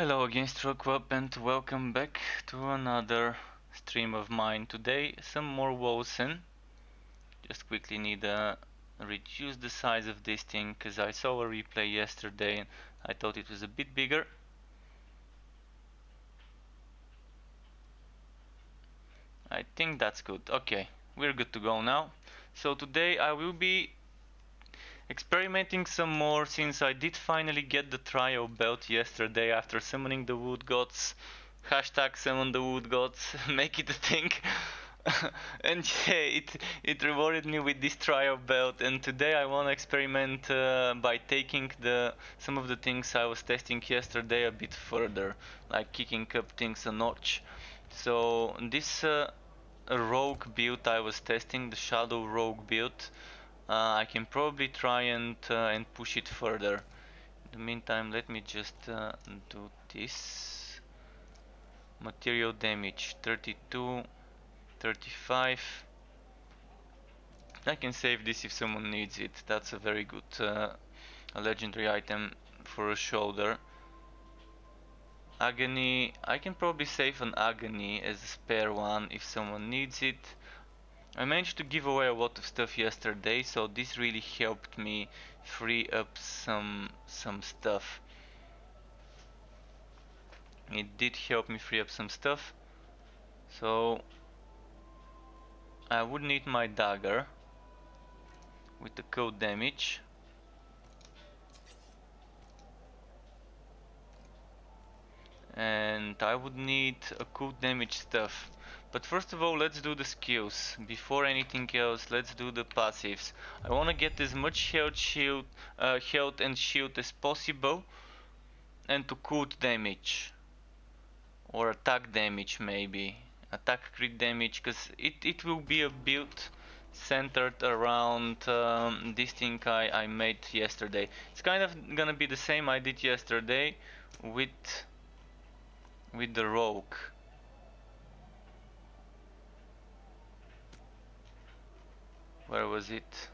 Hello again, Strokewap, and welcome back to another stream of mine. Today, some more Wolcen. Just quickly need to reduce the size of this thing because I saw a replay yesterday and I thought it was a bit bigger. I think that's good. Okay, we're good to go now. So today I will be experimenting some more since I did finally get the trio belt yesterday after summoning the wood gods. Hashtag summon the wood gods, make it a thing. And yeah, it rewarded me with this trio belt, and today I want to experiment by taking some of the things I was testing yesterday a bit further, like kicking up things a notch. So this rogue build I was testing, the shadow rogue build, I can probably try and push it further. In the meantime, let me just do this. Material damage 32, 35. I can save this if someone needs it. That's a very good a legendary item for a shoulder. Agony, I can probably save an agony as a spare one if someone needs it. I managed to give away a lot of stuff yesterday, so this really helped me free up some stuff. It did help me free up some stuff. So I would need my dagger with the code damage. And I would need a cool damage stuff. But first of all, let's do the skills. Before anything else, let's do the passives. I want to get as much health and shield as possible, and to crit damage or attack damage maybe. Attack crit damage, because it will be a build centered around this thing I made yesterday. It's kind of gonna be the same I did yesterday with the rogue. Where was it?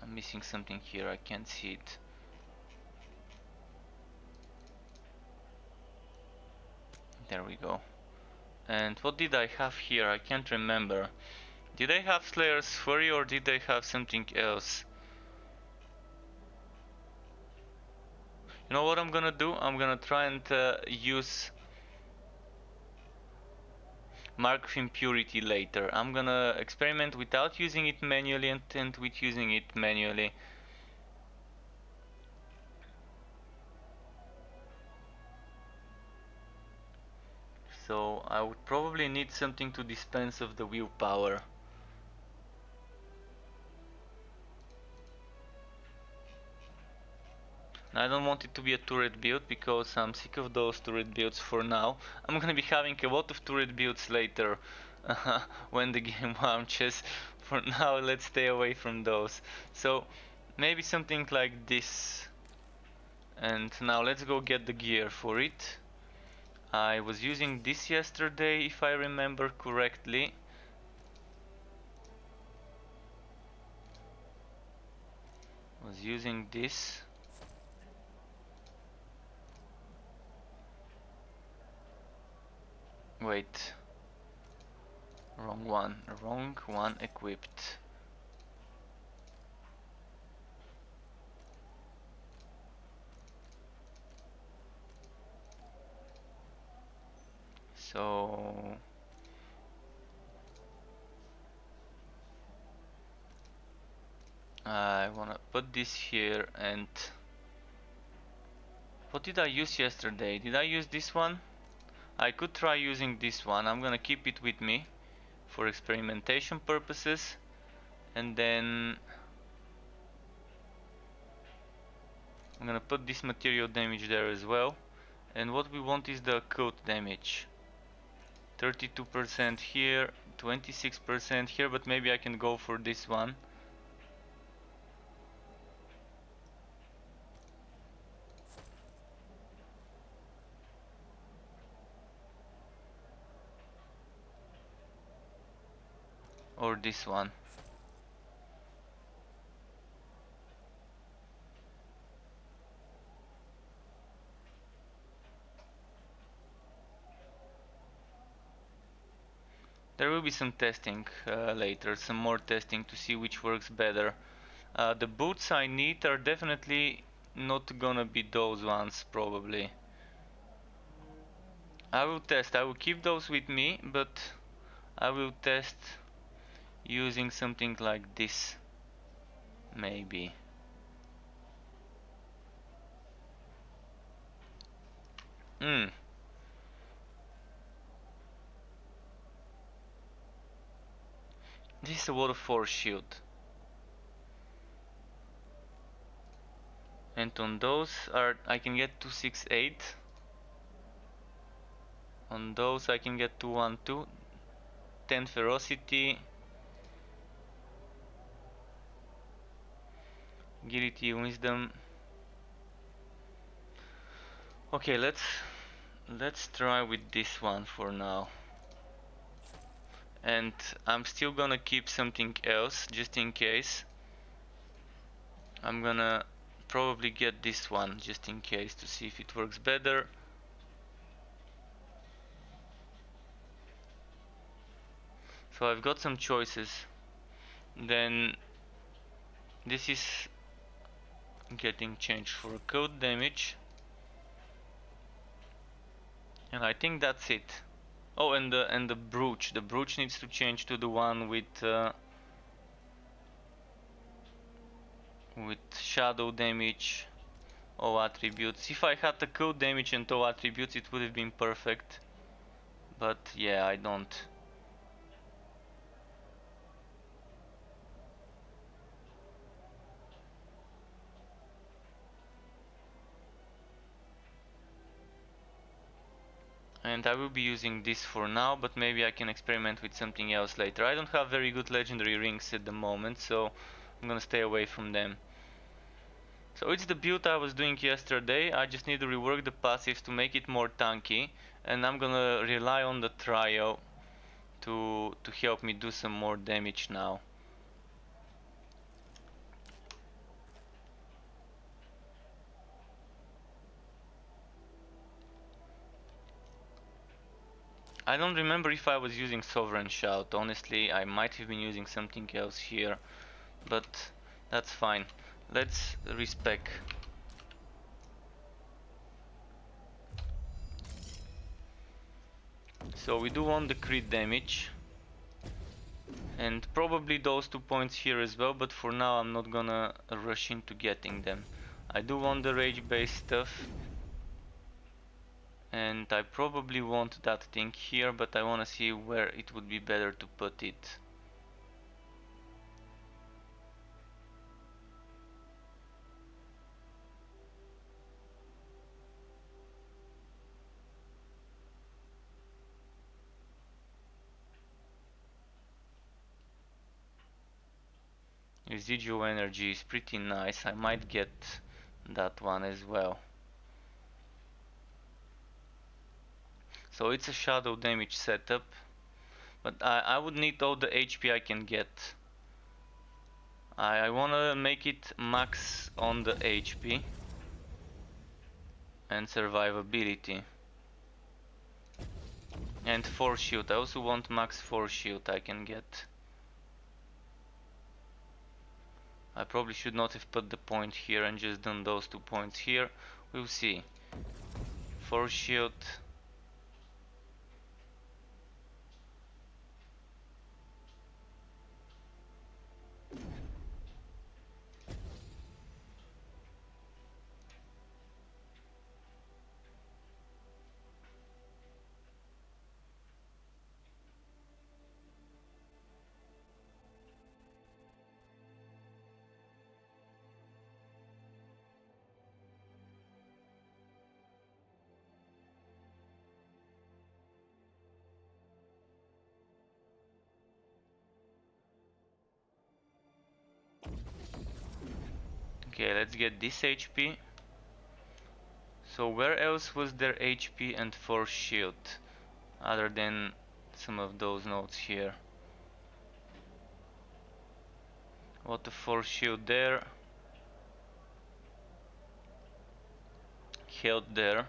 I'm missing something here, I can't see it. There we go. And what did I have here? I can't remember. Did I have Slayer's Fury or did I have something else? You know what I'm gonna do? I'm gonna try and use Mark of Impurity later. I'm gonna experiment without using it manually and with using it manually. So I would probably need something to dispense of the willpower. I don't want it to be a turret build because I'm sick of those turret builds for now. I'm gonna be having a lot of turret builds later when the game launches. For now, let's stay away from those. So maybe something like this. And now let's go get the gear for it. I was using this yesterday if I remember correctly. Was using this. Wait. Wrong one equipped. So I wanna put this here. And what did I use yesterday? Did I use this one? I could try using this one. I'm gonna keep it with me for experimentation purposes, and then I'm gonna put this material damage there as well. And what we want is the code damage. 32% here, 26% here, but maybe I can go for this one. Or this one. There will be some testing later, some more testing to see which works better. The boots I need are definitely not gonna be those ones, probably. I will test, I will keep those with me, but I will test using something like this, maybe. Hmm. This is a water force shield. And on those I can get 268. On those I can get 212. 10 ferocity. Agility, wisdom. Okay, let's try with this one for now. And I'm still gonna keep something else just in case. I'm gonna probably get this one just in case to see if it works better. So I've got some choices. Then this is getting changed for code damage. And I think that's it. Oh, and the brooch. The brooch needs to change to the one with shadow damage, all attributes. If I had the code damage and all attributes, it would have been perfect. But yeah, I don't. And I will be using this for now, but maybe I can experiment with something else later. I don't have very good legendary rings at the moment, so I'm gonna stay away from them. So it's the build I was doing yesterday. I just need to rework the passives to make it more tanky, and I'm gonna rely on the trio to help me do some more damage now. I don't remember if I was using Sovereign Shout. Honestly, I might have been using something else here, but that's fine. Let's respec. So we do want the crit damage, and probably those 2 points here as well, but for now I'm not gonna rush into getting them. I do want the rage based stuff, and I probably want that thing here, but I wanna see where it would be better to put it. Residual energy is pretty nice. I might get that one as well. So it's a shadow damage setup, but I would need all the HP I can get. I wanna make it max on the HP and survivability. And force shield. I also want max force shield I can get. I probably should not have put the point here and just done those 2 points here. We'll see. Force shield. Okay, let's get this HP. So where else was there HP and force shield other than some of those nodes here? What the force shield there? Health there.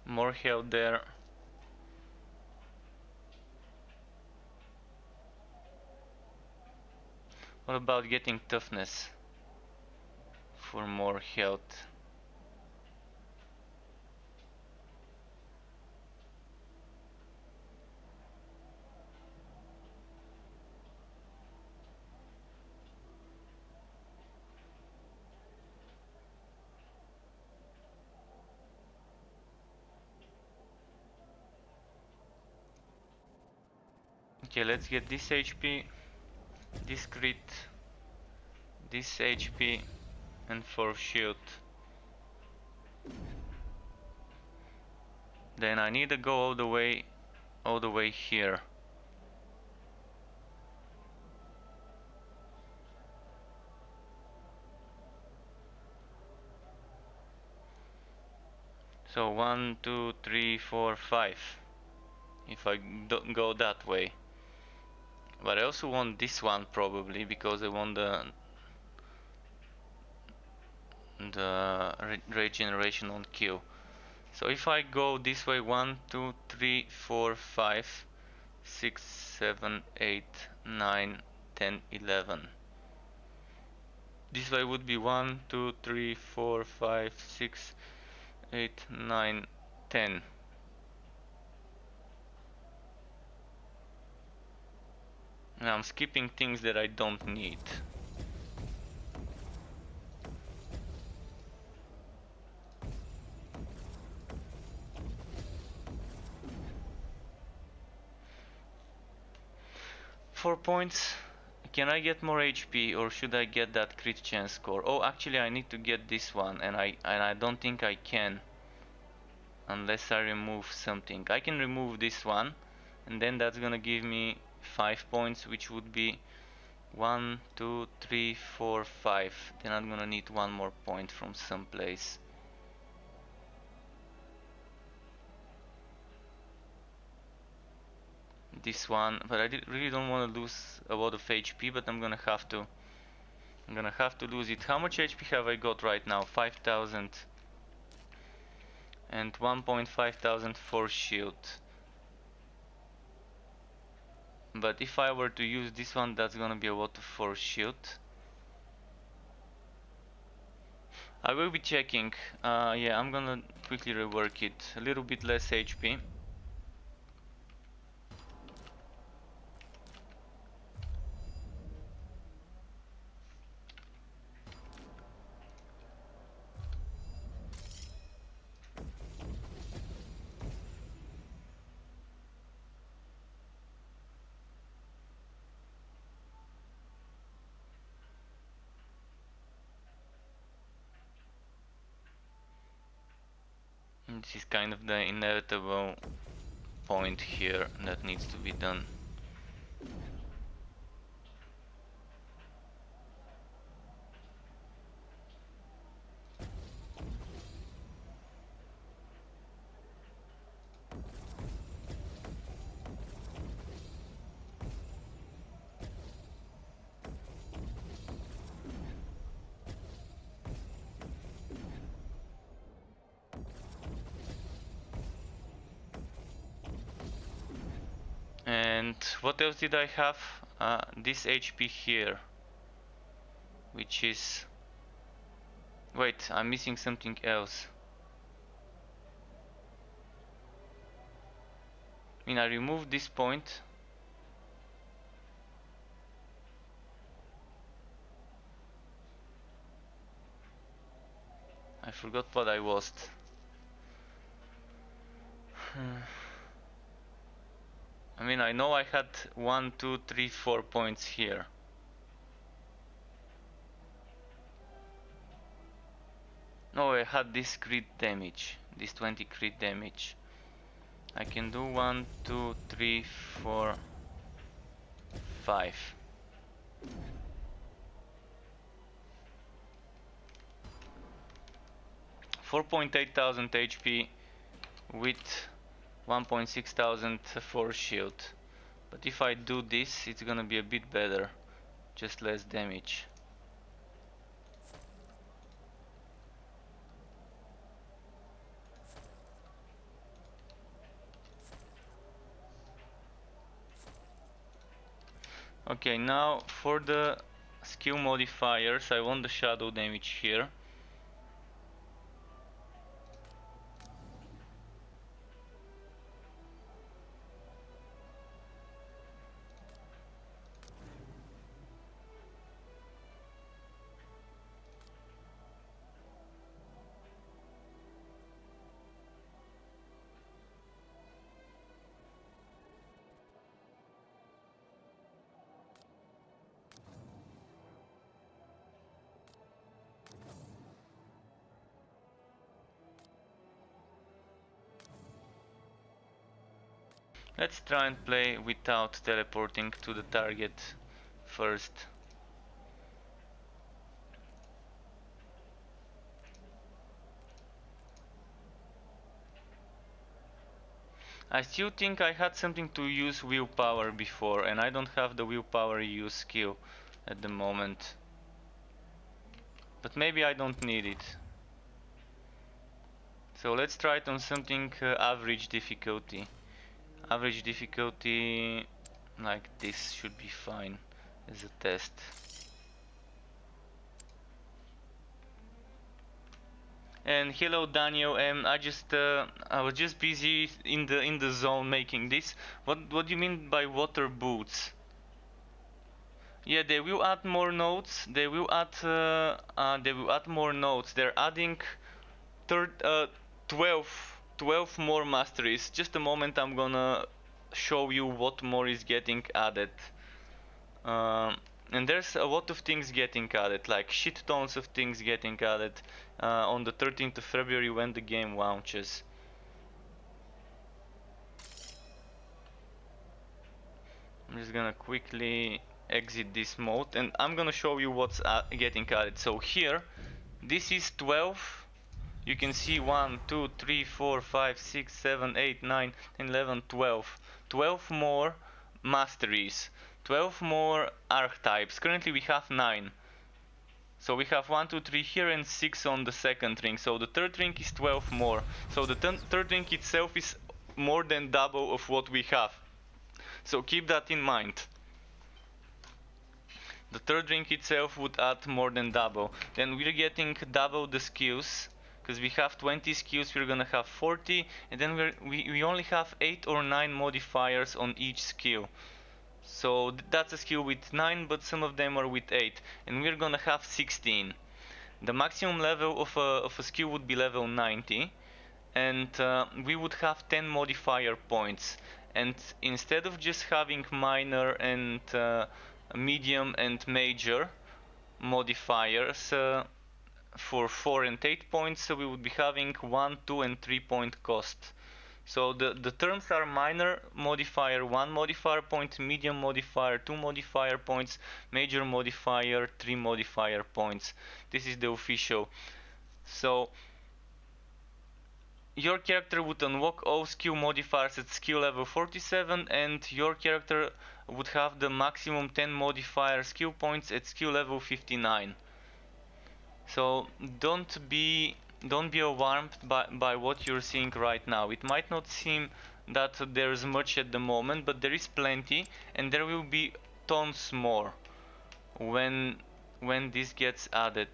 More health there. What about getting toughness for more health? Okay, let's get this HP, this crit, this HP, and for shield. Then I need to go all the way here. So 1, 2, 3, 4, 5. If I go that way. But I also want this one probably because I want the regeneration on Q. So if I go this way, 1, 2, 3, 4, 5, 6, 7, 8, 9, 10, 11. This way would be 1, 2, 3, 4, 5, 6, 8, 9, 10. Now I'm skipping things that I don't need. Four points. Can I get more HP or should I get that crit chance score? Oh, actually I need to get this one and I don't think I can unless I remove something. I can remove this one and then that's gonna give me 5 points, which would be 1, 2, 3, 4, 5. Then I'm gonna need one more point from someplace. This one, but I really don't want to lose a lot of HP, but I'm gonna have to. I'm gonna have to lose it. How much HP have I got right now? 5,000 and 1.5 thousand for shield. But if I were to use this one, that's gonna be a lot for shield. I will be checking. Yeah, I'm gonna quickly rework it. A little bit less HP. This is kind of the inevitable point here that needs to be done. And what else did I have? This HP here, which is... Wait, I'm missing something else. I mean, I removed this point. I forgot what I lost. I mean, I know I had 1, 2, 3, 4 points here. No, I had this crit damage, this 20 crit damage. I can do 1, 2, 3, 4, 5. 4.8 thousand HP with 1.6 thousand for shield. But if I do this, it's gonna be a bit better, just less damage. Okay, now for the skill modifiers. I want the shadow damage here. Let's try and play without teleporting to the target first. I still think I had something to use willpower before, and I don't have the willpower use skill at the moment. But maybe I don't need it. So let's try it on something average difficulty. Average difficulty like this should be fine as a test. And hello Daniel, I was just busy in the zone making this. What do you mean by water boots? Yeah, they will add more nodes. They will add more nodes. They're adding 12 more masteries. Just a moment, I'm gonna show you what more is getting added. And there's a lot of things getting added, like shit tons of things getting added on the 13th of February when the game launches. I'm just gonna quickly exit this mode and I'm gonna show you what's getting added. So here, this is 12. You can see 1, 2, 3, 4, 5, 6, 7, 8, 9, 10, 11, 12. 12 more masteries. 12 more archetypes. Currently we have 9. So we have 1, 2, 3 here and 6 on the second ring. So the third ring is 12 more. So the third ring itself is more than double of what we have. So keep that in mind. The third ring itself would add more than double. Then we're getting double the skills. Because we have 20 skills, we're gonna have 40. And then we only have 8 or 9 modifiers on each skill. So that's a skill with 9, but some of them are with 8. And we're gonna have 16. The maximum level of a skill would be level 90. And we would have 10 modifier points. And instead of just having minor and medium and major modifiers for 4 and 8 points, so we would be having 1, 2 and 3 point cost. So the terms are minor modifier 1 modifier point, medium modifier 2 modifier points, major modifier 3 modifier points. This is the official. So your character would unlock all skill modifiers at skill level 47, and your character would have the maximum 10 modifier skill points at skill level 59. So don't be alarmed by what you're seeing right now. It might not seem that there's much at the moment, but there is plenty, and there will be tons more when this gets added.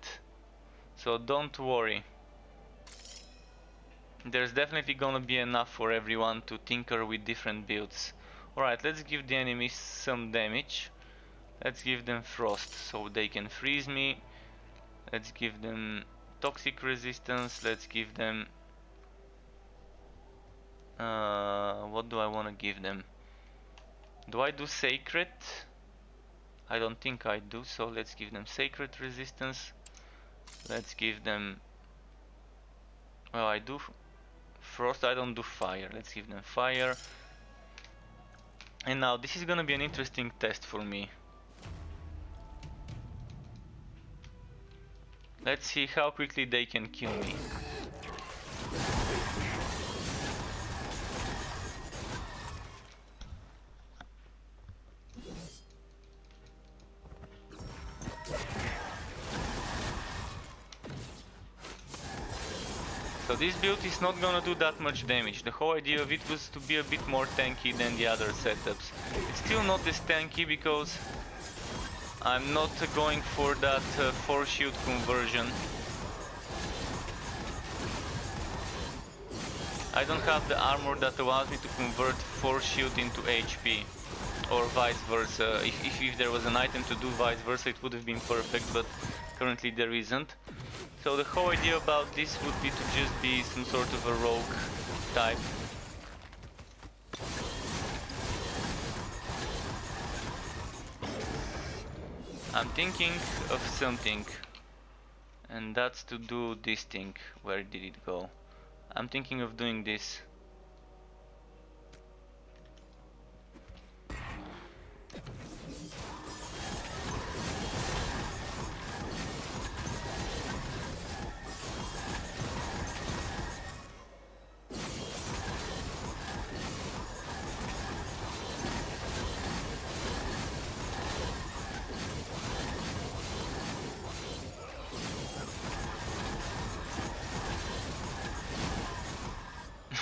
So don't worry. There's definitely gonna be enough for everyone to tinker with different builds. Alright, let's give the enemies some damage. Let's give them frost so they can freeze me. Let's give them toxic resistance. Let's give them what do I want to give them? Do I do sacred? I don't think I do, so let's give them sacred resistance. Let's give them, well, I do frost, I don't do fire. Let's give them fire. And now this is gonna be an interesting test for me. Let's see how quickly they can kill me. So this build is not gonna do that much damage. The whole idea of it was to be a bit more tanky than the other setups. It's still not as tanky because I'm not going for that force shield conversion. I don't have the armor that allows me to convert force shield into HP, or vice versa. If there was an item to do vice versa, it would have been perfect, but currently there isn't. So the whole idea about this would be to just be some sort of a rogue type. I'm thinking of something, and that's to do this thing. Where did it go? I'm thinking of doing this.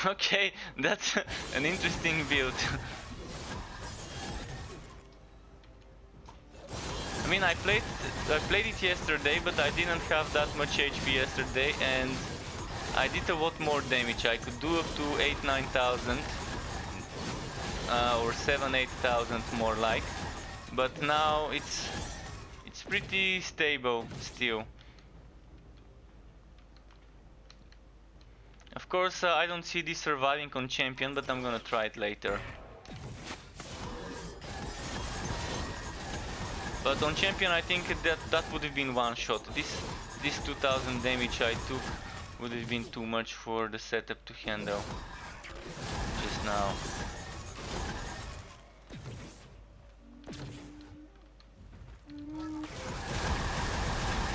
Okay, that's an interesting build. I mean, I played it yesterday, but I didn't have that much HP yesterday, and I did a lot more damage. I could do up to 8-9,000 or 7-8,000 more like, but now it's pretty stable still. Of course, I don't see this surviving on champion, but I'm gonna try it later. But on champion, I think that would have been one shot. This 2000 damage I took would have been too much for the setup to handle just now.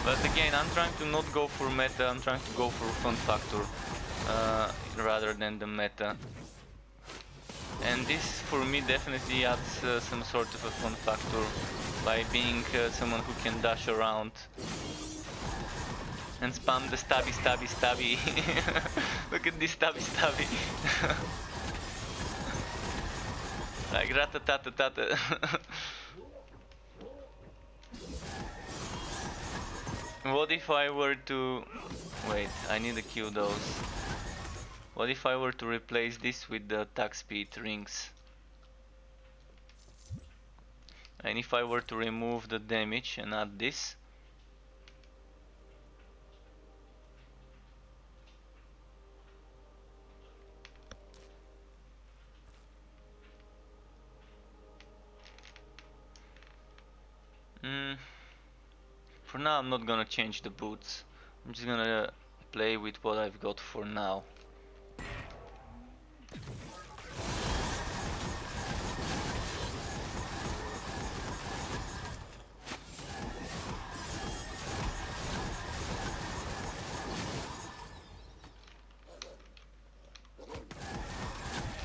But again, I'm trying to not go for meta, I'm trying to go for fun factor rather than the meta. And this for me definitely adds some sort of a fun factor by being someone who can dash around and spam the stabby stabby stabby. Look at this stabby stabby. Like ratatatata. What if I were to... Wait, I need to kill those. What if I were to replace this with the attack speed rings? And if I were to remove the damage and add this? For now I'm not gonna change the boots. I'm just gonna play with what I've got for now.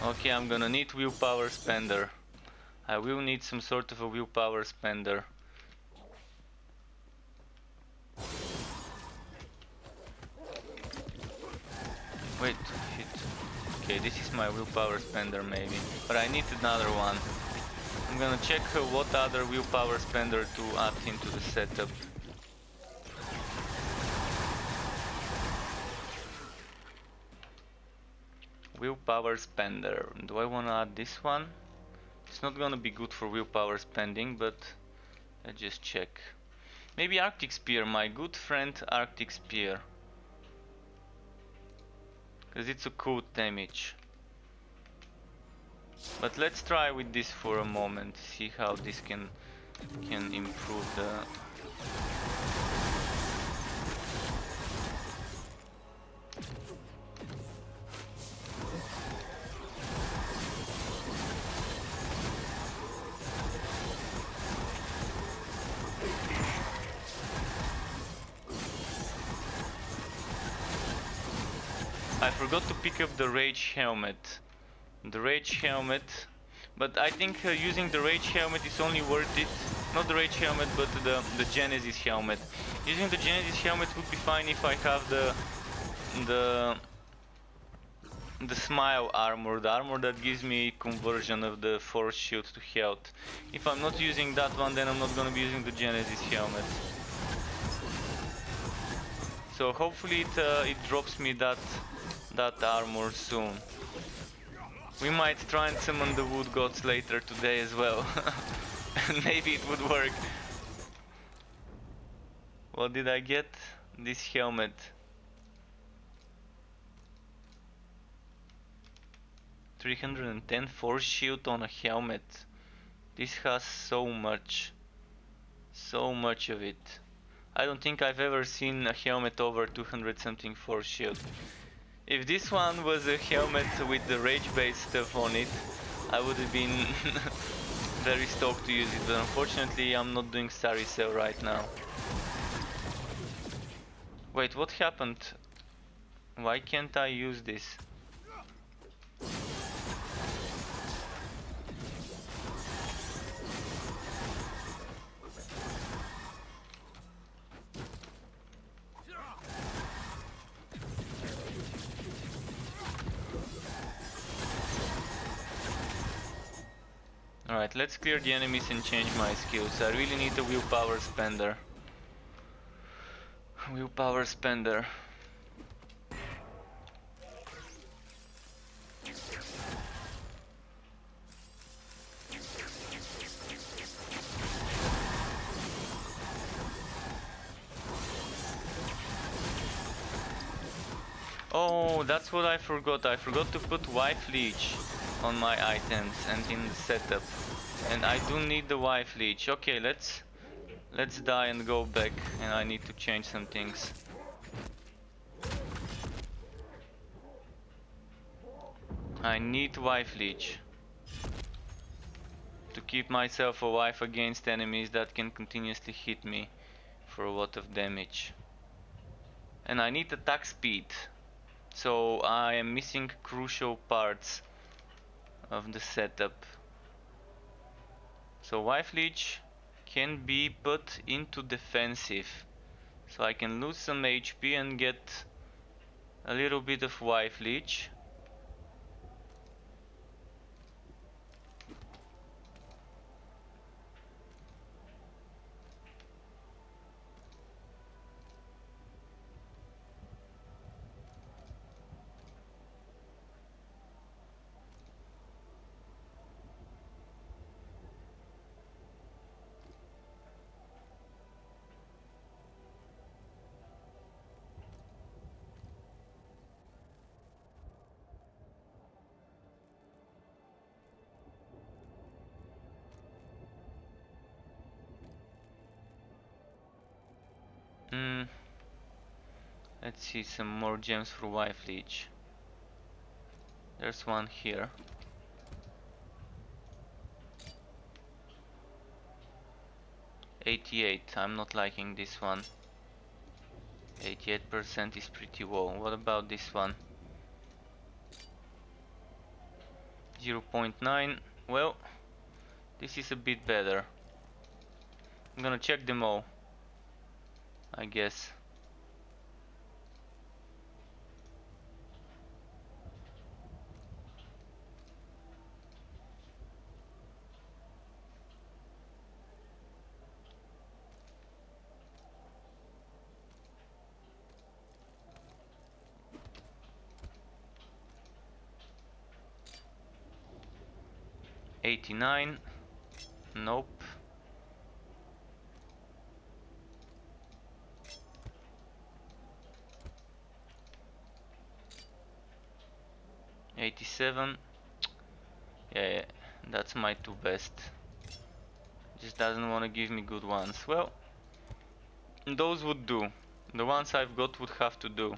Okay, I'm gonna need willpower spender. I will need some sort of a willpower spender. Wait, shit. Okay, this is my willpower spender maybe, but I need another one. I'm gonna check what other willpower spender to add into the setup. Willpower spender. Do I wanna add this one? It's not gonna be good for willpower spending, but let's just check. Maybe Arctic Spear, my good friend Arctic Spear. Because it's a cool damage. But let's try with this for a moment, see how this can improve the... I forgot to pick up the Rage Helmet. The Rage Helmet, but I think using the Rage Helmet is only worth it. Not the Rage Helmet, but the Genesis Helmet. Using the Genesis Helmet would be fine if I have the the smile armor, the armor that gives me conversion of the force shield to health. If I'm not using that one, then I'm not gonna be using the Genesis helmet. So hopefully it drops me that armor soon. We might try and summon the wood gods later today as well. Maybe it would work. What did I get? This helmet. $310 force shield on a helmet. This has so much of it. I don't think I've ever seen a helmet over 200 something force shield. If this one was a helmet with the rage based stuff on it, I would have been very stoked to use it, but unfortunately I'm not doing Starry Cell right now. Wait, what happened? Why can't I use this? Alright, let's clear the enemies and change my skills. I really need a willpower spender. Willpower spender. Oh, that's what I forgot. I forgot to put Wife Leech on my items and in the setup. And I do need the Wife Leech. Okay, let's die and go back, and I need to change some things. I need Wife Leech to keep myself alive against enemies that can continuously hit me for a lot of damage. And I need attack speed. So I am missing crucial parts of the setup. So Wife Leech can be put into defensive. So I can lose some HP and get a little bit of Wife Leech. Let's see some more gems for Wife Leech. There's one here. $88. I'm not liking this one. 88% is pretty low. What about this one? 0.9. Well, this is a bit better. I'm gonna check them all, I guess. $89. Nope. $87. Yeah, that's my two best. Just doesn't want to give me good ones. Well, those would do. The ones I've got would have to do.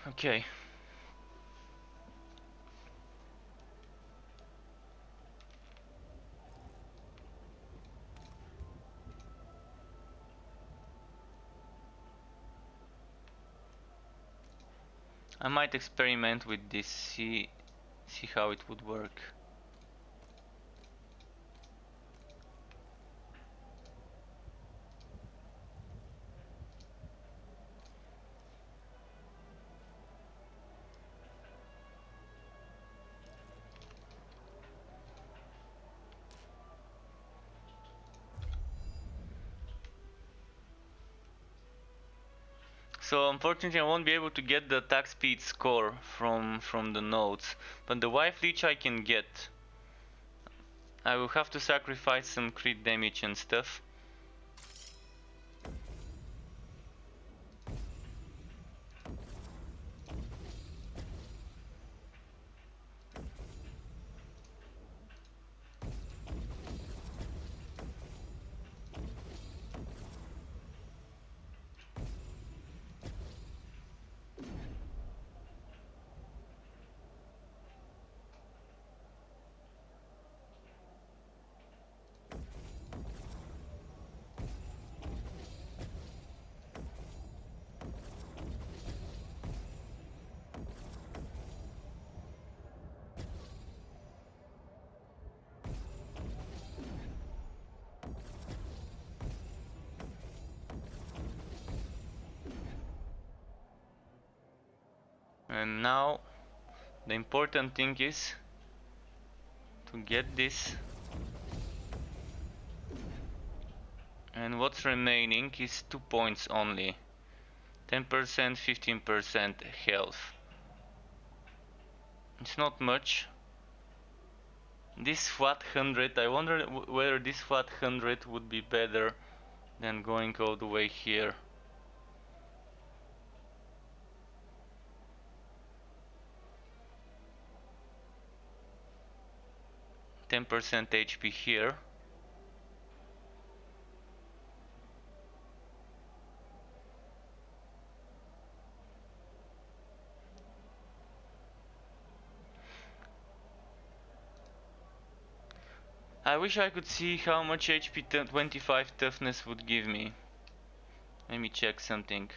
Okay. I might experiment with this, see how it would work. So unfortunately I won't be able to get the attack speed score from the nodes, but the wife leech I can get. I will have to sacrifice some crit damage and stuff. And now the important thing is to get this, and what's remaining is 2 points only. 10%, 15% health. It's not much. This flat 100, I wonder whether this flat 100 would be better than going all the way here. 10% HP here. I wish I could see how much HP 25 toughness would give me. Let me check something.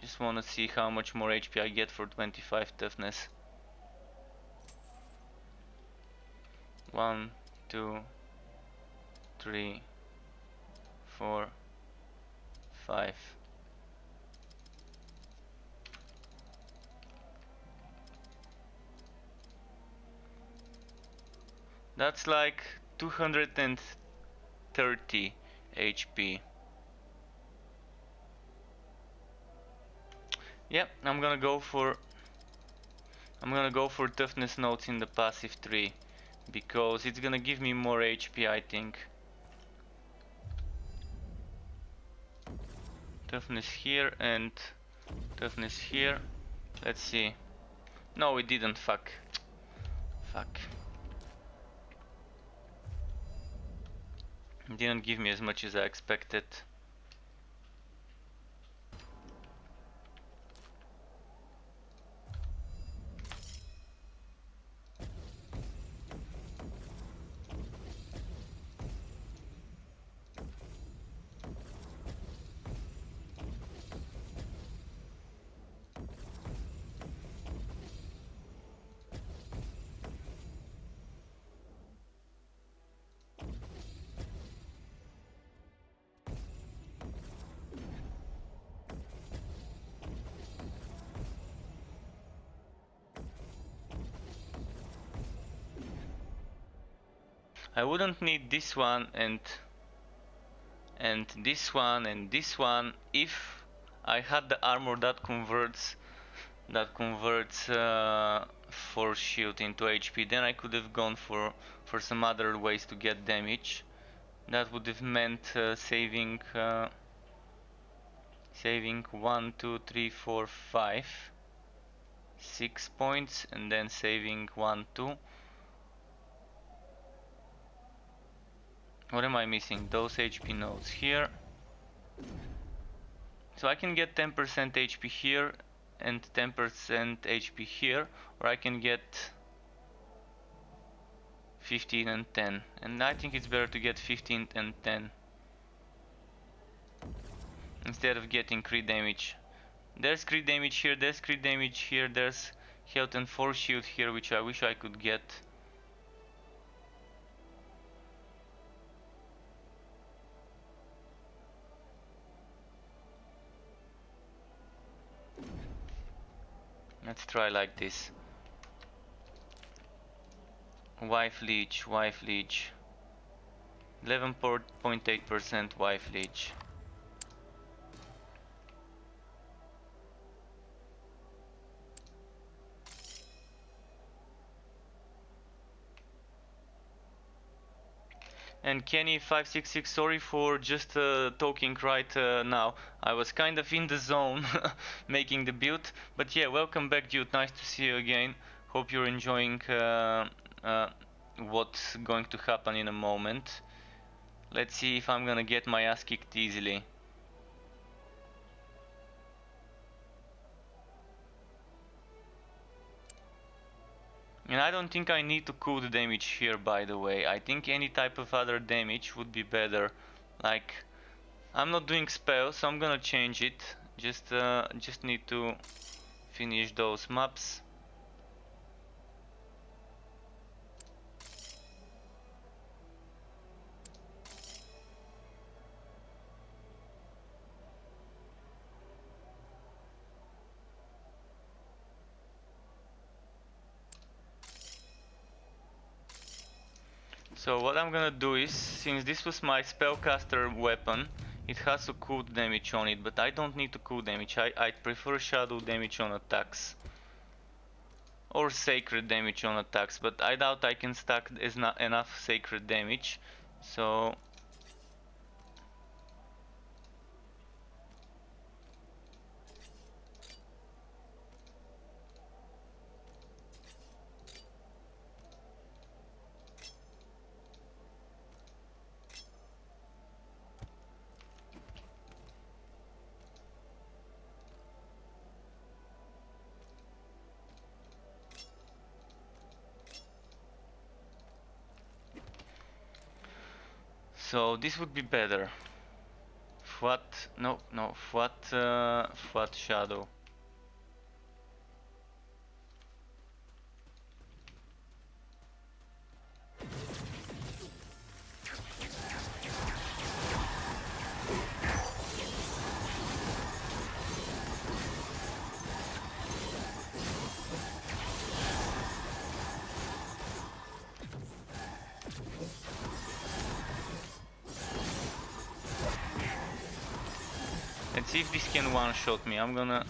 Just wanna see how much more HP I get for 25 toughness. 1, 2, 3, 4, 5. That's like 230 HP. Yep, I'm gonna go for toughness notes in the passive tree because it's gonna give me more HP, I think. Toughness here and toughness here. Let's see. No, it didn't. Fuck. It didn't give me as much as I expected. I wouldn't need this one and this one and this one if I had the armor that converts force shield into HP. Then I could have gone for some other ways to get damage. That would have meant saving 1, 2, 3, 4, 5, 6 points, and then saving 1, 2. What am I missing? Those HP nodes here. So I can get 10% HP here and 10% HP here, or I can get 15 and 10. And I think it's better to get 15 and 10 instead of getting crit damage There's crit damage here, there's crit damage here, there's health and force shield here, which I wish I could get. Let's try like this. Wife leech, wife leech. 11.8% wife leech. And Kenny566, sorry for just talking right now. I was kind of in the zone making the build. But yeah, welcome back, dude. Nice to see you again. Hope you're enjoying what's going to happen in a moment. Let's see if I'm gonna get my ass kicked easily. And I don't think I need to cool the damage here, by the way. I think any type of other damage would be better. Like, I'm not doing spells, so I'm gonna change it. Just need to finish those maps. So what I'm gonna do is, since this was my spellcaster weapon, it has a cool damage on it, but I don't need to cool damage. I'd prefer shadow damage on attacks. Or sacred damage on attacks, but I doubt I can stack enough sacred damage. So this would be better. What? No, what shadow? Let's see if this can one-shot me. I'm gonna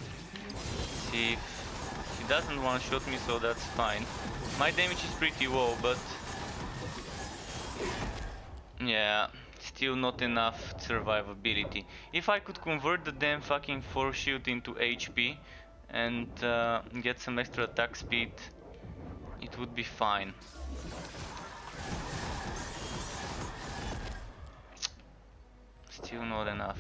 see if it doesn't one-shot me, so that's fine. My damage is pretty low, but yeah, still not enough survivability. If I could convert the damn fucking force shield into HP and get some extra attack speed, it would be fine. Still not enough.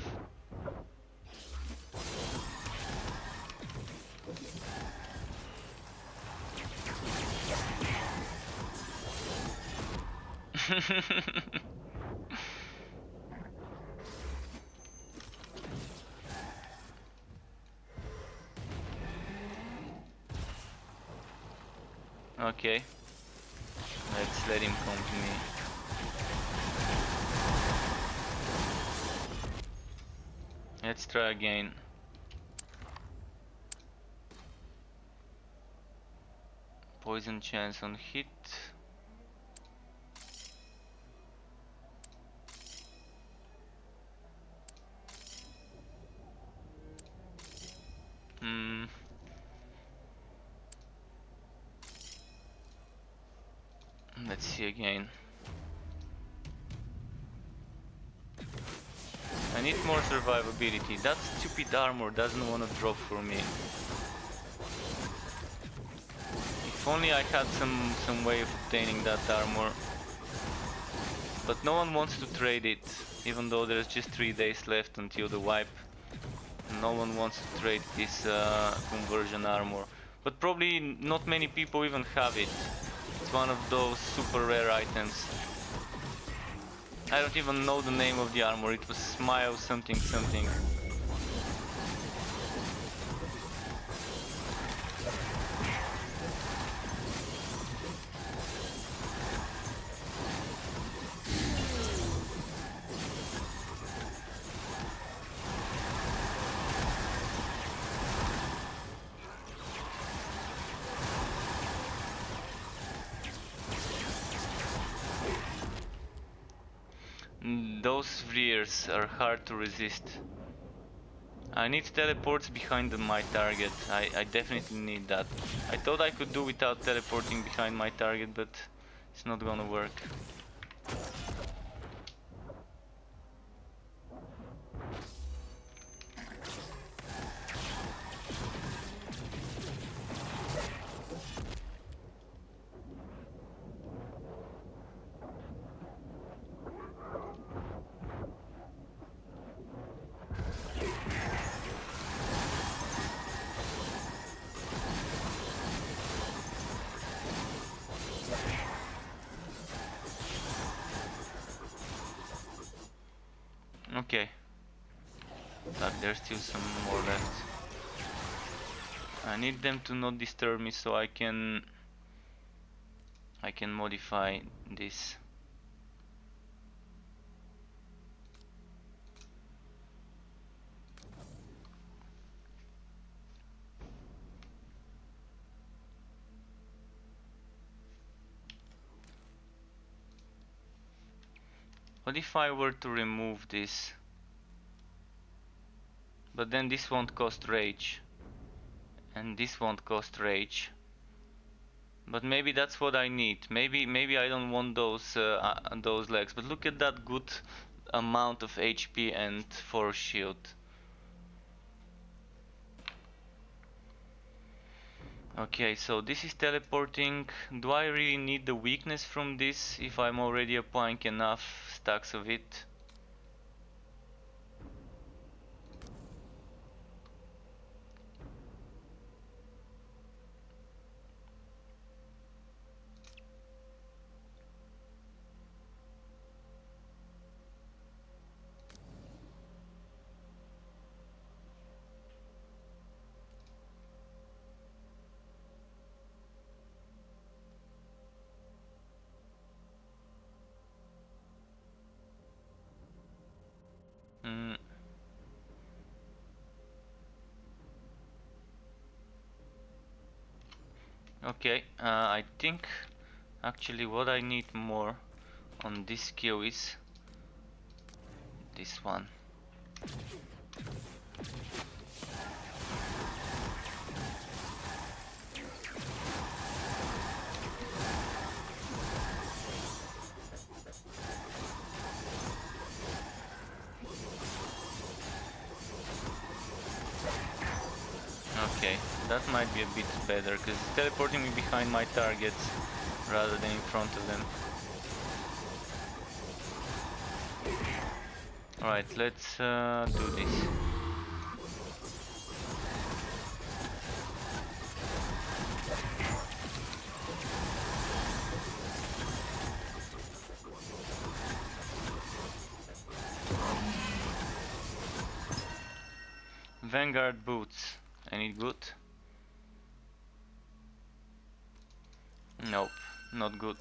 Okay, let's let him come to me. Let's try again. Poison chance on hit. Let's see again. I need more survivability. That stupid armor doesn't want to drop for me. If only I had some way of obtaining that armor. But no one wants to trade it, even though there's just 3 days left until the wipe. No one wants to trade this conversion armor. But probably not many people even have it. It's one of those super rare items. I don't even know the name of the armor. It was Smile something something. those rears are hard to resist. I need teleports behind my target. I definitely need that. I thought I could do without teleporting behind my target, but it's not gonna work. Okay. But there's still some more left. I need them to not disturb me so I can modify this. What if I were to remove this? But then this won't cost rage. And this won't cost rage. But maybe that's what I need. Maybe I don't want those legs. But look at that good amount of HP and force shield. Okay, so this is teleporting. Do I really need the weakness from this if I'm already applying enough stacks of it? Okay, I think actually what I need more on this skill is this one. Okay, that might be a bit better because it's teleporting me behind my targets rather than in front of them. Alright, let's do this. Vanguard boots. Any good? Nope, not good.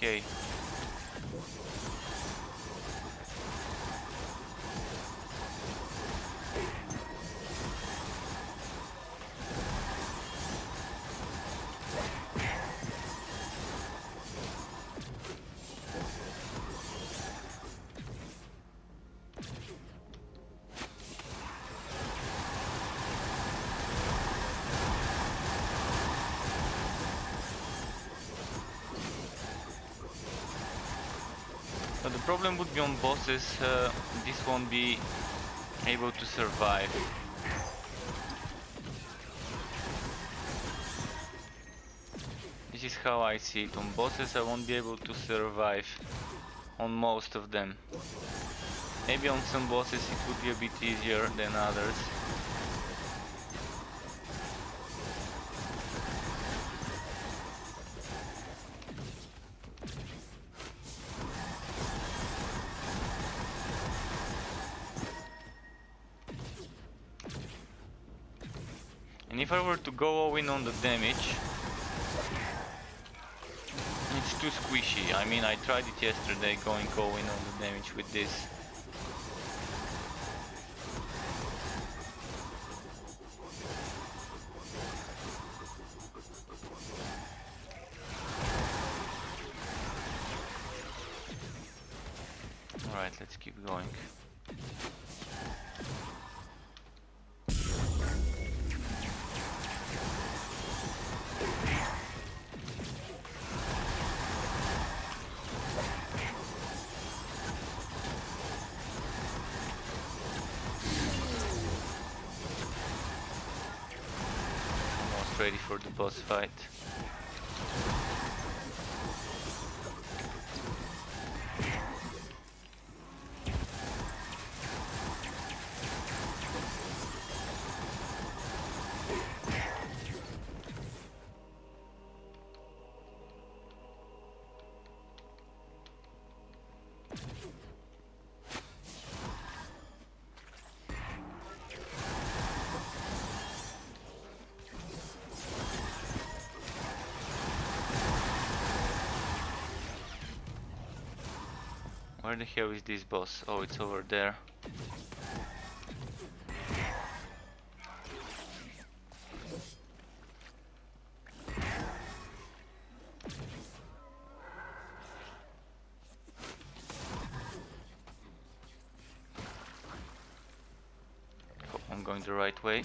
Okay. But the problem would be on bosses, this won't be able to survive. This is how I see it. On bosses I won't be able to survive on most of them. Maybe on some bosses it would be a bit easier than others. If I were to go all in on the damage, it's too squishy. I mean, I tried it yesterday, going all in on the damage with this. Alright, let's keep going. Almost ready for the boss fight. Where the hell is this boss? Oh, it's over there. Hope I'm going the right way.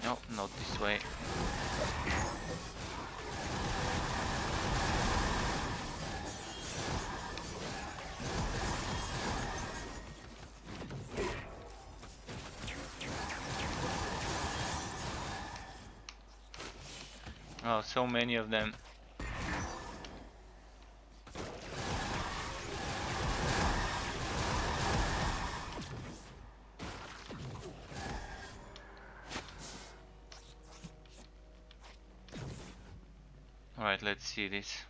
No, not this way. Oh, so many of them. Alright, let's see this.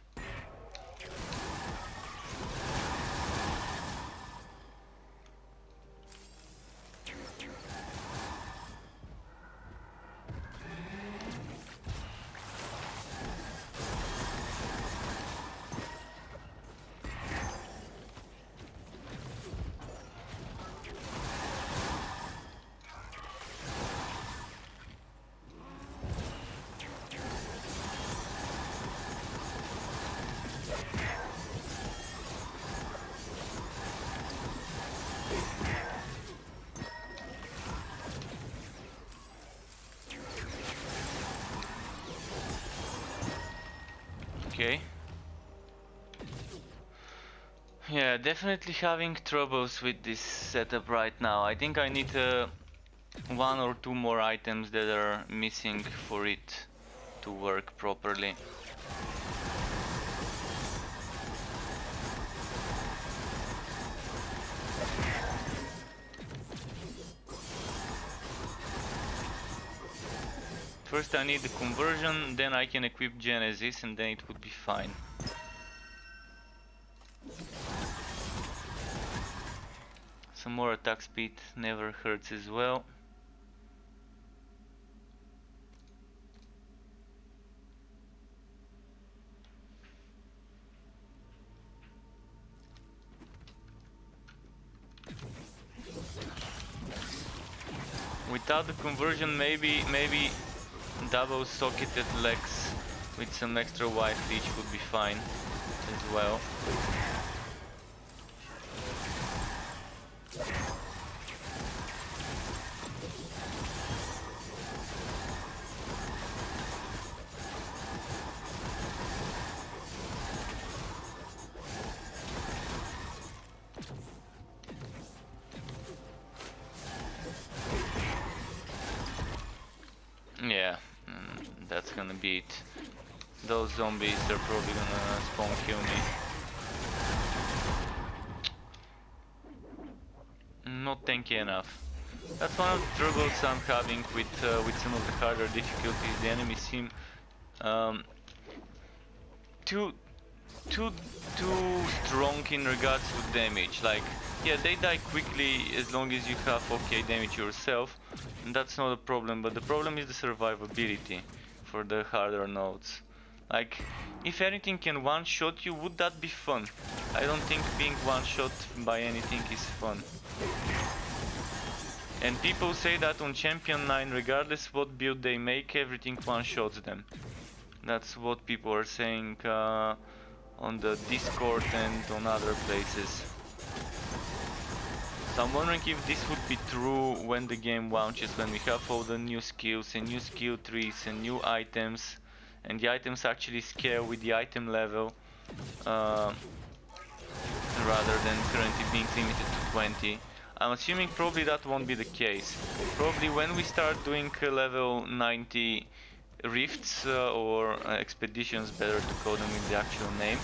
Okay. Yeah, definitely having troubles with this setup right now. I think I need one or two more items that are missing for it to work properly. First I need the conversion, then I can equip Genesis and then it would be fine. Some more attack speed never hurts as well. Without the conversion, maybe double socketed legs with some extra wife reach would be fine as well. Yeah, that's gonna be it. Those zombies are probably gonna spawn kill me. Not tanky enough. That's one of the troubles I'm having with some of the harder difficulties. The enemies seem too too too strong in regards to damage. Like, yeah, they die quickly as long as you have okay damage yourself, and that's not a problem, but the problem is the survivability for the harder nodes. Like, if anything can one-shot you, would that be fun? I don't think being one-shot by anything is fun. And people say that on Champion 9, regardless what build they make, everything one-shots them. That's what people are saying on the Discord and on other places. So I'm wondering if this would be true when the game launches, when we have all the new skills and new skill trees and new items, and the items actually scale with the item level rather than currently being limited to 20. I'm assuming probably that won't be the case. Probably when we start doing level 90 rifts or expeditions, better to call them with the actual name.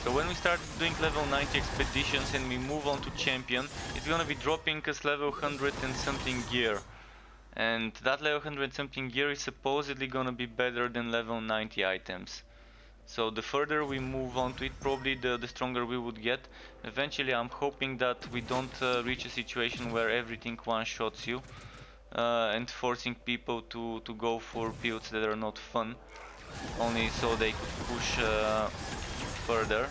So when we start doing level 90 expeditions and we move on to champion, it's gonna be dropping us level 100 and something gear. And that level 100 something gear is supposedly gonna be better than level 90 items. So the further we move on to it, probably the stronger we would get. Eventually I'm hoping that we don't reach a situation where everything one-shots you and forcing people to go for builds that are not fun, only so they could push further,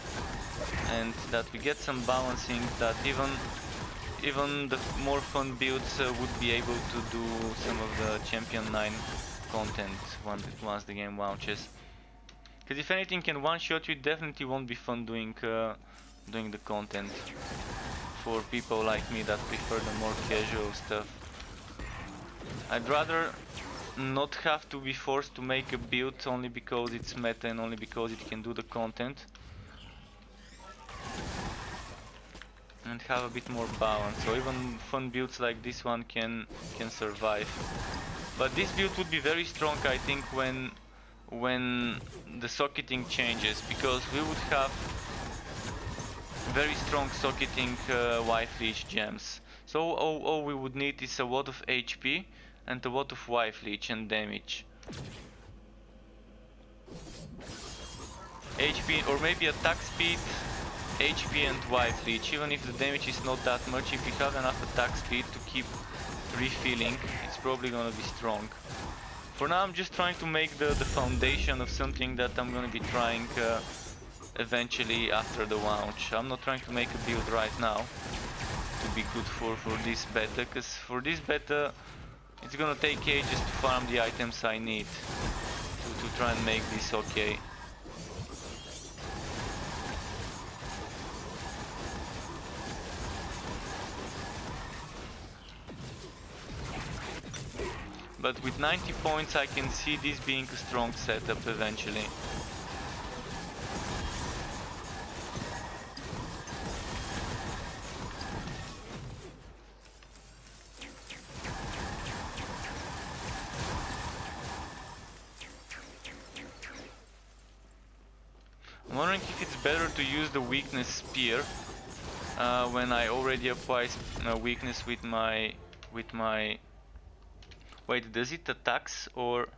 and that we get some balancing, that even the more fun builds would be able to do some of the Champion 9 content once the game launches. Because if anything can one-shot you, it definitely won't be fun doing the content for people like me that prefer the more casual stuff. I'd rather not have to be forced to make a build only because it's meta and only because it can do the content, and have a bit more balance, so even fun builds like this one can survive. But this build would be very strong, I think, when the socketing changes, because we would have very strong socketing wife leech gems. So all we would need is a lot of HP and a lot of wife leech and damage. HP or maybe attack speed, HP and wife leech. Even if the damage is not that much, if you have enough attack speed to keep refilling, it's probably gonna be strong. For now I'm just trying to make the foundation of something that I'm gonna be trying eventually after the launch. I'm not trying to make a build right now to be good for this beta, because for this beta it's gonna take ages to farm the items I need to try and make this okay. But with 90 points I can see this being a strong setup eventually. I'm wondering if it's better to use the weakness spear when I already apply weakness with my... Wait, does it attacks or...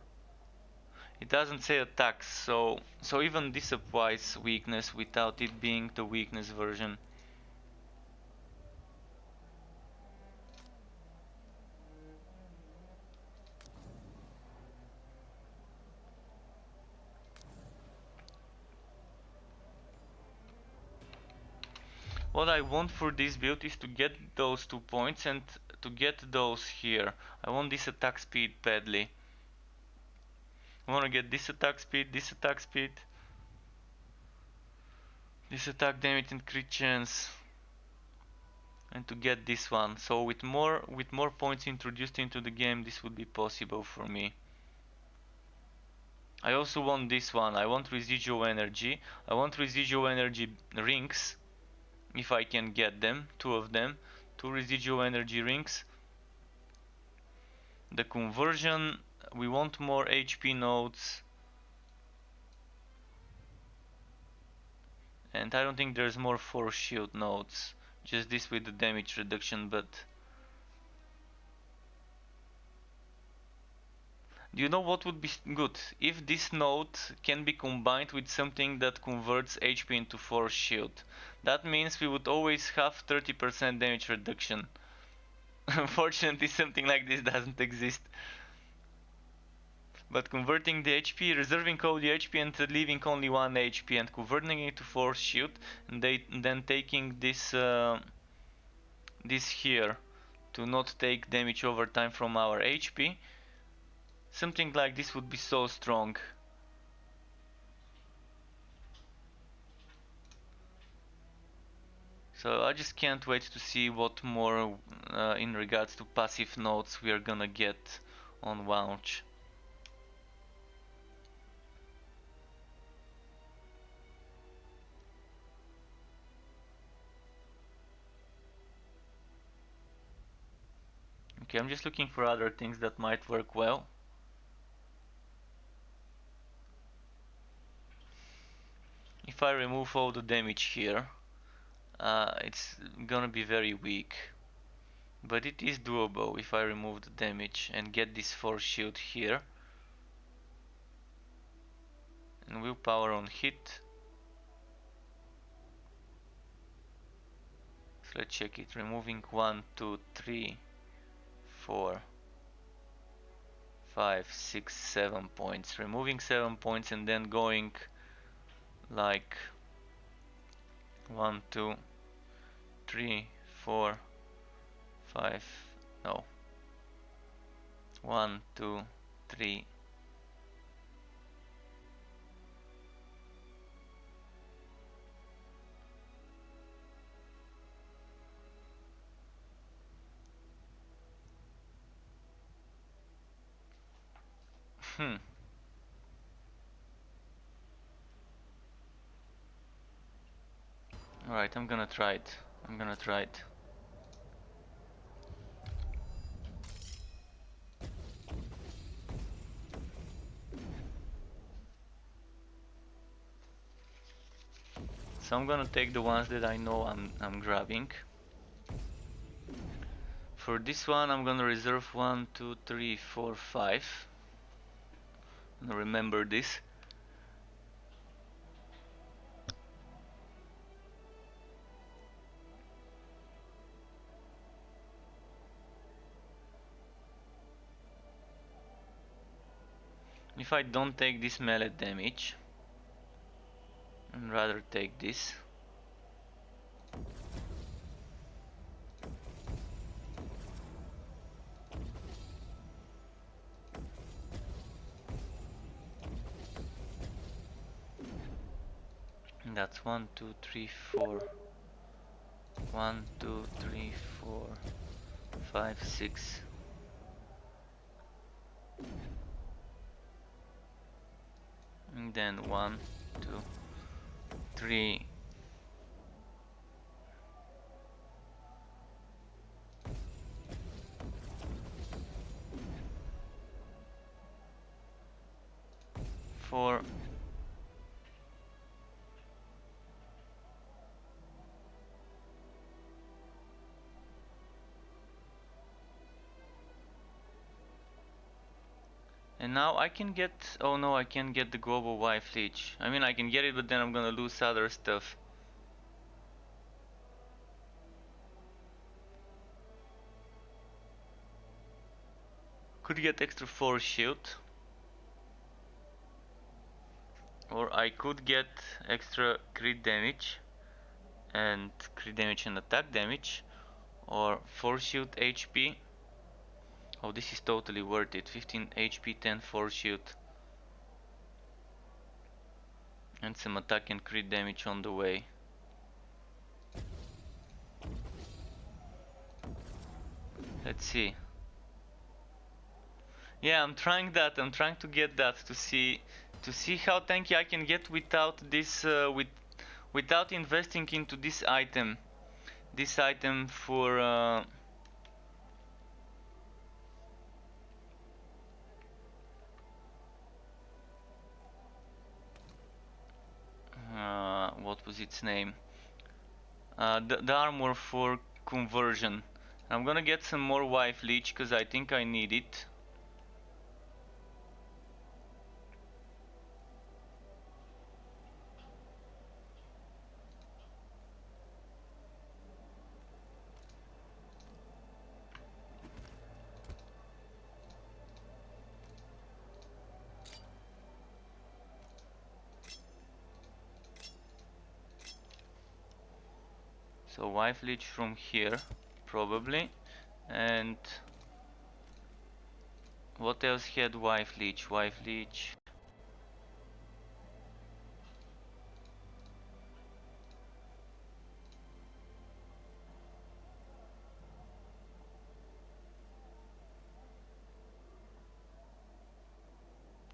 It doesn't say attacks, so even this applies weakness without it being the weakness version. What I want for this build is to get those 2 points and to get those here. I want this attack speed badly. I want to get this attack speed, this attack speed, this attack damage and crit chance, and to get this one. So with more points introduced into the game, this would be possible for me. I also want this one. I want residual energy. I want residual energy rings, if I can get them, 2 of them, 2 residual energy rings. The conversion, we want more HP nodes, and I don't think there's more force shield nodes, just this with the damage reduction. But Do you know what would be good? If this node can be combined with something that converts HP into force shield. That means we would always have 30% damage reduction. Unfortunately, something like this doesn't exist. But converting the HP, reserving all the HP and leaving only 1 HP and converting it to force shield, and then taking this this here to not take damage over time from our HP. Something like this would be so strong. So I just can't wait to see what more in regards to passive nodes we are gonna get on launch. Okay, I'm just looking for other things that might work well. If I remove all the damage here, it's gonna be very weak. But it is doable if I remove the damage and get this force shield here. And willpower on hit. So let's check it. Removing 1, 2, 3, 4, 5, 6, 7 points. Removing 7 points and then going like 1, 2, 3, 4, 5, no. 1, 2, 3. Alright, I'm gonna try it. So I'm gonna take the ones that I know I'm grabbing. For this one I'm gonna reserve 1, 2, 3, 4, 5. Remember this. If I don't take this melee damage, I'd rather take this. And that's 1, 2, 3, 4. 1, 2, 3, 4, 5, 6. And then 1, 2, 3. Four. And now I can get, oh no, I can't get the global wife leech. I mean, I can get it, but then I'm gonna lose other stuff. Could get extra force shield. Or I could get extra crit damage and attack damage, or force shield HP. Oh, this is totally worth it. 15 HP, 10 force shield, and some attack and crit damage on the way. Let's see. Yeah, I'm trying that. I'm trying to get that to see how tanky I can get without this without investing into this item. This item for what was its name? The armor for conversion. I'm gonna get some more wife leech because I think I need it. So wife leech from here, probably. And what else had wife leech? Wife leech.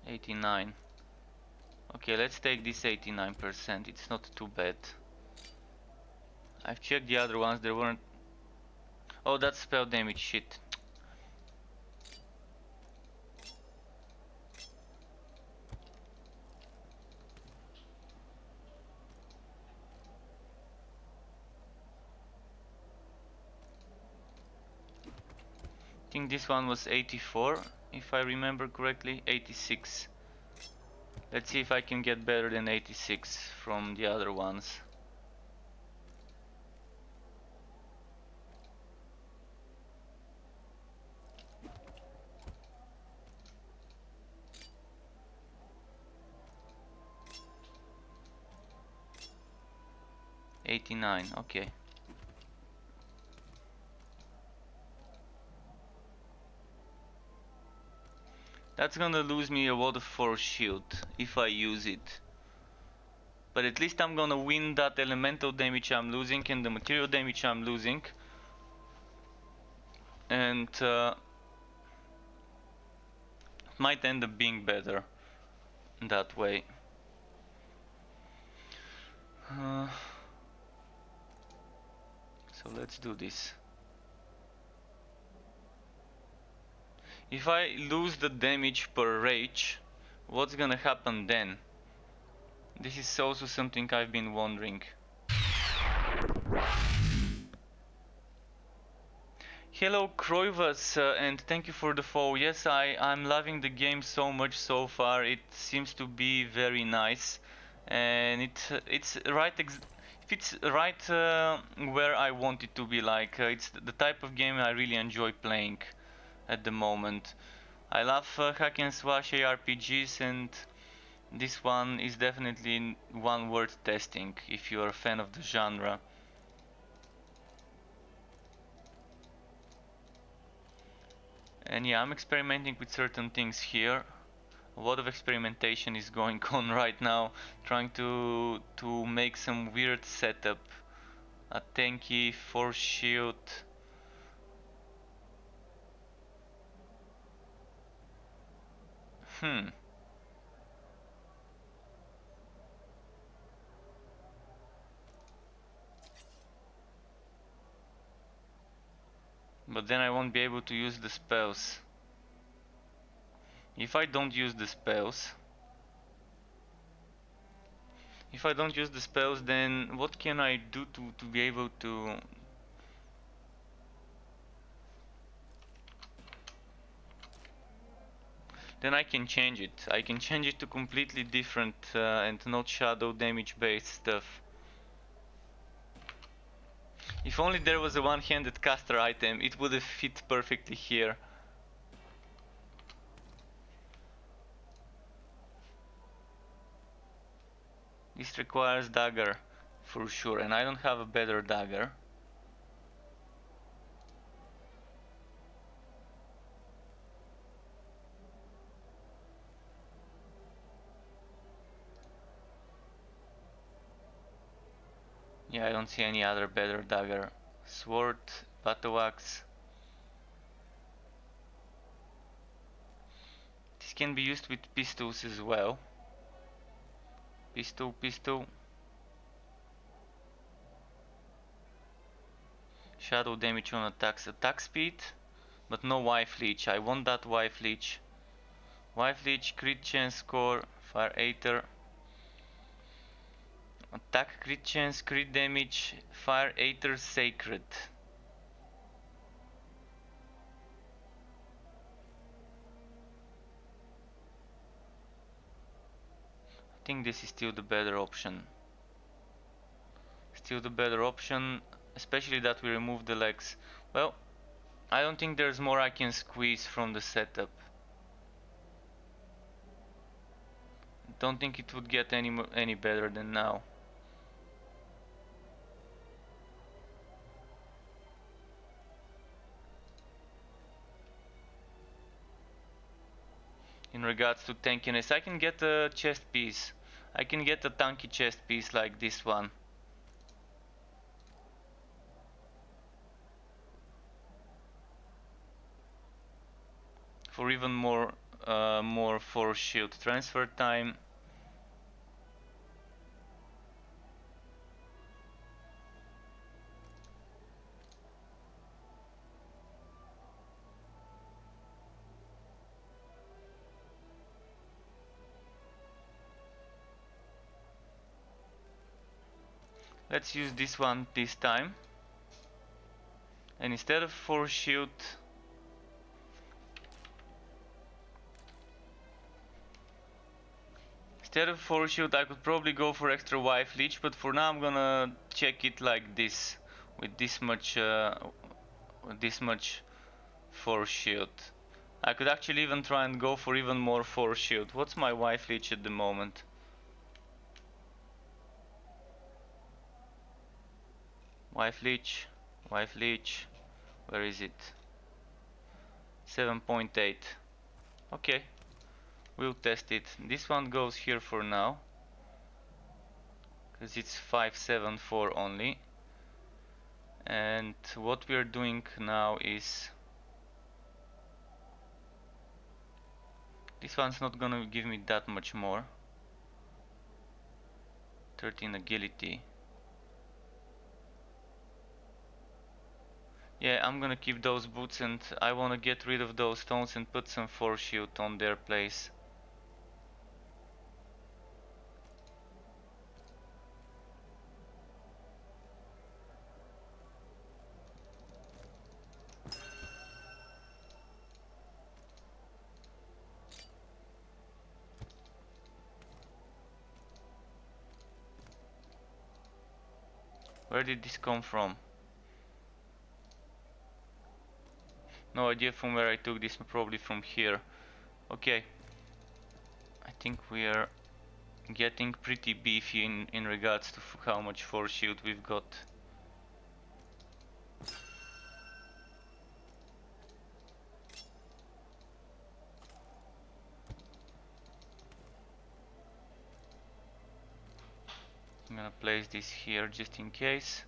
$89. Okay, let's take this 89%. It's not too bad. I've checked the other ones, there weren't. Oh, that's spell damage shit. I think this one was 84, if I remember correctly. 86. Let's see if I can get better than 86 from the other ones. $89, okay. That's gonna lose me a lot of force shield if I use it. But at least I'm gonna win that elemental damage I'm losing and the material damage I'm losing. And it might end up being better that way. So let's do this. If I lose the damage per rage, what's gonna happen then? This is also something I've been wondering. Hello Kroivas, and thank you for the follow. Yes, I'm loving the game so much so far. It seems to be very nice, and it's right where I want it to be. Like it's the type of game I really enjoy playing at the moment. I love hack and slash ARPGs, and this one is definitely one worth testing if you're a fan of the genre. And yeah, I'm experimenting with certain things here. A lot of experimentation is going on right now, trying to make some weird setup. A tanky force shield. Hmm. But then I won't be able to use the spells. If I don't use the spells, then what can I do to be able to? Then I can change it. I can change it to completely different and not shadow damage based stuff. If only there was a one-handed caster item, it would have fit perfectly here. This requires dagger for sure, and I don't have a better dagger. Yeah, I don't see any other better dagger. Sword, battle axe. This can be used with pistols as well. Pistol. Shadow damage on attacks. Attack speed, but no wife leech. I want that wife leech. Wife leech, crit chance score, fire aether. Attack, crit chance, crit damage, fire aether, sacred. I think this is still the better option. Especially that we remove the legs. Well, I don't think there's more I can squeeze from the setup. Don't think it would get any better than now. in regards to tankiness. I can get a chest piece. I can get a tanky chest piece like this one. For even more force shield transfer time. Let's use this one this time. And instead of force shield, I could probably go for extra wife leech, but for now I'm gonna check it like this, with this much force shield. I could actually even try and go for even more force shield. What's my wife leech at the moment? Wife leech, where is it? 7.8. Okay, we'll test it. This one goes here for now, because it's 574 only. And what we are doing now is, this one's not gonna give me that much more. 13 agility. Yeah, I'm gonna keep those boots, and I wanna get rid of those stones and put some force shield on their place. Where did this come from? No idea from where I took this, probably from here. Okay, I think we are getting pretty beefy in regards to how much force shield we've got. I'm gonna place this here just in case.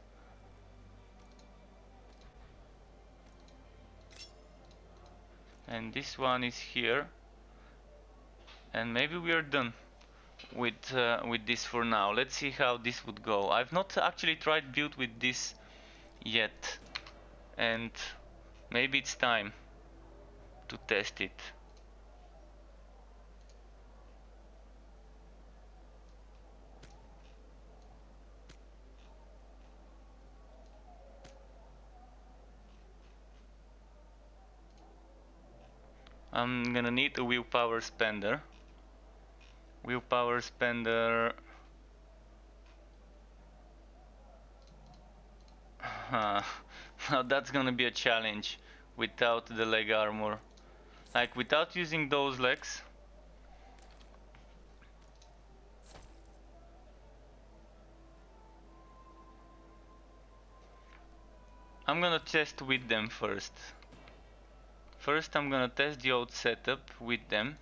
And this one is here. And maybe we are done with this for now. Let's see how this would go. I've not actually tried build with this yet, and maybe it's time to test it. I'm gonna need a willpower spender. Willpower spender. Now that's gonna be a challenge without the leg armor. Like, without using those legs. I'm gonna test with them first. First I'm gonna test the old setup with them.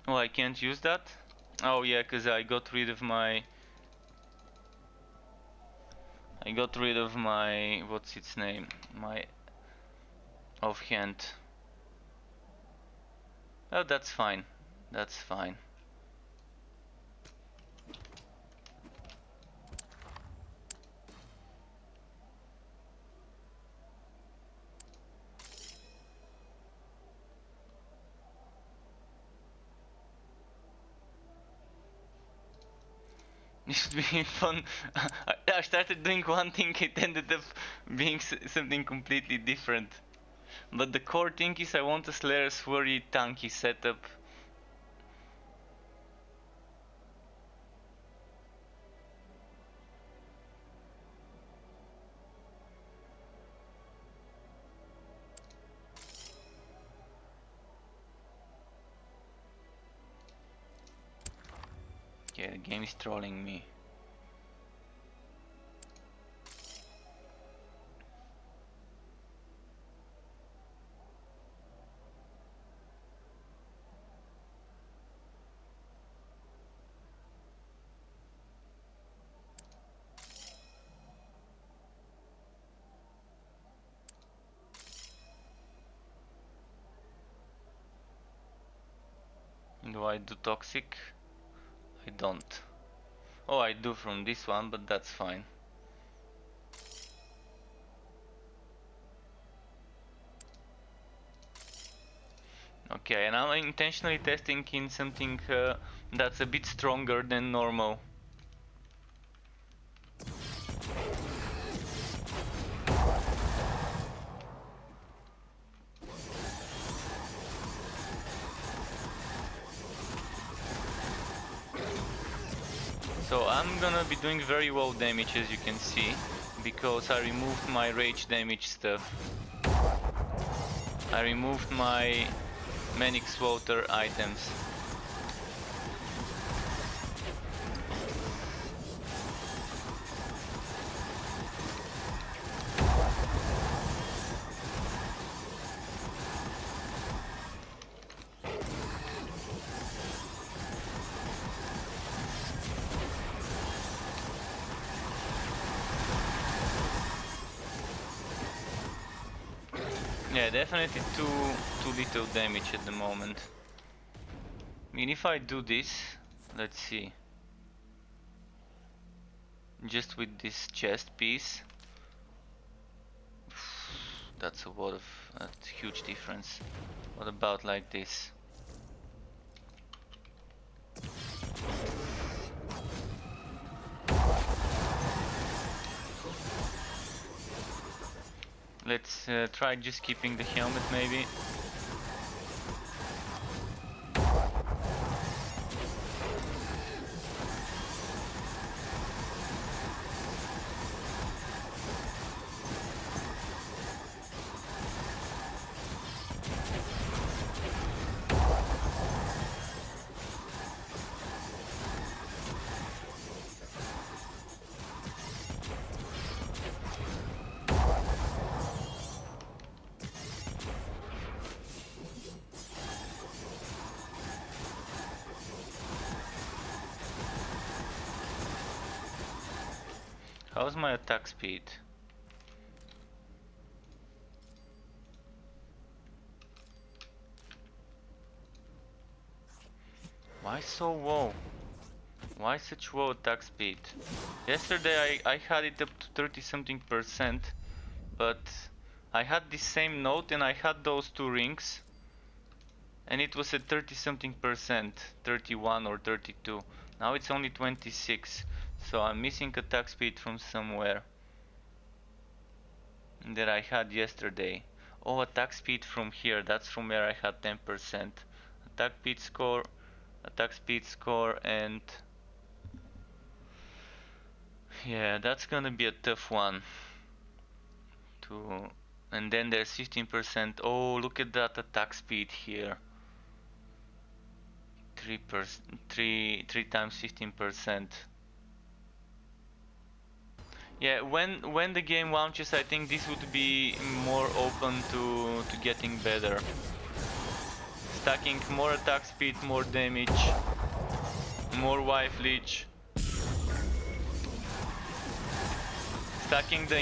Oh, I can't use that? Oh yeah, cause I got rid of my what's its name? My offhand. Oh, that's fine. That's fine. This would be fun. I started doing one thing, it ended up being something completely different. But the core thing is I want a Slayer Swery tanky setup. Okay, the game is trolling me. Do I do toxic? I don't. Oh, I do from this one, but that's fine. Okay, and I'm intentionally testing in something that's a bit stronger than normal. So I'm gonna be doing very low damage, as you can see, because I removed my rage damage stuff. I removed my Manic Slaughter items. Yeah, definitely too little damage at the moment. I mean, if I do this, let's see. Just with this chest piece, that's a huge difference. What about like this? Let's try just keeping the helmet maybe. How's my attack speed? Why so low? Why such low attack speed? Yesterday I had it up to 30 something %, but I had the same note and I had those two rings and it was at 30 something %, 31 or 32. Now it's only 26, so I'm missing attack speed from somewhere that I had yesterday. Oh, attack speed from here, that's from where I had 10%. Attack speed score, and yeah, that's gonna be a tough one to. And then there's 15%. Oh, look at that attack speed here. 3 times 15%. Yeah, when the game launches, I think this would be more open to getting better. Stacking more attack speed, more damage, more wife leech. Stacking the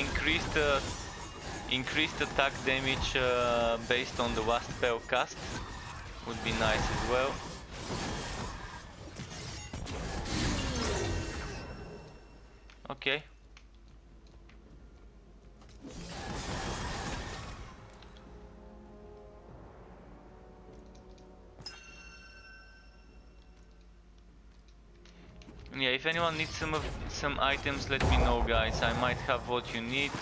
increased attack damage based on the last spell cast would be nice as well. Okay. Yeah, if anyone needs some items, let me know, guys. I might have what you need.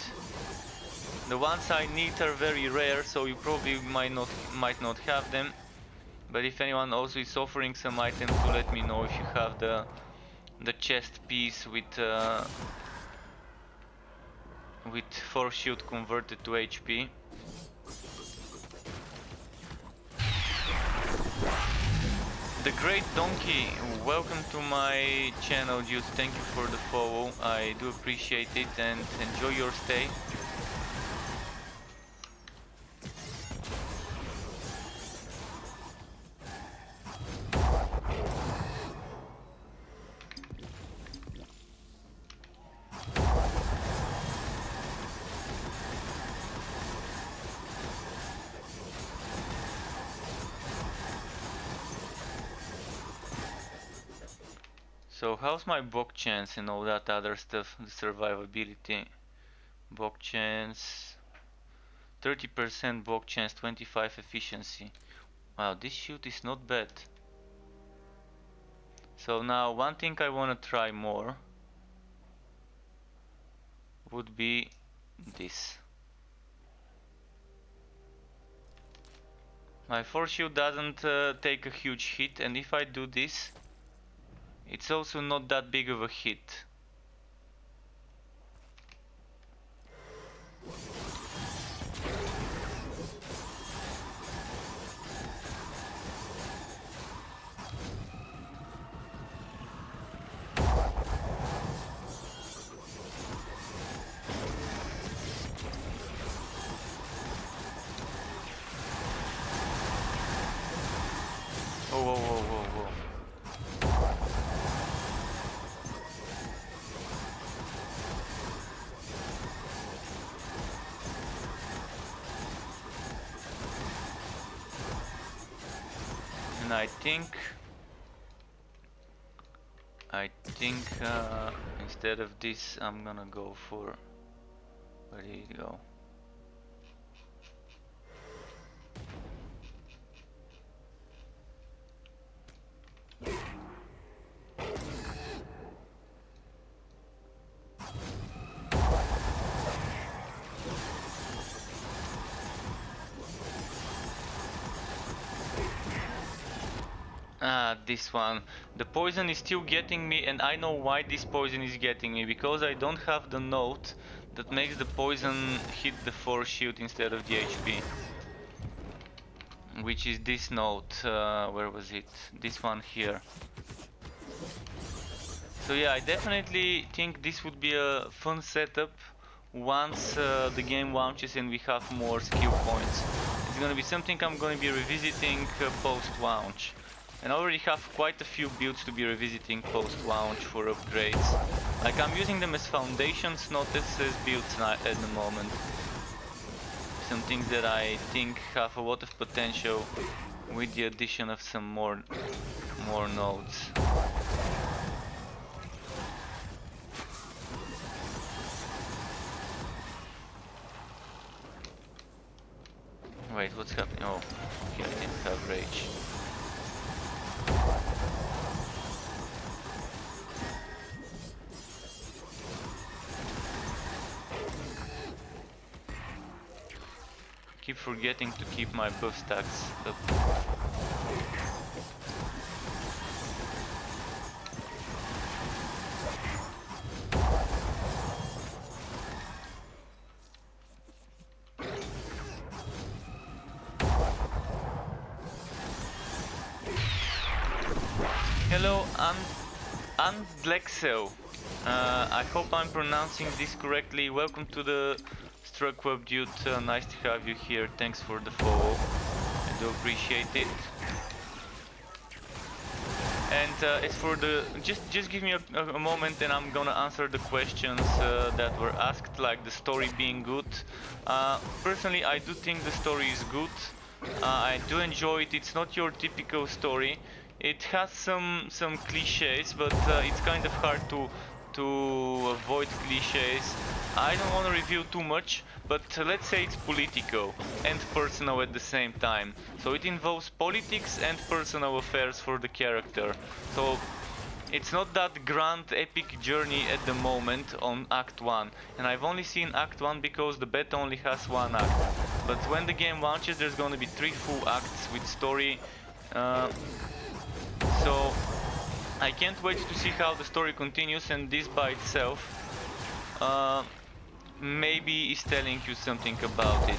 The ones I need are very rare, so you probably might not have them. But if anyone also is offering some items, to let me know if you have the chest piece with 4 shield converted to HP. The Great Donkey, welcome to my channel, dude. Thank you for the follow. I do appreciate it and enjoy your stay. So how's my block chance and all that other stuff, the survivability? Block chance, 30% block chance, 25 efficiency. Wow, this shoot is not bad. So now one thing I wanna try more would be this. My force shield doesn't take a huge hit, and if I do this, it's also not that big of a hit. Whoa, whoa, whoa, whoa, whoa. And I think instead of this, I'm gonna go for, where did it go? This one. The poison is still getting me, and I know why this poison is getting me, because I don't have the note that makes the poison hit the force shield instead of the HP. Which is this note, where was it? This one here. So yeah, I definitely think this would be a fun setup once the game launches and we have more skill points. It's gonna be something I'm gonna be revisiting post-launch. And I already have quite a few builds to be revisiting post-launch for upgrades. Like, I'm using them as foundations, not as builds at the moment. Some things that I think have a lot of potential with the addition of some more nodes. Wait, what's happening? Oh, okay, I didn't have rage. Keep forgetting to keep my buff stacks up. Hello, I'm Blexel. I hope I'm pronouncing this correctly. Welcome to the Struck Web, dude. Nice to have you here. Thanks for the follow. I do appreciate it. And it's for the just give me a moment, and I'm gonna answer the questions that were asked, like the story being good. Personally, I do think the story is good. I do enjoy it. It's not your typical story. It has some cliches, but it's kind of hard to avoid cliches. I don't want to reveal too much, but let's say it's political and personal at the same time. So it involves politics and personal affairs for the character. So it's not that grand epic journey at the moment on Act 1. And I've only seen Act 1 because the beta only has one act. But when the game launches, there's gonna be 3 full acts with story. So I can't wait to see how the story continues, and this by itself maybe is telling you something about it.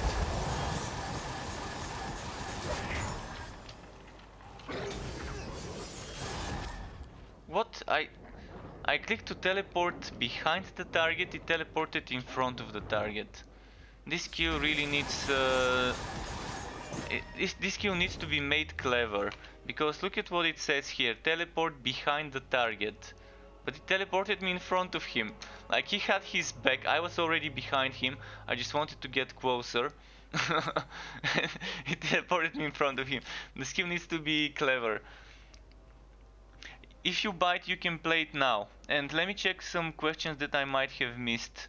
I clicked to teleport behind the target, it teleported in front of the target. This skill really needs this skill needs to be made clever, because look at what it says here, teleport behind the target. But it teleported me in front of him. Like, he had his back, I was already behind him, I just wanted to get closer. It teleported me in front of him. The skill needs to be clever. If you bite, you can play it now. And let me check some questions that I might have missed.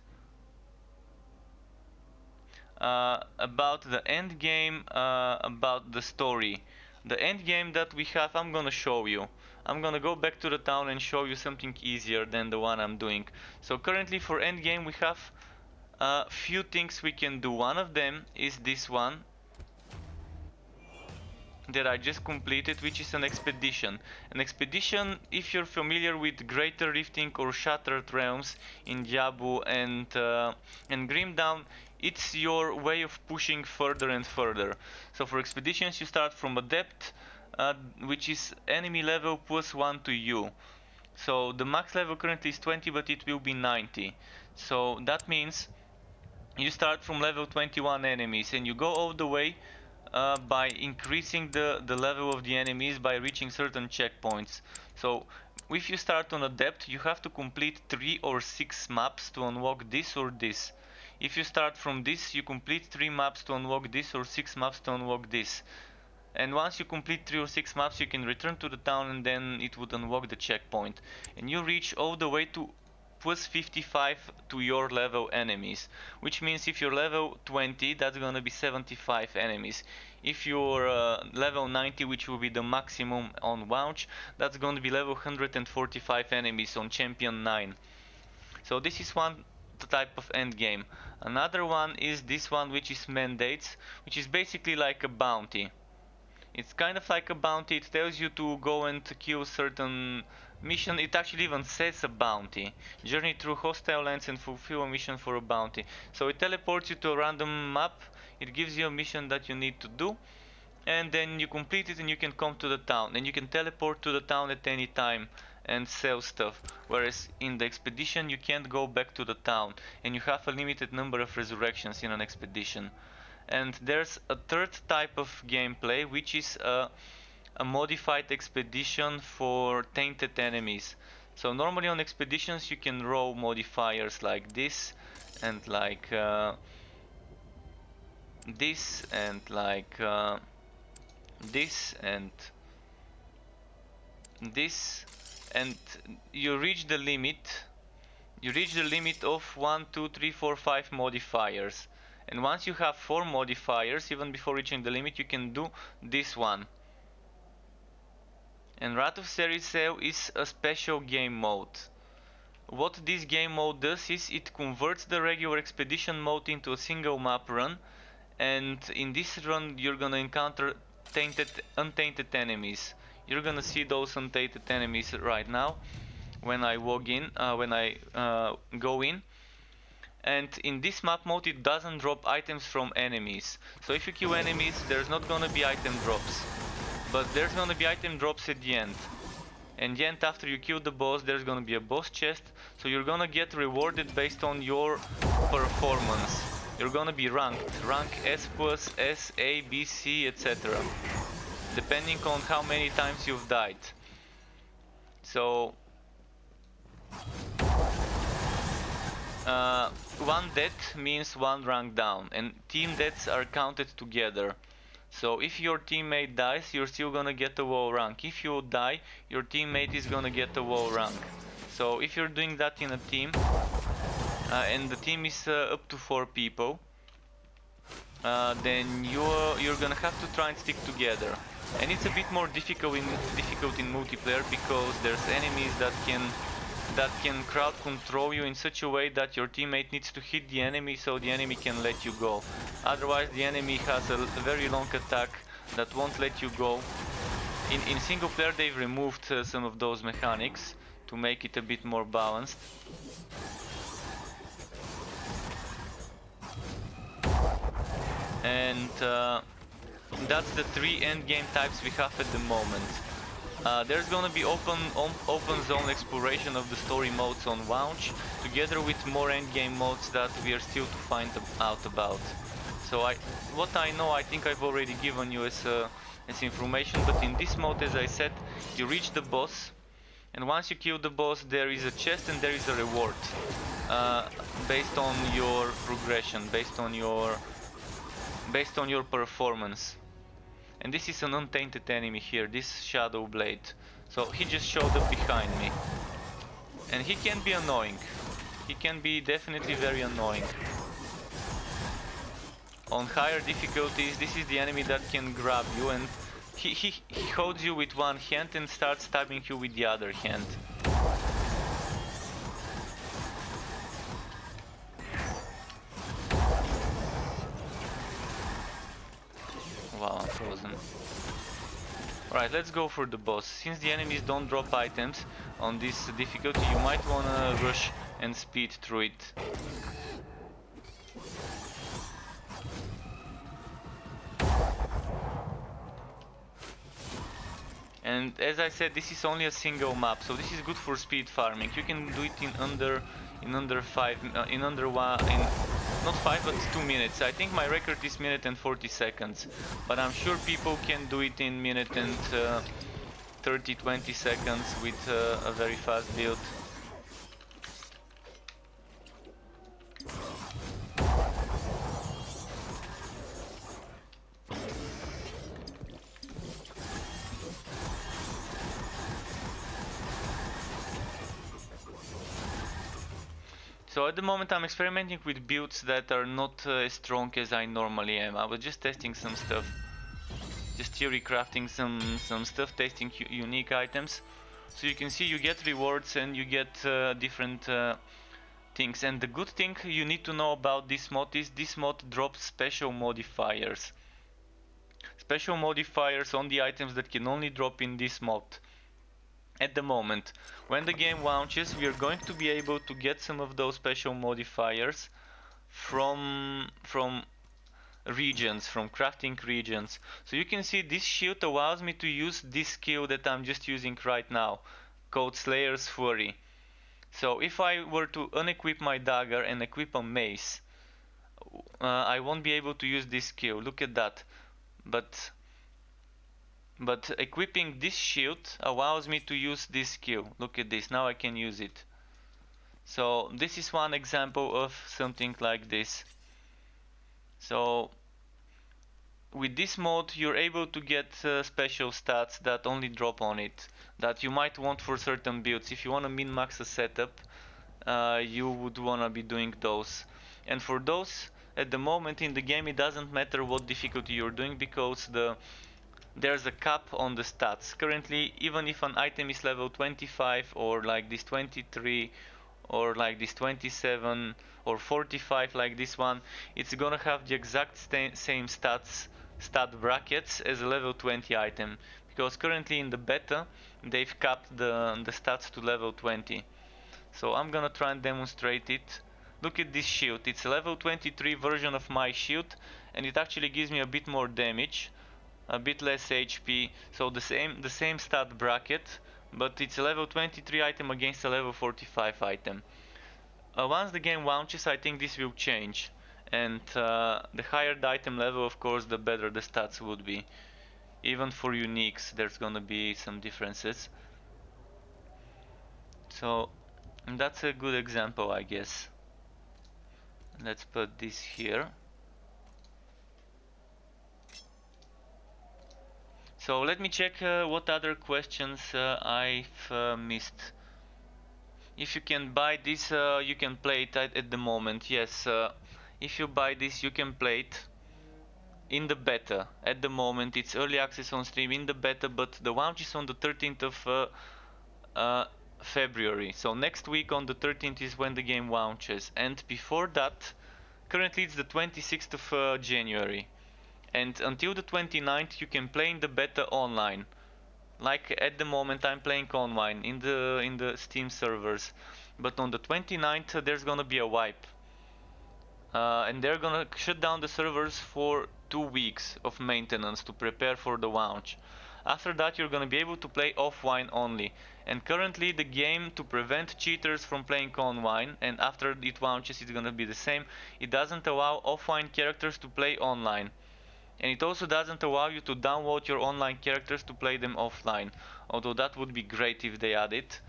About the end game, about the story. The end game that we have, I'm gonna show you. I'm gonna go back to the town and show you something easier than the one I'm doing. So currently for end game we have a few things we can do. One of them is this one that I just completed, which is an expedition. An expedition, if you're familiar with Greater Rifting or Shattered Realms in Diablo and Grimdown, it's your way of pushing further and further. So for expeditions you start from Adept, which is enemy level +1 to you. So the max level currently is 20, but it will be 90. So that means you start from level 21 enemies and you go all the way by increasing the level of the enemies by reaching certain checkpoints. So if you start on Adept, you have to complete 3 or 6 maps to unlock this or this. If you start from this, you complete 3 maps to unlock this or 6 maps to unlock this. And once you complete 3 or 6 maps, you can return to the town and then it would unlock the checkpoint. And you reach all the way to +55 to your level enemies, which means if you're level 20, that's gonna be 75 enemies. If you're level 90, which will be the maximum on launch, that's gonna be level 145 enemies on Champion 9. So this is one type of end game. Another one is this one, which is mandates, which is basically like a bounty. It's kind of like a bounty. It tells you to go and kill certain mission. It actually even says a bounty. Journey through hostile lands and fulfill a mission for a bounty. So it teleports you to a random map. It gives you a mission that you need to do, and then you complete it and you can come to the town. And you can teleport to the town at any time and sell stuff. Whereas in the expedition you can't go back to the town, and you have a limited number of resurrections in an expedition. And there's a third type of gameplay, which is a modified expedition for tainted enemies. So normally on expeditions you can roll modifiers like this and like this and like this and this, and you reach the limit. You reach the limit of 1, 2, 3, 4, 5 modifiers. And once you have 4 modifiers, even before reaching the limit, you can do this one. And Wrath of Sericel is a special game mode. What this game mode does is it converts the regular expedition mode into a single map run, and in this run you're gonna encounter untainted enemies. You're gonna see those untainted enemies right now when I log in, when I go in. And in this map mode it doesn't drop items from enemies. So if you kill enemies, there's not gonna be item drops, but there's gonna be item drops at the end. And the end, after you kill the boss, there's gonna be a boss chest, so you're gonna get rewarded based on your performance. You're gonna be ranked, rank S+, S, A, B, C, etc. depending on how many times you've died. So one death means one rank down, and team deaths are counted together. So if your teammate dies, you're still gonna get a low rank. If you die, your teammate is gonna get a low rank. So if you're doing that in a team, and the team is up to 4 people, then you're gonna have to try and stick together. And it's a bit more difficult in multiplayer, because there's enemies that can crowd control you in such a way that your teammate needs to hit the enemy so the enemy can let you go. Otherwise the enemy has a very long attack that won't let you go. In single player they've removed some of those mechanics to make it a bit more balanced. And that's the 3 endgame types we have at the moment. There's gonna be open zone exploration of the story modes on launch, together with more endgame modes that we are still to find out about. So what I know, I think I've already given you as information, but in this mode, as I said, you reach the boss, and once you kill the boss, there is a chest and there is a reward, based on your progression, based on your performance. And this is an untainted enemy here, this Shadow Blade. So he just showed up behind me. And he can be annoying. He can be definitely very annoying. On higher difficulties, this is the enemy that can grab you, and he holds you with one hand and starts stabbing you with the other hand. Wow, I'm frozen. Alright, let's go for the boss. Since the enemies don't drop items on this difficulty, you might wanna rush and speed through it. And as I said, this is only a single map, so this is good for speed farming. You can do it in under 2 minutes. I think my record is minute and 40 seconds, but I'm sure people can do it in minute and 30-20 seconds with a very fast build. So at the moment I'm experimenting with builds that are not as strong as I normally am. I was just testing some stuff, just theory crafting some stuff, testing unique items. So you can see you get rewards and you get different things. And the good thing you need to know about this mod is this mod drops special modifiers. Special modifiers on the items that can only drop in this mod. At the moment, when the game launches, we are going to be able to get some of those special modifiers from regions, from crafting regions. So you can see this shield allows me to use this skill that I'm just using right now, called Slayer's Fury. So if I were to unequip my dagger and equip a mace, I won't be able to use this skill. Look at that. But equipping this shield allows me to use this skill. Look at this, now I can use it. So this is one example of something like this. So with this mode you're able to get special stats that only drop on it, that you might want for certain builds. If you want to min-max a setup, you would want to be doing those. And for those, at the moment in the game it doesn't matter what difficulty you're doing, because there's a cap on the stats. Currently, even if an item is level 25 or like this 23 or like this 27 or 45 like this one, it's gonna have the exact same stat brackets as a level 20 item, because currently in the beta they've capped the stats to level 20. So I'm gonna try and demonstrate it. Look at this shield, it's a level 23 version of my shield, and it actually gives me a bit more damage, a bit less HP, so the same stat bracket, but it's a level 23 item against a level 45 item. Once the game launches, I think this will change, and the higher the item level, of course, the better the stats would be. Even for uniques, there's gonna be some differences. So that's a good example, I guess. Let's put this here. So let me check what other questions I've missed. If you can buy this, you can play it at the moment. Yes, if you buy this, you can play it in the beta. At the moment, it's early access on Steam in the beta, but the launch is on the 13th of February. So next week on the 13th is when the game launches. And before that, currently it's the 26th of January. And until the 29th you can play in the beta online. Like at the moment I'm playing online in the Steam servers. But on the 29th there's gonna be a wipe. And they're gonna shut down the servers for 2 weeks of maintenance to prepare for the launch. After that you're gonna be able to play offline only. And currently the game, to prevent cheaters from playing online, and after it launches it's gonna be the same, it doesn't allow offline characters to play online. And it also doesn't allow you to download your online characters to play them offline. Although that would be great if they add it.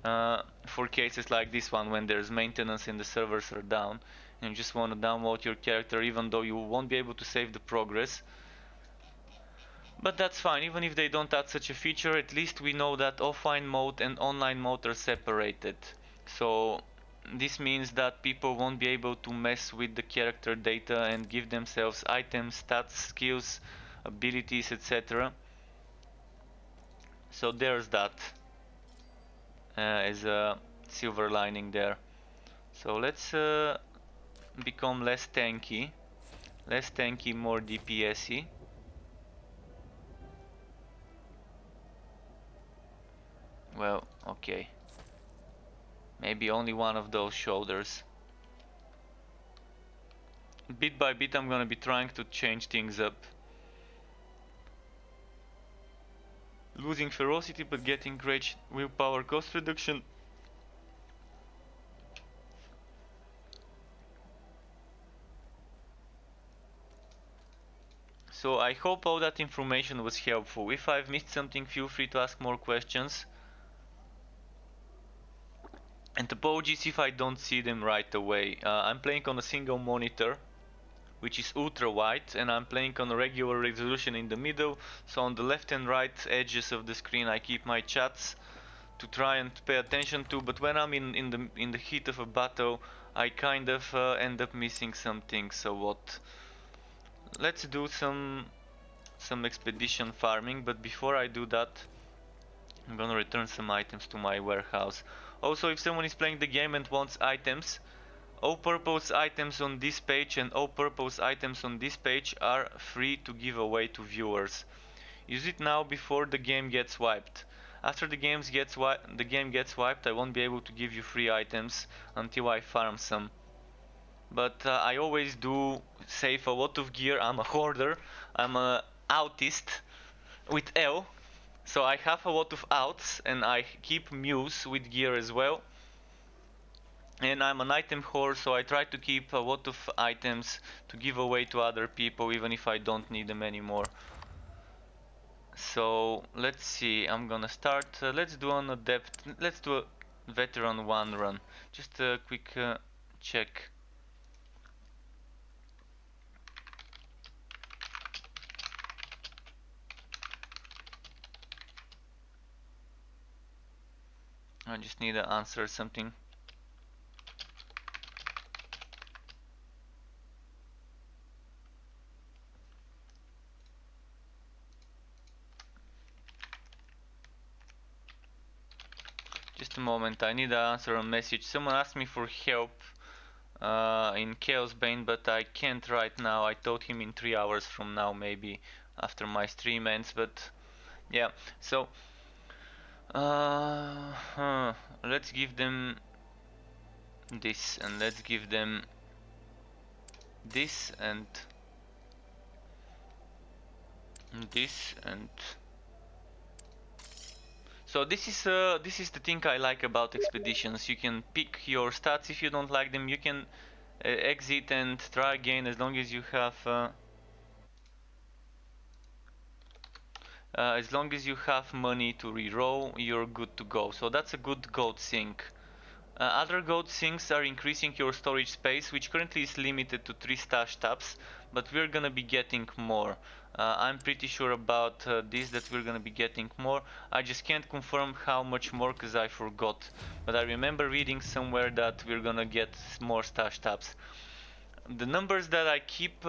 For cases like this one, when there's maintenance and the servers are down and you just want to download your character even though you won't be able to save the progress. But that's fine, even if they don't add such a feature, at least we know that offline mode and online mode are separated. So this means that people won't be able to mess with the character data and give themselves items, stats, skills, abilities, etc. So there's that as a silver lining there. So let's become less tanky, more DPS-y. Well, okay. Maybe only one of those shoulders. Bit by bit I'm gonna be trying to change things up. Losing ferocity but getting great willpower cost reduction. So I hope all that information was helpful. If I've missed something, feel free to ask more questions. And apologies if I don't see them right away. I'm playing on a single monitor, which is ultra wide, and I'm playing on a regular resolution in the middle, so on the left and right edges of the screen I keep my chats to try and pay attention to, but when I'm in the heat of a battle I kind of end up missing some things. So what? Let's do some expedition farming, but before I do that I'm gonna return some items to my warehouse. Also, if someone is playing the game and wants items, all-purpose items on this page and all-purpose items on this page are free to give away to viewers. Use it now before the game gets wiped. After the game gets wiped, I won't be able to give you free items until I farm some. But I always do save a lot of gear. I'm a hoarder. I'm a outist with L. So I have a lot of outs and I keep mules with gear as well. And I'm an item whore, so I try to keep a lot of items to give away to other people even if I don't need them anymore. So let's see, I'm gonna start, let's do an adept, let's do a veteran 1 run. Just a quick check. I just need to answer something. Just a moment, I need to answer a message. Someone asked me for help in Chaos Bane, but I can't right now. I told him in 3 hours from now, maybe after my stream ends, but yeah. So let's give them this, and let's give them this, and this, and so this is the thing I like about expeditions. You can pick your stats. If you don't like them, you can exit and try again, as long as you have money to reroll, you're good to go. So that's a good gold sink. Other gold sinks are increasing your storage space, which currently is limited to 3 stash tabs, but we're gonna be getting more. I'm pretty sure about this, that we're gonna be getting more. I just can't confirm how much more because I forgot, but I remember reading somewhere that we're gonna get more stash tabs. The numbers that I keep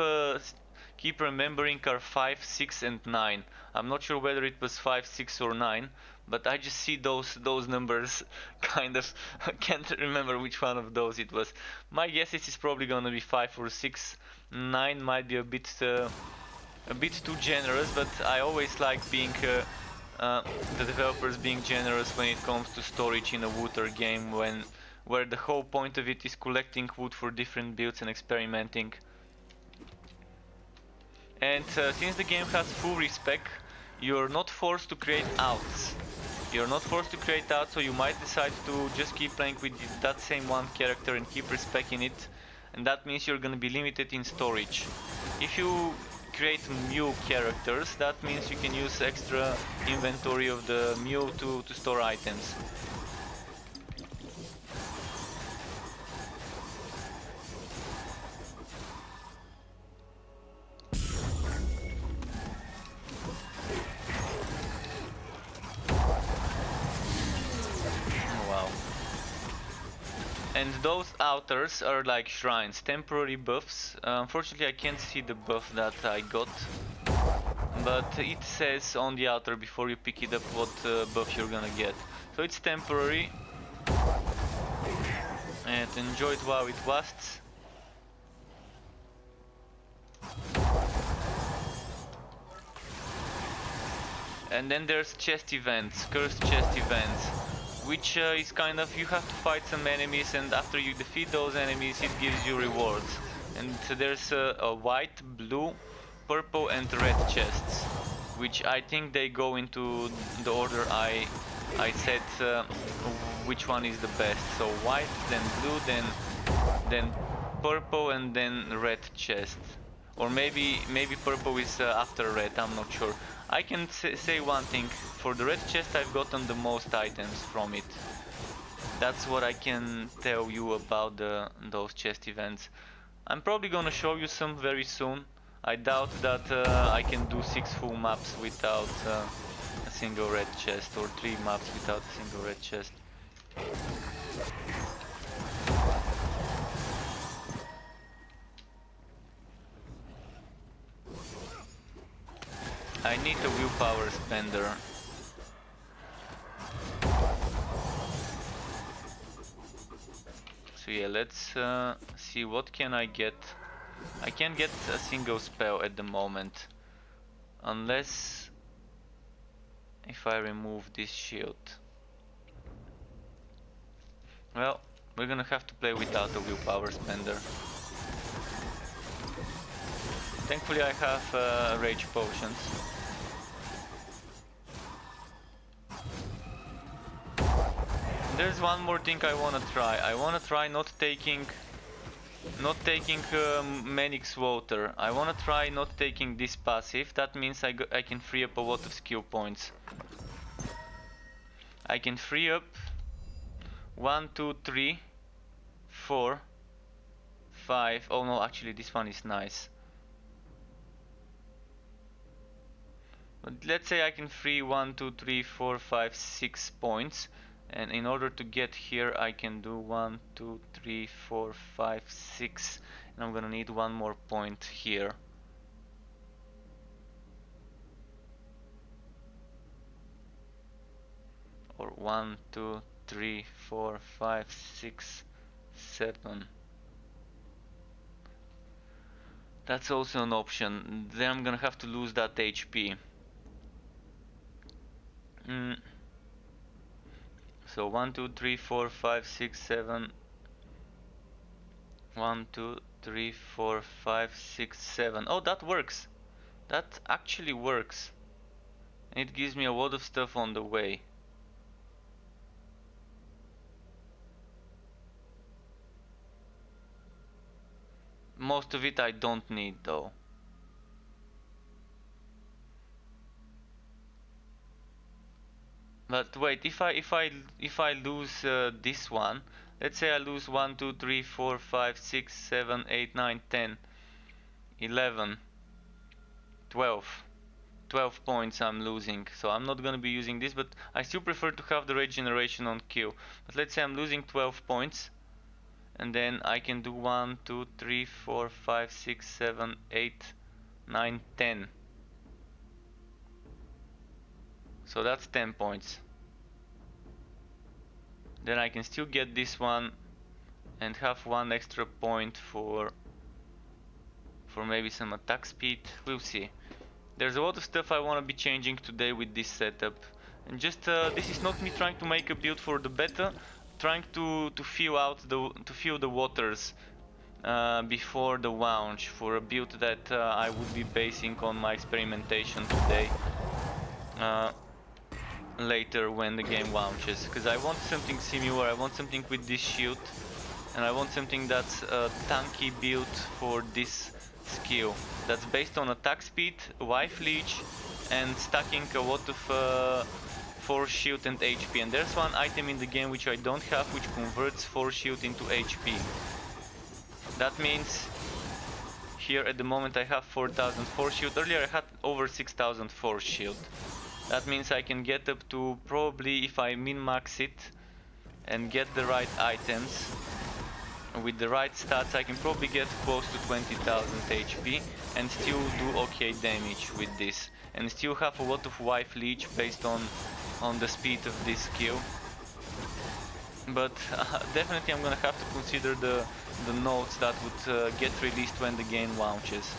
remembering are 5, 6 and 9. I'm not sure whether it was 5, 6 or 9, but I just see those numbers kind of can't remember which one of those it was. My guess is it's probably gonna be 5 or 6. 9 might be a bit too generous, but I always like being the developers being generous when it comes to storage in a water game, where the whole point of it is collecting wood for different builds and experimenting. And since the game has full respec, you're not forced to create outs. You're not forced to create outs, so you might decide to just keep playing with that same one character and keep respecting it, and that means you're gonna be limited in storage. If you create Mew characters, that means you can use extra inventory of the Mew to store items. And those outers are like shrines, temporary buffs. Unfortunately I can't see the buff that I got, but it says on the outer before you pick it up what buff you're gonna get. So it's temporary, and enjoy it while it lasts. And then there's chest events, cursed chest events, which is kind of, you have to fight some enemies, and after you defeat those enemies it gives you rewards. And there's a white, blue, purple and red chests, which I think they go into the order I said which one is the best. So white, then blue, then purple, and then red chest. Or maybe purple is after red, I'm not sure. I can say one thing, for the red chest I've gotten the most items from it. That's what I can tell you about those chest events. I'm probably gonna show you some very soon. I doubt that I can do 6 full maps without a single red chest, or 3 maps without a single red chest. I need a willpower spender. So yeah, let's see what can I get. I can't get a single spell at the moment, unless if I remove this shield. Well, we're gonna have to play without a willpower spender. Thankfully I have rage potions. There's one more thing I wanna try. I wanna try not taking Manix water. I wanna try not taking this passive. That means I can free up a lot of skill points. I can free up 1, 2, 3, 4, 5. Oh no, actually this one is nice. But let's say I can free 1, 2, 3, 4, 5, 6 points. And in order to get here I can do 1, 2, 3, 4, 5, 6, and I'm gonna need one more point here. Or 1, 2, 3, 4, 5, 6, 7. That's also an option. Then I'm gonna have to lose that HP. So 1, 2, 3, 4, 5, 6, 7. 1, 2, 3, 4, 5, 6, 7. Oh, that works. That actually works. And it gives me a lot of stuff on the way. Most of it I don't need though. But wait, if I lose this one, let's say I lose 1, 2, 3, 4, 5, 6, 7, 8, 9, 10, 11, 12. 12 points I'm losing, so I'm not gonna be using this, but I still prefer to have the regeneration on kill. But let's say I'm losing 12 points, and then I can do 1, 2, 3, 4, 5, 6, 7, 8, 9, 10. So that's 10 points. Then I can still get this one and have one extra point for maybe some attack speed. We'll see. There's a lot of stuff I want to be changing today with this setup. And just this is not me trying to make a build for the beta, trying to feel the waters before the launch for a build that I would be basing on my experimentation today. uh, later when the game launches, because I want something similar. I want something with this shield, and I want something that's a tanky build for this skill. That's based on attack speed, life leech, and stacking a lot of force shield and HP. And there's one item in the game which I don't have, which converts force shield into HP. That means here at the moment I have 4000 force shield. Earlier I had over 6000 force shield. That means I can get up to, probably if I min-max it and get the right items with the right stats, I can probably get close to 20,000 HP and still do okay damage with this, and still have a lot of life leech based on the speed of this skill. But definitely I'm gonna have to consider the nodes that would get released when the game launches.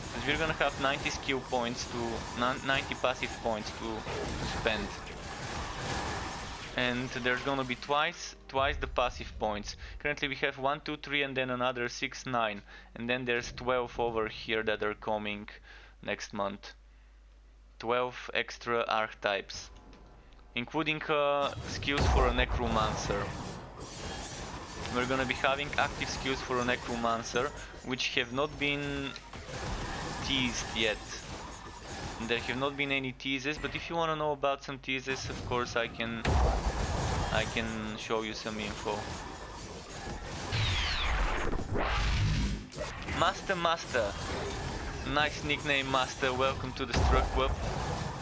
Because we're gonna have 90 skill points to 90 passive points to spend. And there's gonna be twice the passive points. Currently we have 1, 2, 3 and then another 6, 9. And then there's 12 over here that are coming next month. 12 extra archetypes, including skills for a necromancer. We're gonna be having active skills for a necromancer, which have not been teased yet. There have not been any teases, but if you want to know about some teases, of course I can show you some info. Master, nice nickname, Master. Welcome to the Struck Club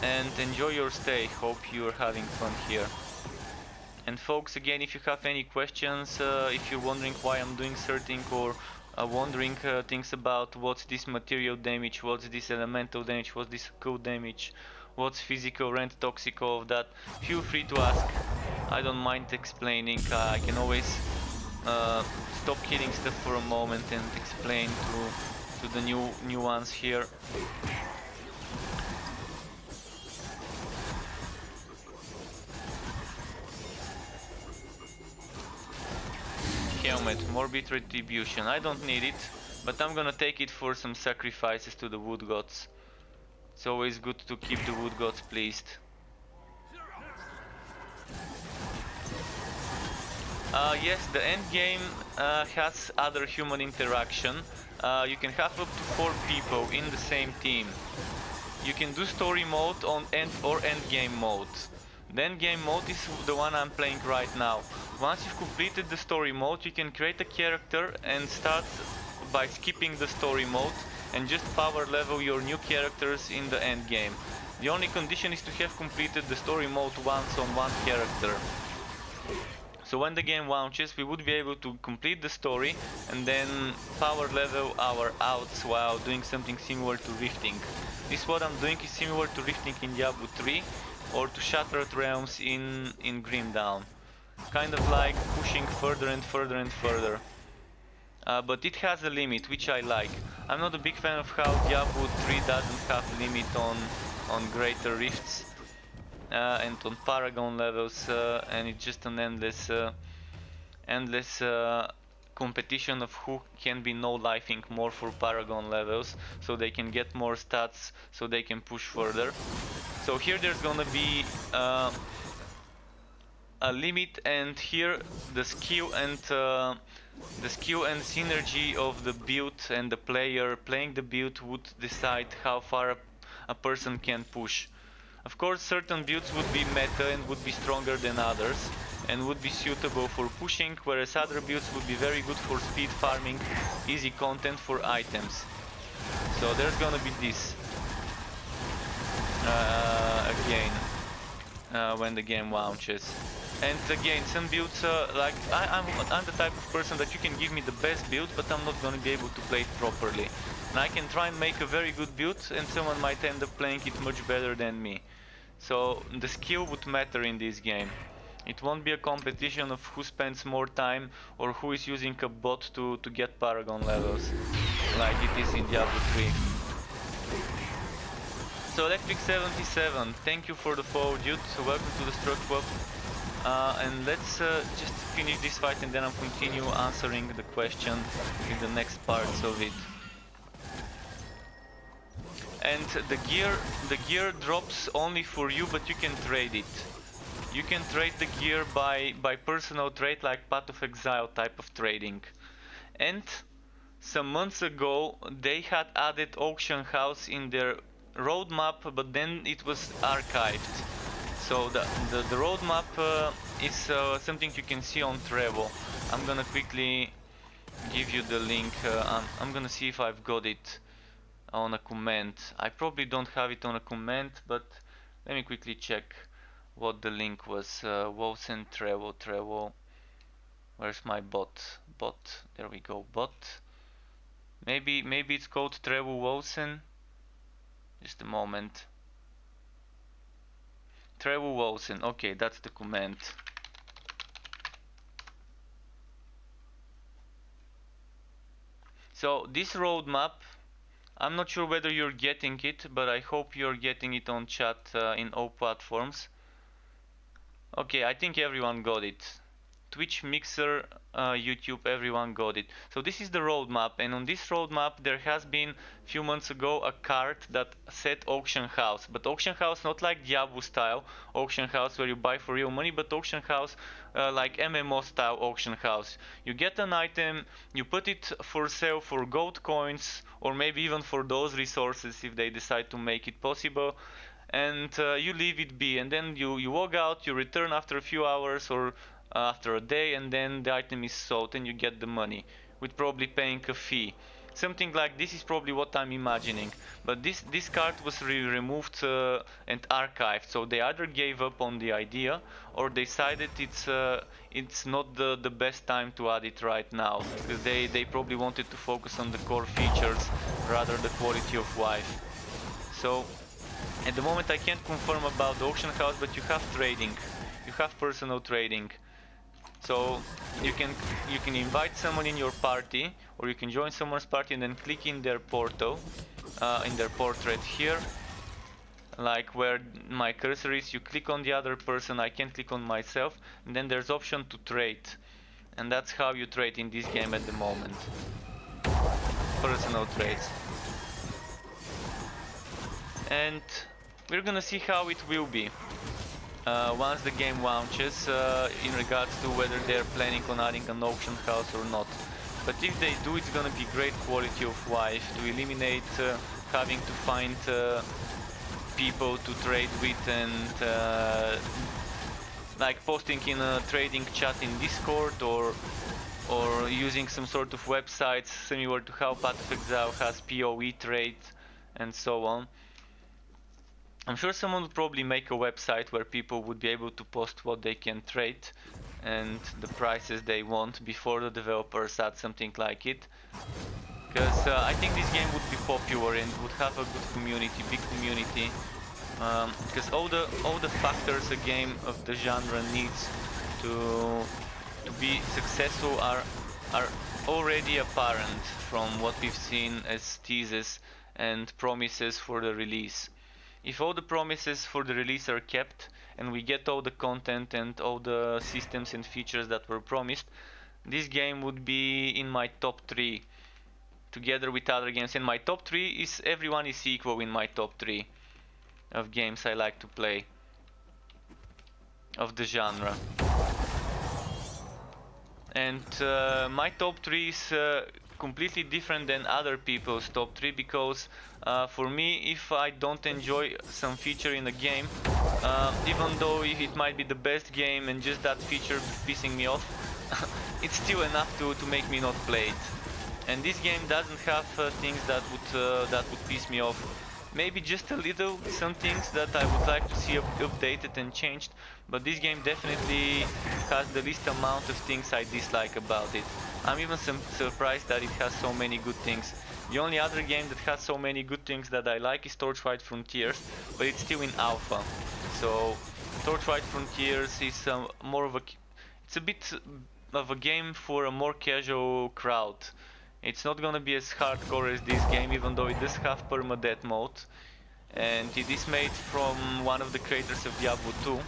and enjoy your stay. Hope you're having fun here. And folks, again, if you have any questions, if you're wondering why I'm doing certain, or wondering things about what's this material damage, what's this elemental damage, what's this cool damage, what's physical, rent, toxic, all of that, feel free to ask. I don't mind explaining. I can always stop killing stuff for a moment and explain to the new ones here. Helmet, morbid retribution. I don't need it, but I'm gonna take it for some sacrifices to the wood gods. It's always good to keep the wood gods pleased. Yes, the end game has other human interaction. You can have up to 4 people in the same team. You can do story mode on end game mode. The end game mode is the one I'm playing right now. Once you've completed the story mode, you can create a character and start by skipping the story mode and just power level your new characters in the end game. The only condition is to have completed the story mode once on one character. So when the game launches, we would be able to complete the story and then power level our outs while doing something similar to rifting. This what I'm doing is similar to rifting in Diablo 3 or to Shattered Realms in Grim Dawn. Kind of like pushing further and further and further. But it has a limit, which I like. I'm not a big fan of how Diablo 3 doesn't have limit on greater rifts and on Paragon levels, and it's just an endless competition of who can be no-lifing more for Paragon levels, so they can get more stats, so they can push further. So here there's gonna be a limit, and here the skill and synergy of the build and the player playing the build would decide how far a person can push. Of course, certain builds would be meta and would be stronger than others and would be suitable for pushing, whereas other builds would be very good for speed farming, easy content for items. So there's gonna be this again when the game launches. And again, some builds, like I'm the type of person that you can give me the best build, but I'm not gonna be able to play it properly. And I can try and make a very good build, and someone might end up playing it much better than me. So the skill would matter in this game. It won't be a competition of who spends more time or who is using a bot to get Paragon levels, like it is in Diablo 3. So Electric 77, thank you for the follow, dude. So welcome to the Struck Club. And let's just finish this fight, and then I'll continue answering the question in the next parts of it. and the gear drops only for you, but you can trade it. You can trade the gear by personal trade, like Path of Exile type of trading. And some months ago they had added auction house in their roadmap, but then it was archived. So the roadmap is something you can see on Trevo. I'm gonna quickly give you the link. I'm gonna see if I've got it on a command. I probably don't have it on a command, but let me quickly check what the link was. Wolcen Trevo. Where's my bot? There we go, bot. Maybe it's called Trevo Wolcen. Just a moment. Trevo Wolcen. Okay, that's the command. So this roadmap, I'm not sure whether you're getting it, but I hope you're getting it on chat in all platforms. Okay, I think everyone got it. Twitch, Mixer, YouTube, everyone got it. So this is the roadmap, and on this roadmap there has been a few months ago a card that said auction house, but auction house not like Diablo style auction house where you buy for real money, but auction house like MMO style auction house. You get an item, you put it for sale for gold coins, or maybe even for those resources if they decide to make it possible, and you leave it be, and then you log out, you return after a few hours or after a day, and then the item is sold and you get the money with probably paying a fee. Something like this is probably what I'm imagining, but this card was removed and archived, so they either gave up on the idea or decided it's not the best time to add it right now, because they probably wanted to focus on the core features rather the quality of life. So at the moment I can't confirm about the auction house, but you have trading, you have personal trading. So you can invite someone in your party, or you can join someone's party and then click in their portal, in their portrait here, like where my cursor is. You click on the other person, I can click on myself, and then there's option to trade, and that's how you trade in this game at the moment. Personal trades. And we're gonna see how it will be once the game launches, in regards to whether they're planning on adding an auction house or not. But if they do, it's gonna be great quality of life to eliminate having to find people to trade with, and like posting in a trading chat in Discord, or using some sort of websites similar to how Path of Exile has PoE trade and so on. I'm sure someone would probably make a website where people would be able to post what they can trade and the prices they want before the developers add something like it. Because I think this game would be popular and would have a good community, big community. Because all the factors a game of the genre needs to be successful are already apparent from what we've seen as teases and promises for the release. If all the promises for the release are kept and we get all the content and all the systems and features that were promised, this game would be in my top 3 together with other games. And my top 3 is, everyone is equal in my top 3 of games I like to play of the genre. And my top 3 is completely different than other people's top 3, because for me, if I don't enjoy some feature in a game, even though it might be the best game and just that feature pissing me off, it's still enough to make me not play it. And this game doesn't have things that would piss me off. Maybe just a little, some things that I would like to see updated and changed, but this game definitely has the least amount of things I dislike about it. I'm even surprised that it has so many good things. The only other game that has so many good things that I like is Torchlight Frontiers, but it's still in alpha. So Torchlight Frontiers is more of it's a bit of a game for a more casual crowd. It's not gonna be as hardcore as this game, even though it does have permadeath mode, and it is made from one of the creators of Diablo 2.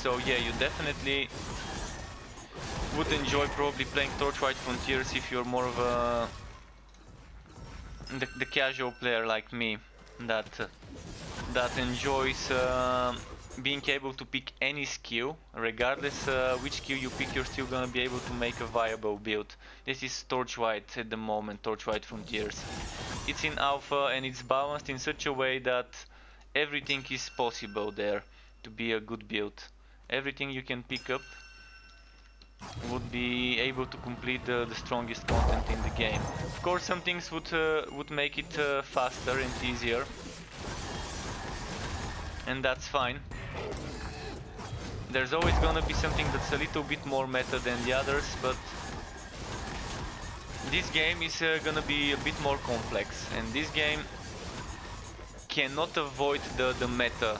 So yeah, you definitely would enjoy probably playing Torchlight Frontiers if you're more of the casual player like me that that enjoys being able to pick any skill, regardless which skill you pick, you're still gonna be able to make a viable build. This is Torchlight at the moment, Torchlight Frontiers. It's in alpha and it's balanced in such a way that everything is possible there to be a good build. Everything you can pick up would be able to complete the strongest content in the game. Of course, some things would make it faster and easier, and that's fine. There's always gonna be something that's a little bit more meta than the others, but this game is gonna be a bit more complex, and this game cannot avoid the meta.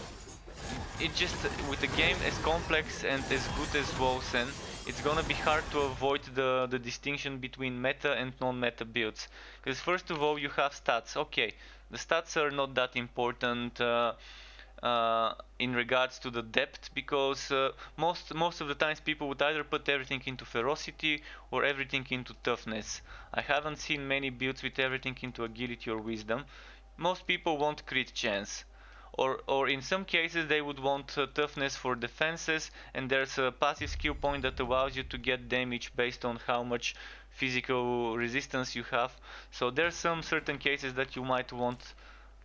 It just, with a game as complex and as good as Wolcen, it's gonna be hard to avoid the distinction between meta and non-meta builds. Because first of all, you have stats. Okay, the stats are not that important in regards to the depth, because most of the times people would either put everything into ferocity or everything into toughness. I haven't seen many builds with everything into agility or wisdom. Most people want crit chance. Or in some cases they would want toughness for defenses, and there's a passive skill point that allows you to get damage based on how much physical resistance you have. So there's some certain cases that you might want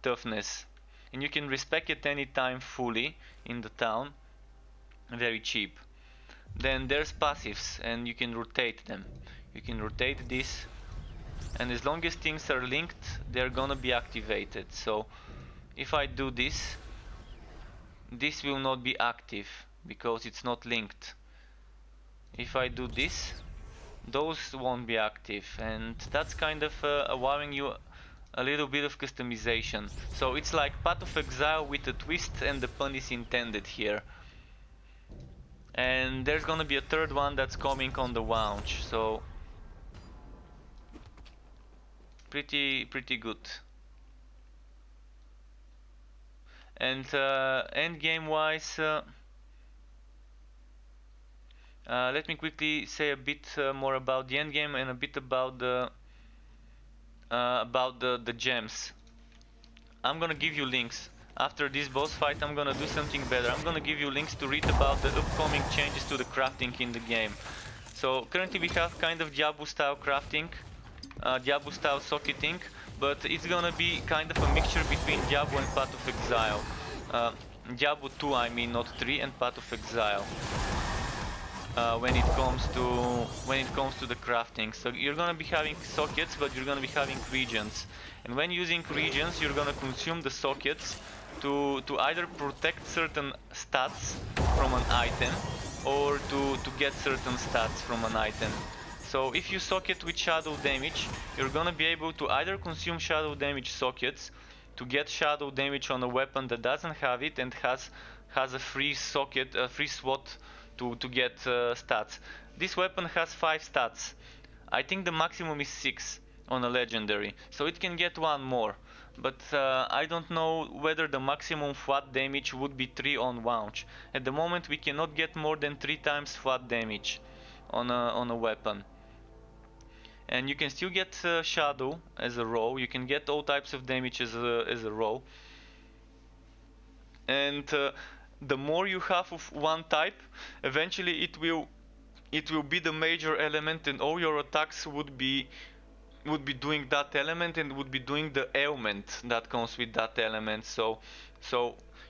toughness, and you can respec at any time fully in the town, very cheap. Then there's passives, and you can rotate them. You can rotate this, and as long as things are linked, they're gonna be activated. So if I do this, this will not be active because it's not linked. If I do this, those won't be active, and that's kind of allowing you a little bit of customization. So it's like Path of Exile with a twist, and the pun is intended here. And there's gonna be a third one that's coming on the launch, so pretty good. And end game wise, let me quickly say a bit more about the end game and a bit about the gems. I'm gonna give you links after this boss fight. I'm gonna do something better. I'm gonna give you links to read about the upcoming changes to the crafting in the game. So currently we have kind of Diablo style crafting, Diablo style socketing, but it's gonna be kind of a mixture between Diablo and Path of Exile. Diablo 2, I mean, not 3, and Path of Exile. When it comes to the crafting, so you're gonna be having sockets, but you're gonna be having regions. And when using regions, you're gonna consume the sockets to either protect certain stats from an item, or to get certain stats from an item. So if you socket with shadow damage, you're gonna be able to either consume shadow damage sockets to get shadow damage on a weapon that doesn't have it and has a free socket, a free slot to get stats. This weapon has 5 stats. I think the maximum is 6 on a legendary, so it can get one more. But I don't know whether the maximum flat damage would be 3 on launch. At the moment we cannot get more than 3 times flat damage on a weapon. And you can still get shadow as a row. You can get all types of damage as a row. And the more you have of one type, eventually it will be the major element, and all your attacks would be doing that element, and would be doing the ailment that comes with that element. So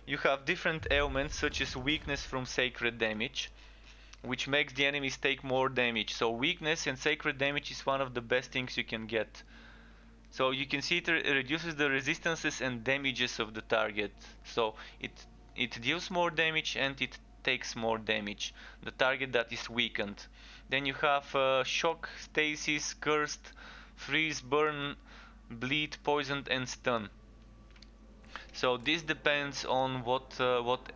you have different ailments, such as weakness from sacred damage, which makes the enemies take more damage. So weakness and sacred damage is one of the best things you can get. So you can see it reduces the resistances and damages of the target. So it deals more damage and it takes more damage, the target that is weakened. Then you have shock, stasis, cursed, freeze, burn, bleed, poisoned, and stun. So this depends on what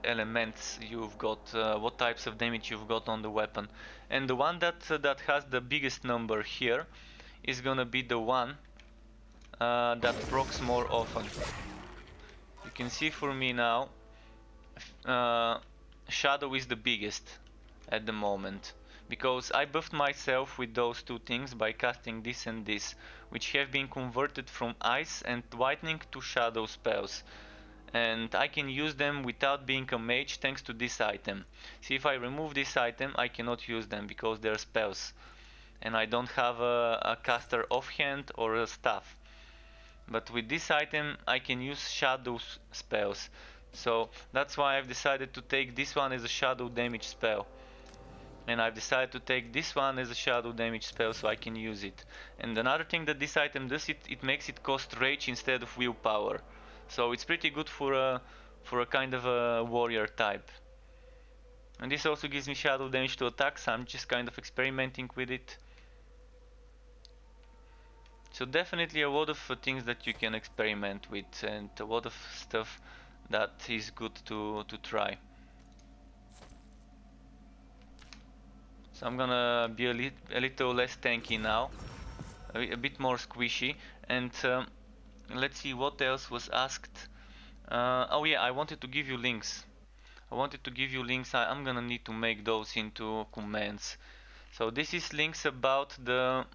elements you've got, what types of damage you've got on the weapon. And the one that has the biggest number here is gonna be the one that procs more often. You can see for me now, Shadow is the biggest at the moment. because I buffed myself with those two things by casting this and this, which have been converted from ice and whitening to shadow spells. And I can use them without being a mage thanks to this item. See, if I remove this item, I cannot use them because they're spells. And I don't have a caster offhand or a staff. But with this item, I can use shadow spells. So that's why I've decided to take this one as a shadow damage spell. And I've decided to take this one as a shadow damage spell so I can use it. And another thing that this item does, it makes it cost rage instead of willpower. So it's pretty good for a kind of a warrior type. And this also gives me shadow damage to attacks, so I'm just kind of experimenting with it. So definitely a lot of things that you can experiment with, and a lot of stuff that is good to try. So I'm gonna be a little less tanky now, a bit more squishy, and let's see what else was asked. Oh yeah, I wanted to give you links. I'm gonna need to make those into commands. So this is links about the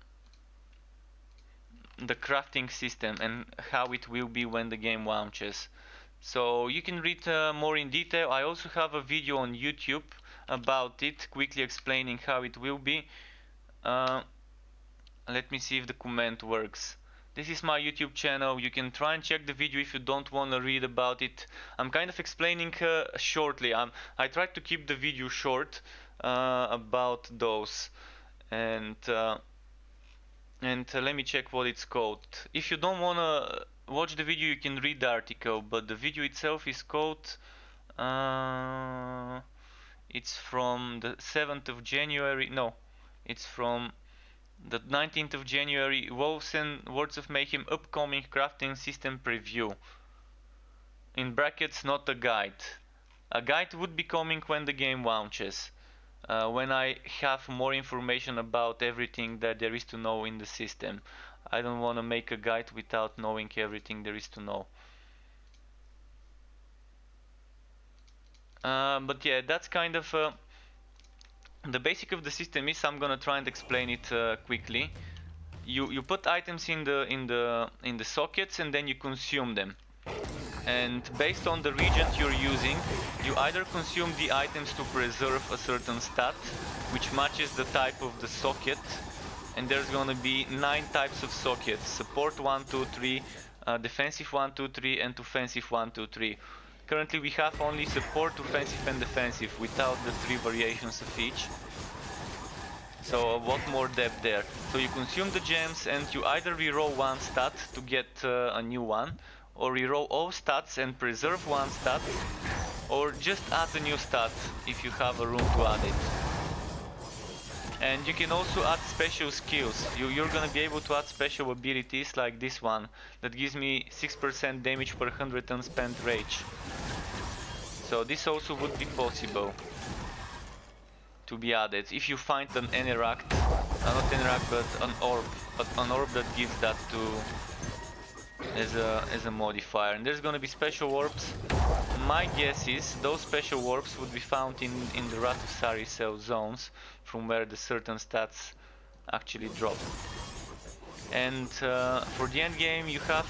crafting system and how it will be when the game launches. So you can read more in detail. I also have a video on YouTube about it, quickly explaining how it will be. Let me see if the command works. This is my YouTube channel. You can try and check the video if you don't want to read about it. I'm kind of explaining shortly. I tried to keep the video short about those. And let me check what it's called. If you don't want to watch the video, you can read the article, but the video itself is called it's from the 7th of January. No, it's from the 19th of January. Wolcen Words of Mayhem upcoming crafting system preview. In brackets, not a guide. A guide would be coming when the game launches. When I have more information about everything that there is to know in the system. I don't want to make a guide without knowing everything there is to know. But yeah, that's kind of the basic of the system. Is I'm gonna try and explain it quickly. You put items in the sockets and then you consume them. And based on the reagent you're using, you either consume the items to preserve a certain stat, which matches the type of the socket. And there's gonna be 9 types of sockets: support 1, 2, 3, defensive 1, 2, 3, and offensive 1, 2, 3. Currently we have only support, offensive, and defensive without the 3 variations of each. So a lot more depth there. So you consume the gems and you either reroll one stat to get a new one, or reroll all stats and preserve one stat, or just add a new stat if you have a room to add it. And you can also add special skills. You're gonna be able to add special abilities like this one that gives me 6% damage per 100 unspent rage. So this also would be possible to be added if you find an interact, not interact but an orb that gives that to as a modifier. And there's gonna be special orbs. My guess is those special orbs would be found in the Wrath of Sari cell zones, from where the certain stats actually drop. And for the end game you have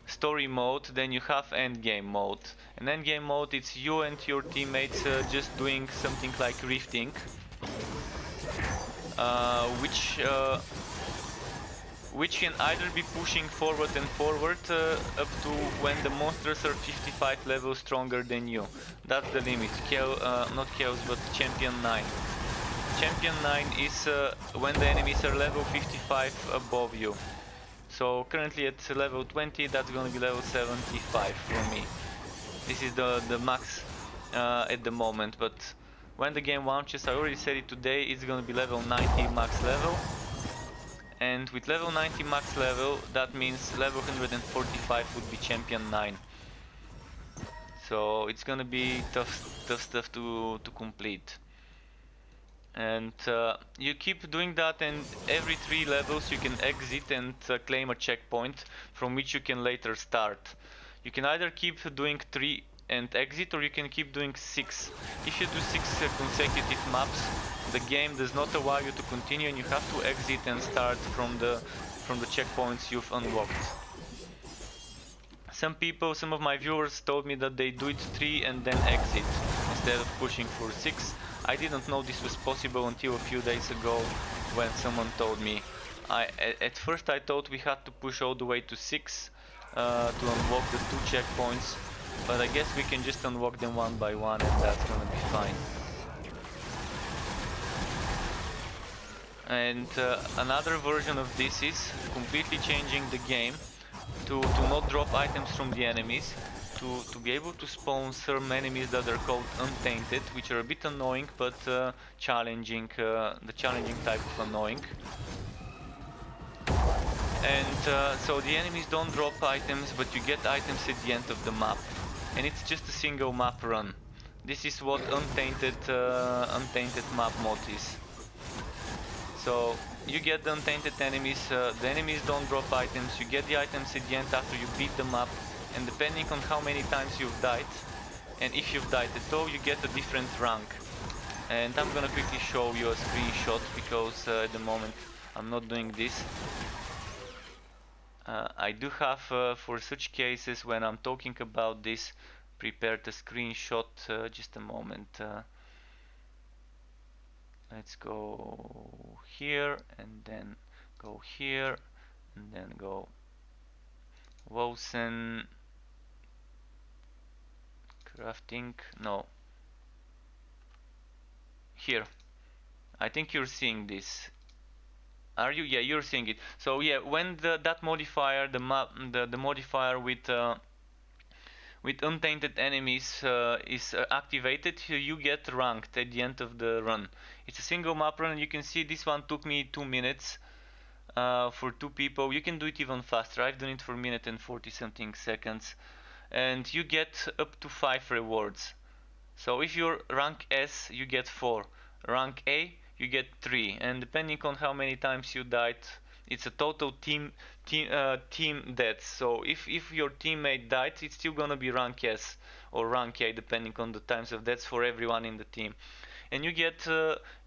story mode, then you have end game mode. And end game mode, it's you and your teammates just doing something like rifting, which can either be pushing forward and forward up to when the monsters are 55 levels stronger than you. That's the limit. Not Chaos, but Champion 9. Champion 9 is when the enemies are level 55 above you. So currently at level 20, that's gonna be level 75 for me. This is the max at the moment, but when the game launches, I already said it today, it's gonna be level 90 max level. And with level 90 max level, that means level 145 would be Champion 9. So it's gonna be tough stuff to complete. And you keep doing that, and every 3 levels you can exit and claim a checkpoint from which you can later start. You can either keep doing 3 and exit, or you can keep doing 6. If you do 6 consecutive maps, the game does not allow you to continue, and you have to exit and start from the checkpoints you've unlocked. Some of my viewers told me that they do it 3 and then exit instead of pushing for 6. I didn't know this was possible until a few days ago when someone told me. At first I thought we had to push all the way to 6 to unlock the 2 checkpoints, but I guess we can just unlock them one by one, and that's gonna be fine. And another version of this is completely changing the game to not drop items from the enemies, to be able to spawn some enemies that are called untainted, which are a bit annoying, but challenging, the challenging type of annoying. And so the enemies don't drop items, but you get items at the end of the map, and it's just a single map run. This is what untainted map mod is. So you get the untainted enemies, the enemies don't drop items, you get the items at the end after you beat the map, and depending on how many times you've died, and if you've died at all, you get a different rank. And I'm gonna quickly show you a screenshot, because at the moment I'm not doing this. I do have, for such cases when I'm talking about this, prepared a screenshot. Just a moment. Let's go here, and then go here, and then go Wolcen crafting. No, here. I think you're seeing this. Are you? Yeah, you're seeing it. So yeah, when that modifier, the modifier with untainted enemies is activated, you get ranked at the end of the run. It's a single map run, and you can see this one took me 2 minutes for 2 people. You can do it even faster. I've done it for a minute and 40 something seconds, and you get up to 5 rewards. So if you're rank S, you get 4. Rank A, you get 3, and depending on how many times you died, it's a total team deaths. So if your teammate died, it's still gonna be rank S or rank A, depending on the times of deaths for everyone in the team. And you get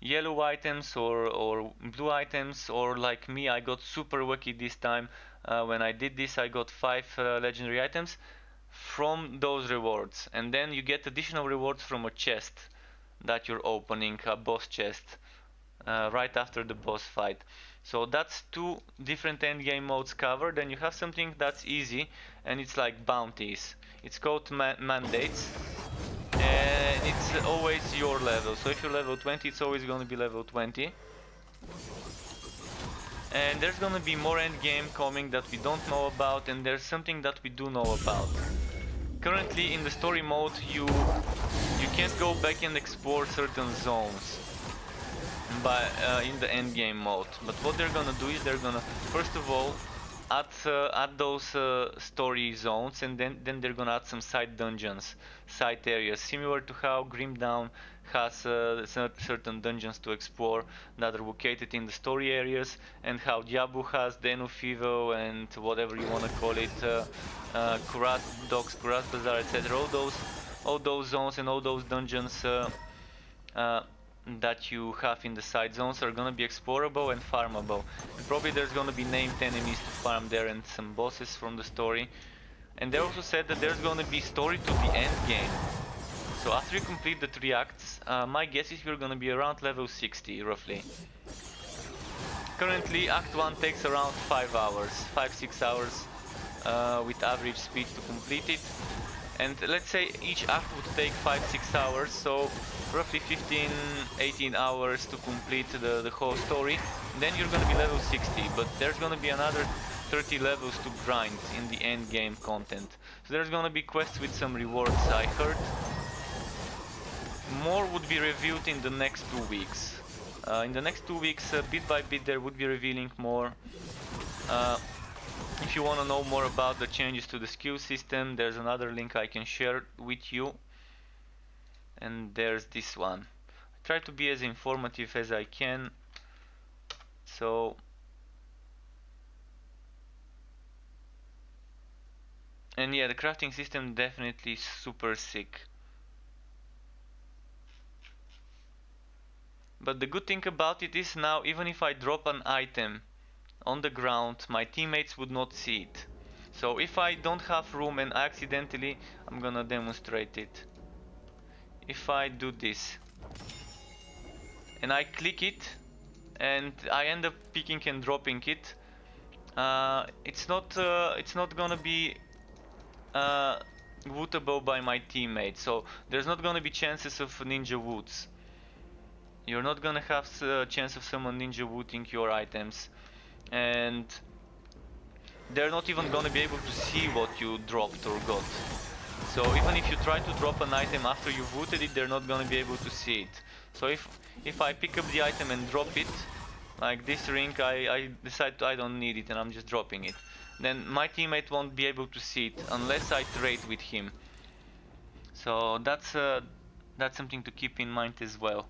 yellow items or blue items, or like me, I got super lucky this time. When I did this, I got 5 legendary items from those rewards, and then you get additional rewards from a chest that you're opening, a boss chest, right after the boss fight. So that's 2 different endgame modes covered. Then you have something that's easy, and it's like bounties. It's called mandates, and it's always your level. So if you're level 20, it's always going to be level 20. And there's gonna be more endgame coming that we don't know about, and there's something that we do know about. Currently in the story mode, you can't go back and explore certain zones in the endgame mode. But what they're gonna do is they're gonna first of all add those story zones, and then they're gonna add some side dungeons, side areas, similar to how Grim Dawn has certain dungeons to explore that are located in the story areas, and how Diablo has Denu Fivo and whatever you want to call it, Kurat Docks, Kurat Bazaar, etc. All those zones and all those dungeons that you have in the side zones are gonna be explorable and farmable. And probably there's gonna be named enemies to farm there, and some bosses from the story. And they also said that there's gonna be story to the end game. So after you complete the 3 acts, my guess is you're gonna be around level 60 roughly. Currently Act 1 takes around 5-6 hours with average speed to complete it. And let's say each act would take 5-6 hours, so roughly 15-18 hours to complete the whole story. And then you're gonna be level 60, but there's gonna be another 30 levels to grind in the end game content. So there's gonna be quests with some rewards, I heard. More would be revealed in the next 2 weeks. In the next 2 weeks, bit by bit, there would be revealing more. If you want to know more about the changes to the skill system, there's another link I can share with you. And there's this one. I try to be as informative as I can. So, and yeah, the crafting system definitely super sick. But the good thing about it is now even if I drop an item on the ground, my teammates would not see it. So if I don't have room and accidentally, I'm gonna demonstrate it. If I do this and I click it and I end up picking and dropping it, it's not gonna be wootable by my teammate. So there's not gonna be chances of ninja woots. You're not gonna have a chance of someone ninja wooting your items, and they're not even gonna be able to see what you dropped or got. So even if you try to drop an item after you've wooted it, they're not gonna be able to see it. So if I pick up the item and drop it, like this ring, I decide I don't need it and I'm just dropping it, then my teammate won't be able to see it unless I trade with him. So that's something to keep in mind as well.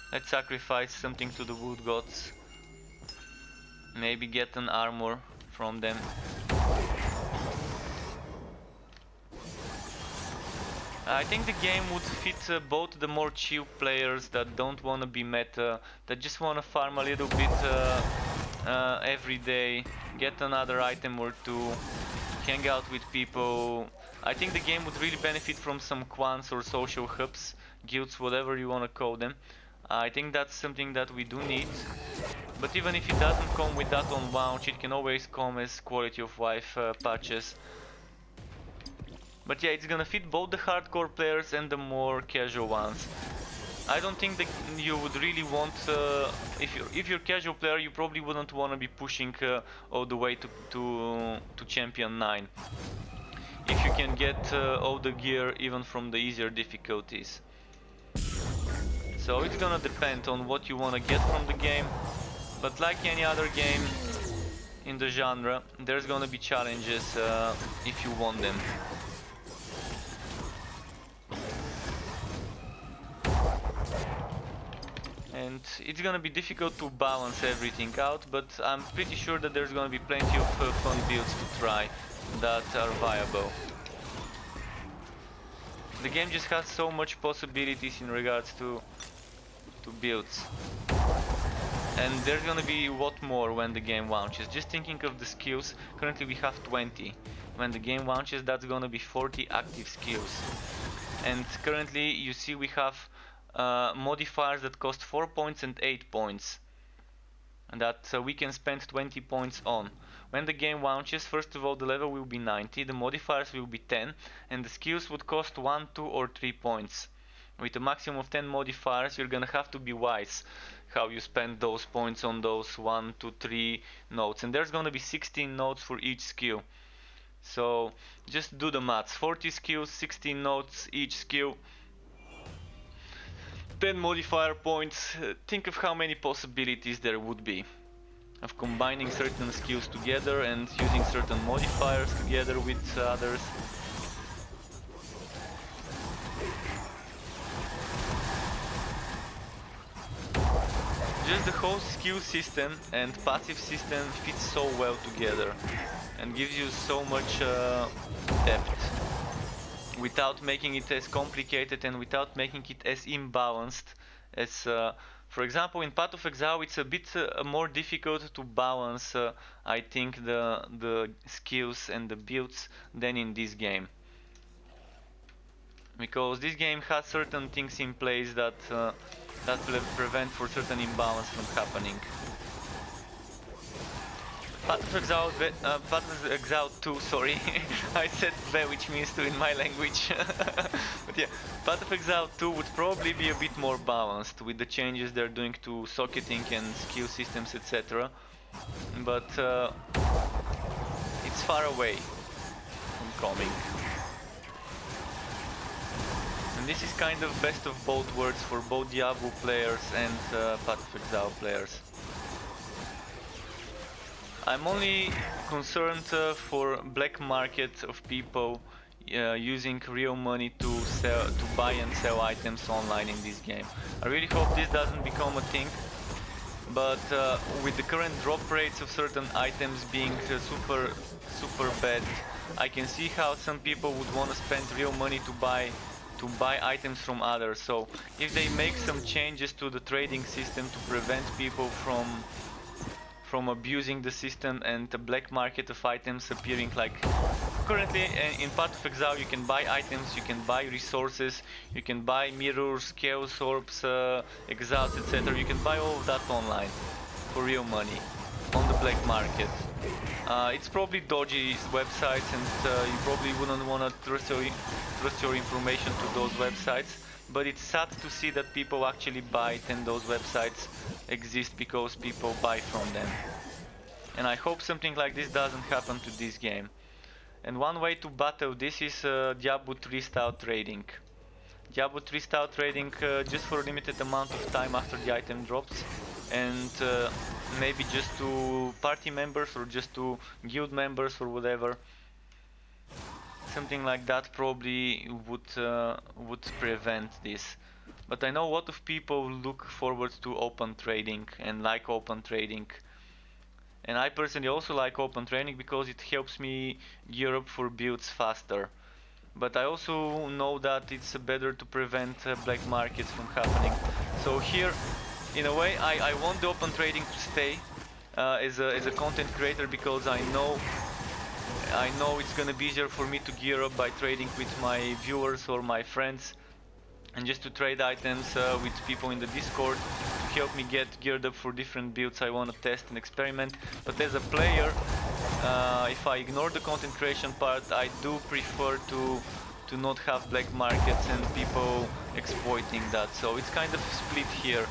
Let's sacrifice something to the wood gods. Maybe get an armor from them. I think the game would fit both the more chill players that don't want to be meta, that just want to farm a little bit every day, get another item or two, hang out with people. I think the game would really benefit from some quants or social hubs, guilds, whatever you want to call them. I think that's something that we do need. But even if it doesn't come with that on launch, it can always come as quality of life patches. But yeah, it's gonna fit both the hardcore players and the more casual ones. I don't think that you would really want, if you're a casual player, you probably wouldn't want to be pushing all the way to Champion 9. If you can get all the gear even from the easier difficulties. So it's gonna depend on what you want to get from the game. But like any other game in the genre, there's gonna be challenges if you want them. And it's gonna be difficult to balance everything out, but I'm pretty sure that there's gonna be plenty of fun builds to try that are viable. The game just has so much possibilities in regards to builds. And there's gonna be a lot more when the game launches. Just thinking of the skills, currently we have 20. When the game launches, that's gonna be 40 active skills. And currently you see we have modifiers that cost 4 points and 8 points. And that we can spend 20 points on. When the game launches, first of all the level will be 90, the modifiers will be 10, and the skills would cost 1, 2 or 3 points. With a maximum of 10 modifiers, you're gonna have to be wise how you spend those points on those 1 to 3 nodes. And there's gonna be 16 nodes for each skill. So just do the maths. 40 skills, 16 nodes each skill, 10 modifier points. Think of how many possibilities there would be of combining certain skills together and using certain modifiers together with others. Just the whole skill system and passive system fits so well together and gives you so much depth without making it as complicated and without making it as imbalanced as for example in Path of Exile. It's a bit more difficult to balance I think the skills and the builds than in this game, because this game has certain things in place that will prevent for certain imbalance from happening. Path of Exile 2, sorry, I said ve, which means 2 in my language. But yeah, Path of Exile 2 would probably be a bit more balanced with the changes they're doing to socketing and skill systems, etc. But it's far away from coming. And this is kind of best of both worlds for both Diablo players and Path of Exile players. I'm only concerned for black market of people using real money to buy and sell items online in this game. I really hope this doesn't become a thing, but with the current drop rates of certain items being super bad, I can see how some people would want to spend real money to buy to buy items from others. So if they make some changes to the trading system to prevent people from abusing the system and the black market of items appearing, like currently in Path of Exile you can buy items, you can buy resources, you can buy mirrors, chaos orbs, exiles, etc. You can buy all of that online for real money on the black market. It's probably dodgy websites, and you probably wouldn't want to trust your information to those websites, but it's sad to see that people actually buy it and those websites exist because people buy from them. And I hope something like this doesn't happen to this game. And one way to battle this is Diablo 3 style trading. Diablo 3 style trading just for a limited amount of time after the item drops, and maybe just to party members or just to guild members or whatever. Something like that probably would prevent this. But I know a lot of people look forward to open trading and like open trading. And I personally also like open trading because it helps me gear up for builds faster. But I also know that it's better to prevent black markets from happening. So here, in a way, I want the open trading to stay as a content creator, because I know it's gonna be easier for me to gear up by trading with my viewers or my friends, and just to trade items with people in the Discord to help me get geared up for different builds I want to test and experiment. But as a player, if I ignore the content creation part, I do prefer to not have black markets and people exploiting that. So it's kind of split here.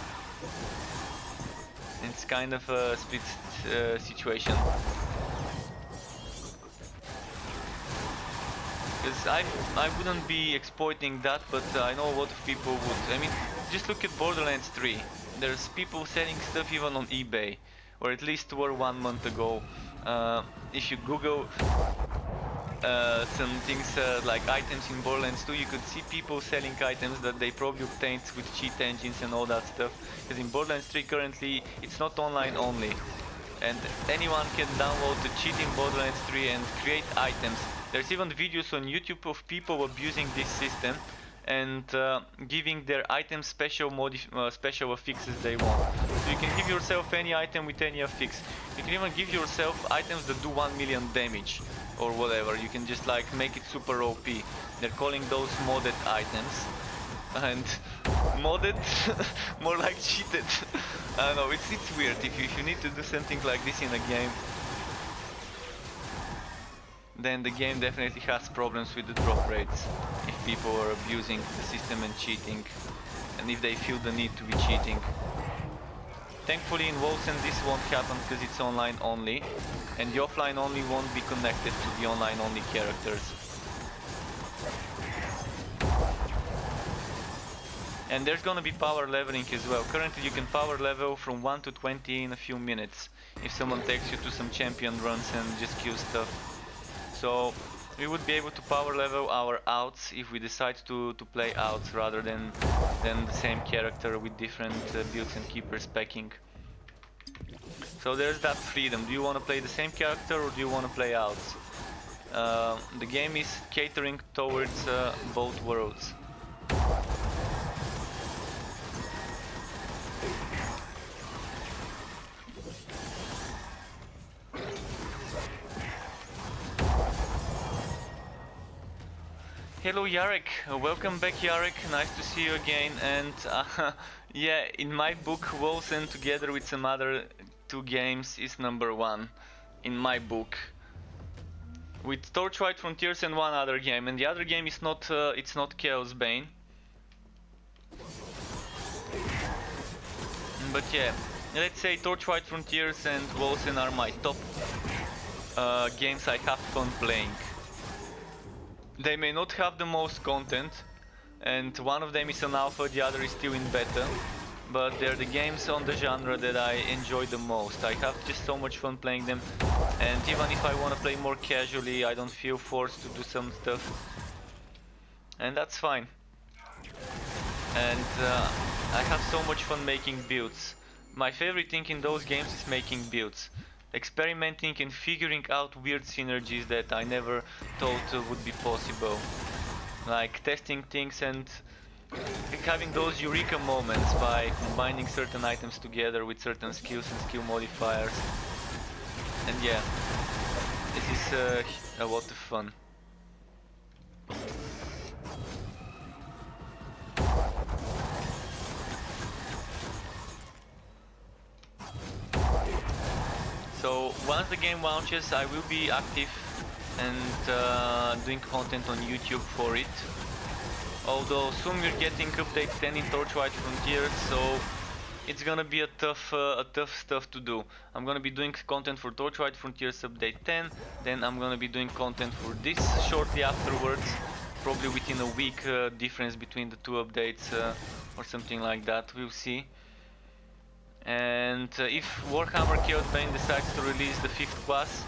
It's kind of a split situation. Because I wouldn't be exploiting that, but I know a lot of people would. I mean, just look at Borderlands 3. There's people selling stuff even on eBay, or at least were 1 month ago. If you Google some things like items in Borderlands 2, you could see people selling items that they probably obtained with cheat engines and all that stuff. Because in Borderlands 3 currently it's not online only, and anyone can download the cheat in Borderlands 3 and create items. There's even videos on YouTube of people abusing this system and giving their items special affixes they want. So you can give yourself any item with any affix. You can even give yourself items that do 1 million damage or whatever. You can just like make it super OP. They're calling those modded items. And modded, more like cheated. I don't know, it's weird. If you need to do something like this in a game, then the game definitely has problems with the drop rates if people are abusing the system and cheating, and if they feel the need to be cheating. Thankfully in Wolcen this won't happen because it's online only, and the offline only won't be connected to the online only characters. And there's gonna be power leveling as well. Currently you can power level from 1 to 20 in a few minutes if someone takes you to some champion runs and just kills stuff. So we would be able to power level our outs if we decide to play outs rather than the same character with different builds and keeper specking. So there's that freedom. Do you want to play the same character or do you want to play outs? The game is catering towards both worlds. Hello Jarek, welcome back Jarek, nice to see you again. And yeah, in my book Wolcen together with some other 2 games is #1 in my book, with Torchlight Frontiers and 1 other game, and the other game is not it's not Chaos Bane. But yeah, let's say Torchlight Frontiers and Wolcen are my top games I have fun playing. They may not have the most content, and one of them is an alpha, the other is still in beta, but they're the games on the genre that I enjoy the most. I have just so much fun playing them, and even if I want to play more casually, I don't feel forced to do some stuff, and that's fine. And I have so much fun making builds. My favorite thing in those games is making builds. Experimenting and figuring out weird synergies that I never thought would be possible. like testing things and having those eureka moments by combining certain items together with certain skills and skill modifiers. And yeah, this is a lot of fun. So once the game launches, I will be active and doing content on YouTube for it. Although soon we're getting update 10 in Torchlight Frontier, so it's gonna be a tough stuff to do. I'm gonna be doing content for Torchlight Frontiers update 10, then I'm gonna be doing content for this shortly afterwards, probably within a week difference between the two updates or something like that, we'll see. And if Warhammer Chaos Bane decides to release the 5th class,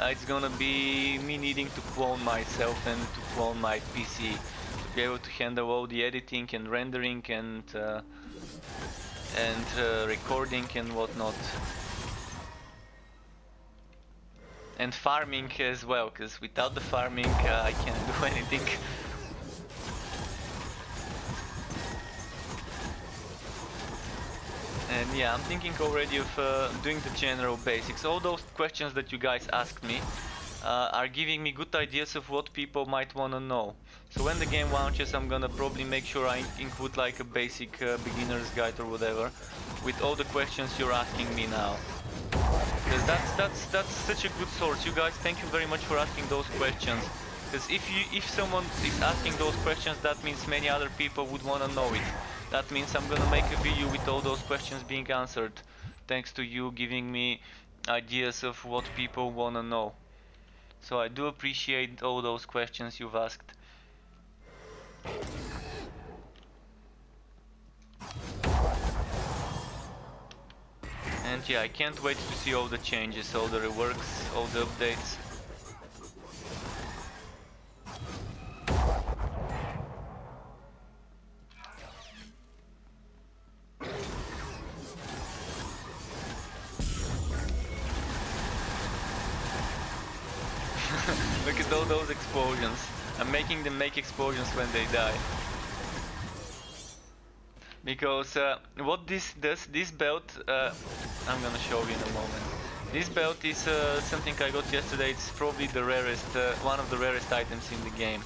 it's gonna be me needing to clone myself and to clone my PC to be able to handle all the editing and rendering and recording and whatnot. And farming as well, because without the farming I can't do anything. And yeah, I'm thinking already of doing the general basics. All those questions that you guys asked me are giving me good ideas of what people might want to know. So when the game launches, I'm gonna probably make sure I include like a basic beginner's guide or whatever with all the questions you're asking me now. Because that's such a good source. You guys, thank you very much for asking those questions. Because if someone is asking those questions, that means many other people would want to know it. That means I'm gonna make a video with all those questions being answered, thanks to you giving me ideas of what people wanna know. So I do appreciate all those questions you've asked. And yeah, I can't wait to see all the changes, all the reworks, all the updates. Look at all those explosions. I'm making them make explosions when they die. Because what this does, this belt, I'm gonna show you in a moment. This belt is something I got yesterday. It's probably the rarest, one of the rarest items in the game.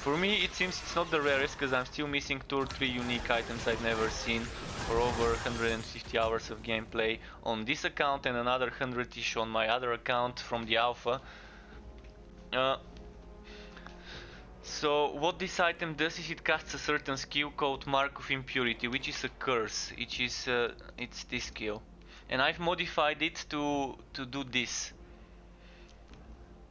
For me, it seems it's not the rarest because I'm still missing 2 or 3 unique items I've never seen for over 150 hours of gameplay on this account and another 100-ish on my other account from the alpha. So what this item does is it casts a certain skill called Mark of Impurity, which is a curse. It's this skill, and I've modified it to do this.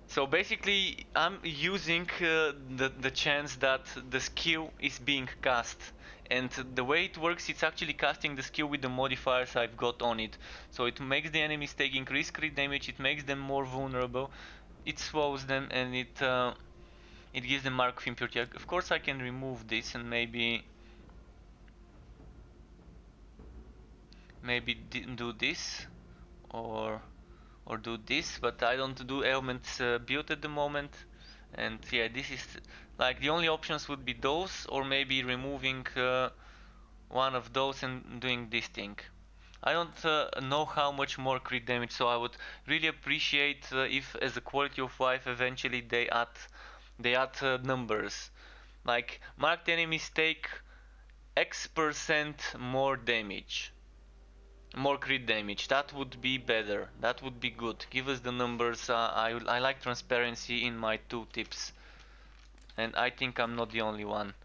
So basically, I'm using the chance that the skill is being cast, and the way it works, it's actually casting the skill with the modifiers I've got on it. So it makes the enemies take increased crit damage, it makes them more vulnerable, it slows them, and it gives them Mark of Impurity. Of course, I can remove this and maybe do this or do this, but I don't do elements build at the moment. And yeah, this is like the only options would be those, or maybe removing one of those and doing this thing. I don't know how much more crit damage, so I would really appreciate if as a quality of life eventually they add numbers. Like marked enemies take X% more damage. More crit damage. That would be better. That would be good. Give us the numbers. I like transparency in my tooltips, and I think I'm not the only one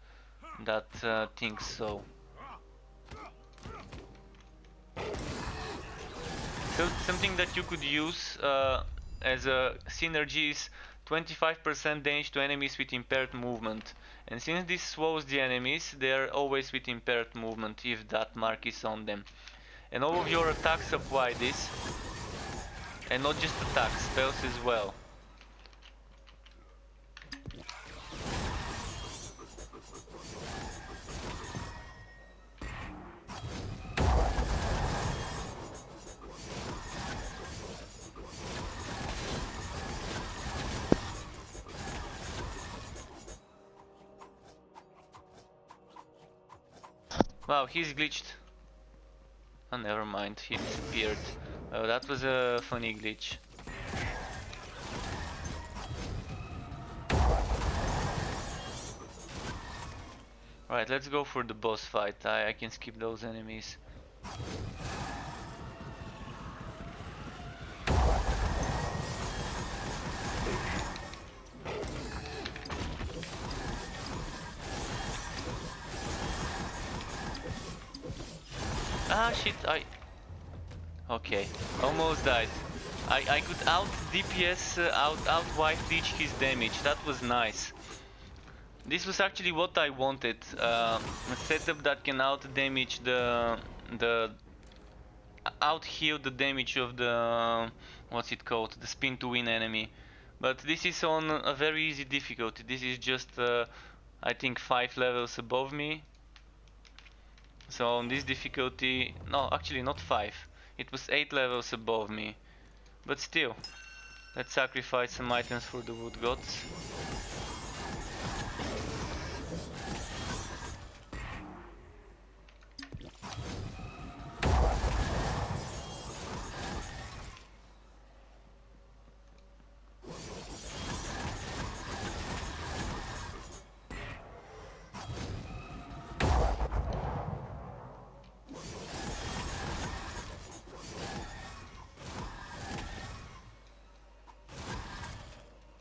that thinks so. So something that you could use as a synergy is 25% damage to enemies with impaired movement. And since this slows the enemies, they are always with impaired movement if that mark is on them. And all of your attacks apply this, and not just attacks, spells as well. Wow, he's glitched. Oh, never mind, he disappeared. Oh, that was a funny glitch. Right, let's go for the boss fight. I can skip those enemies. Ah shit, Okay, almost died. I could out DPS, out wipe teach his damage. That was nice. This was actually what I wanted. A setup that can out damage the out heal the damage of the what's it called, the spin to win enemy. But this is on a very easy difficulty. This is just I think 5 levels above me. So on this difficulty, no, actually not 5. It was 8 levels above me. But still, let's sacrifice some items for the wood gods.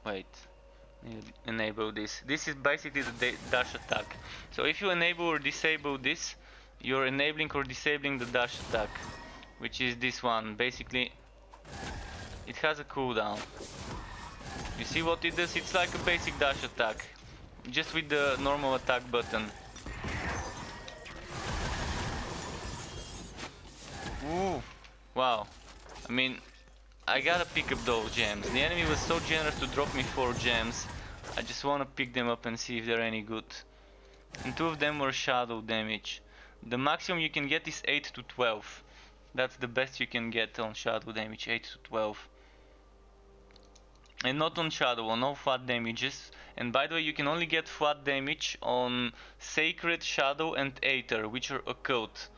Wait, enable this. This is basically the dash attack. So if you enable or disable this, you're enabling or disabling the dash attack, which is this one. Basically, it has a cooldown. You see what it does? It's like a basic dash attack, just with the normal attack button. Ooh, wow. I mean, I gotta pick up those gems. The enemy was so generous to drop me 4 gems. I just wanna pick them up and see if they're any good. And 2 of them were shadow damage. The maximum you can get is 8 to 12. That's the best you can get on shadow damage, 8 to 12. And not on shadow, on all flat damages. And by the way, you can only get flat damage on Sacred, Shadow and Aether, which are occult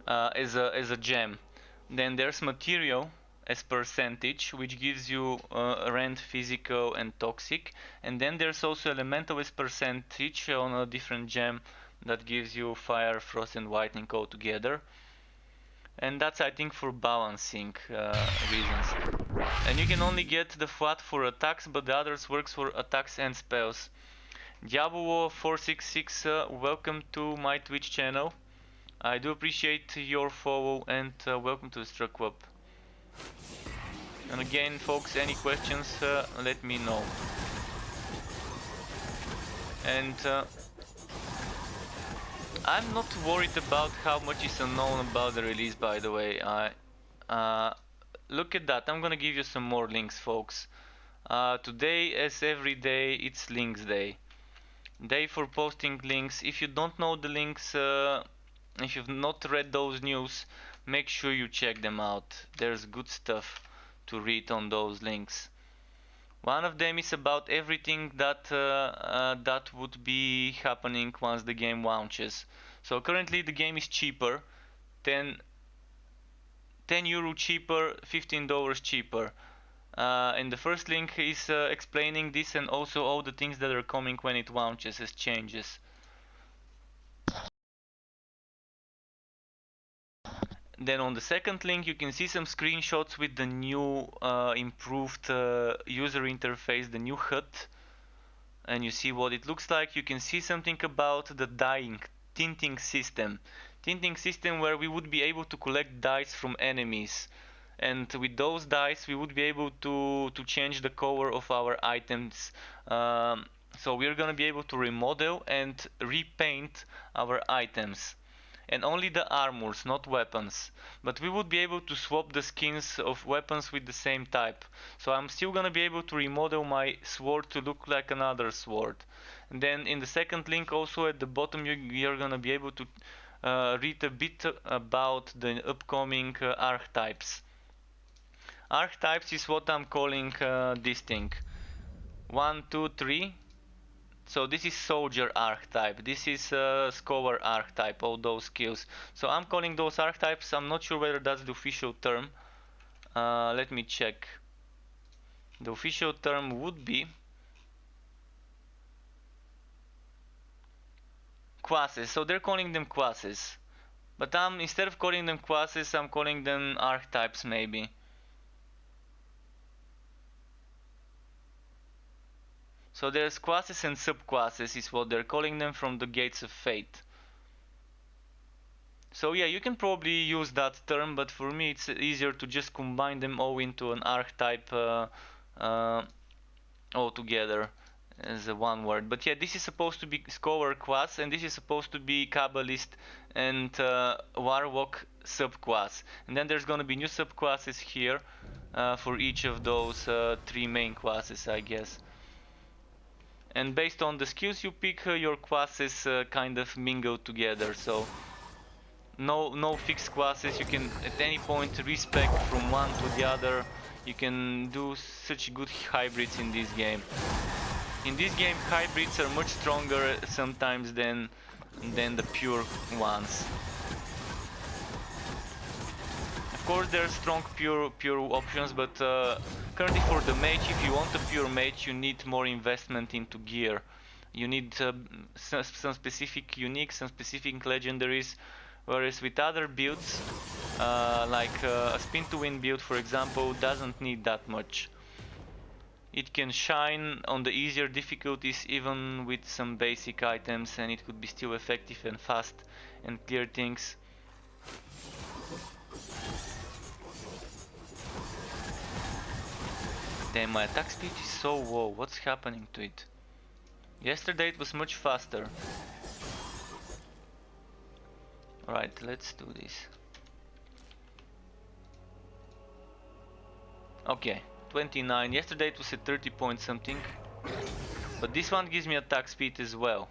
as a gem. Then there's Material as percentage, which gives you rend, physical and toxic. And then there's also Elemental as percentage on a different gem that gives you fire, frost and lightning all together. And that's, I think, for balancing reasons. And you can only get the flat for attacks, but the others works for attacks and spells. Diablo466, welcome to my Twitch channel. I do appreciate your follow and welcome to the Struck Club. And again, folks, any questions, let me know. And I'm not worried about how much is unknown about the release, by the way. Look at that, I'm gonna give you some more links, folks. Today, as every day, it's links day. Day for posting links. If you don't know the links, if you've not read those news, make sure you check them out. There's good stuff to read on those links. One of them is about everything that would be happening once the game launches. So currently the game is cheaper, 10 euro cheaper, $15 cheaper. And the first link is explaining this and also all the things that are coming when it launches as changes. Then on the second link you can see some screenshots with the new improved user interface, the new HUD, and you see what it looks like. You can see something about the tinting system where we would be able to collect dice from enemies, and with those dice we would be able to change the color of our items. So we're gonna be able to remodel and repaint our items. And only the armors, not weapons. But we would be able to swap the skins of weapons with the same type. So I'm still gonna be able to remodel my sword to look like another sword. And then in the second link also at the bottom you're gonna be able to read a bit about the upcoming archetypes. Archetypes is what I'm calling this thing. 1, 2, 3. So this is soldier archetype, this is scholar archetype, all those skills. So I'm calling those archetypes. I'm not sure whether that's the official term. Let me check. The official term would be classes. So they're calling them classes. But instead of calling them classes, I'm calling them archetypes maybe. So there's classes and subclasses is what they're calling them from the Gates of Fate. So yeah, you can probably use that term, but for me it's easier to just combine them all into an archetype all together as a one word. But yeah, this is supposed to be scholar class, and this is supposed to be Kabbalist and Warlock subclass. And then there's gonna be new subclasses here for each of those three main classes, I guess. And based on the skills you pick, your classes kind of mingle together. So no fixed classes. You can at any point respec from one to the other. You can do such good hybrids in this game. In this game, hybrids are much stronger sometimes than the pure ones. Of course, there are strong pure options, but currently for the mage, if you want a pure mage, you need more investment into gear. You need some specific uniques, some specific legendaries. Whereas with other builds, like a spin to win build for example, doesn't need that much. It can shine on the easier difficulties even with some basic items, and it could be still effective and fast and clear things. Damn, my attack speed is so low, what's happening to it? Yesterday it was much faster. Alright, let's do this. Okay, 29. Yesterday it was at 30 point something. But this one gives me attack speed as well.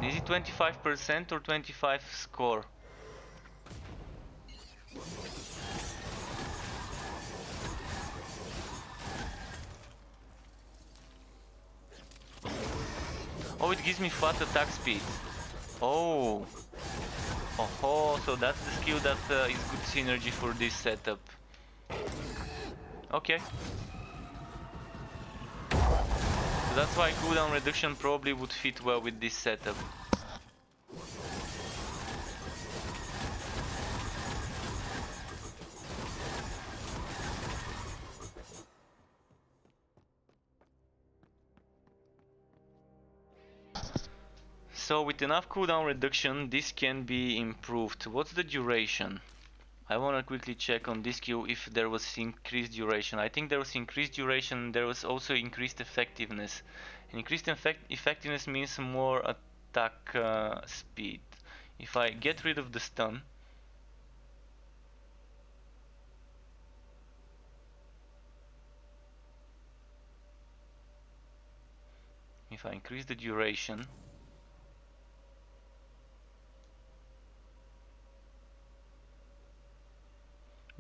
Is it 25% or 25 score? Oh, it gives me flat attack speed. Oh, so that's the skill that is good synergy for this setup. Okay. So that's why cooldown reduction probably would fit well with this setup. So with enough cooldown reduction, this can be improved. What's the duration? I wanna quickly check on this skill if there was increased duration. I think there was increased duration, there was also increased effectiveness. And increased effectiveness means more attack speed. If I get rid of the stun, if I increase the duration,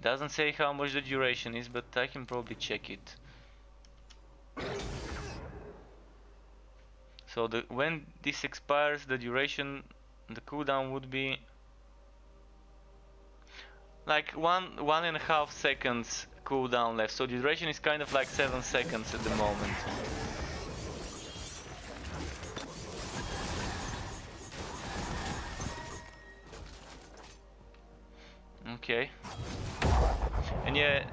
doesn't say how much the duration is, but I can probably check it. So when this expires, the duration, the cooldown would be like 1.5 seconds cooldown left. So the duration is kind of like 7 seconds at the moment. Okay. And yeah,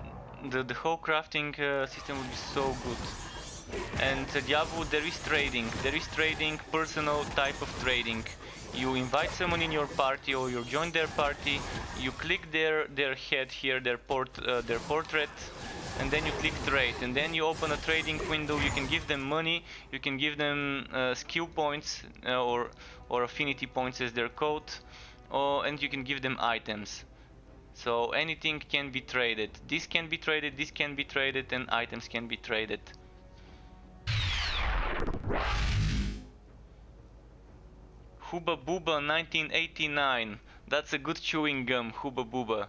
the whole crafting system would be so good. And Diablo, there is trading, personal type of trading. You invite someone in your party or you join their party, you click their head here, their portrait, and then you click trade, and then you open a trading window. You can give them money, you can give them skill points or affinity points as they're called, and you can give them items. So anything can be traded. This can be traded, this can be traded, and items can be traded. Hubba Booba 1989. That's a good chewing gum, Hubba Booba.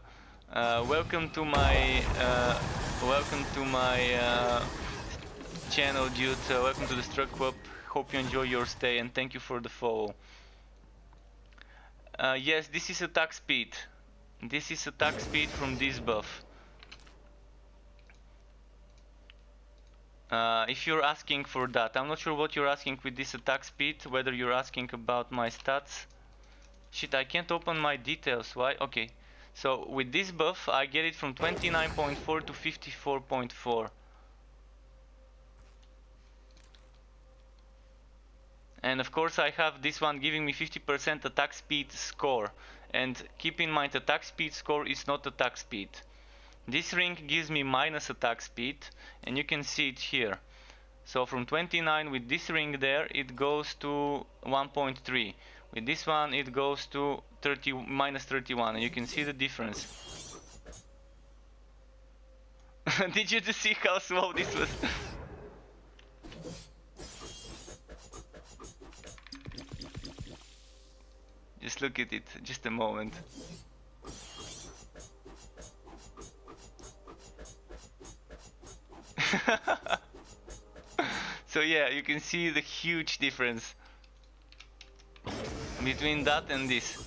Welcome to my channel, dude. Welcome to the Struck Club. Hope you enjoy your stay and thank you for the follow. Yes, this is attack speed. This is attack speed from this buff. If you're asking for that, I'm not sure what you're asking with this attack speed, whether you're asking about my stats. Shit, I can't open my details, why? Okay, so with this buff I get it from 29.4 to 54.4. And of course I have this one giving me 50% attack speed score. And keep in mind, attack speed score is not attack speed. This ring gives me minus attack speed, and you can see it here. So from 29 with this ring there, it goes to 1.3. With this one, it goes to minus 31, and you can see the difference. Did you just see how slow this was? Just look at it, just a moment. So yeah, you can see the huge difference between that and this.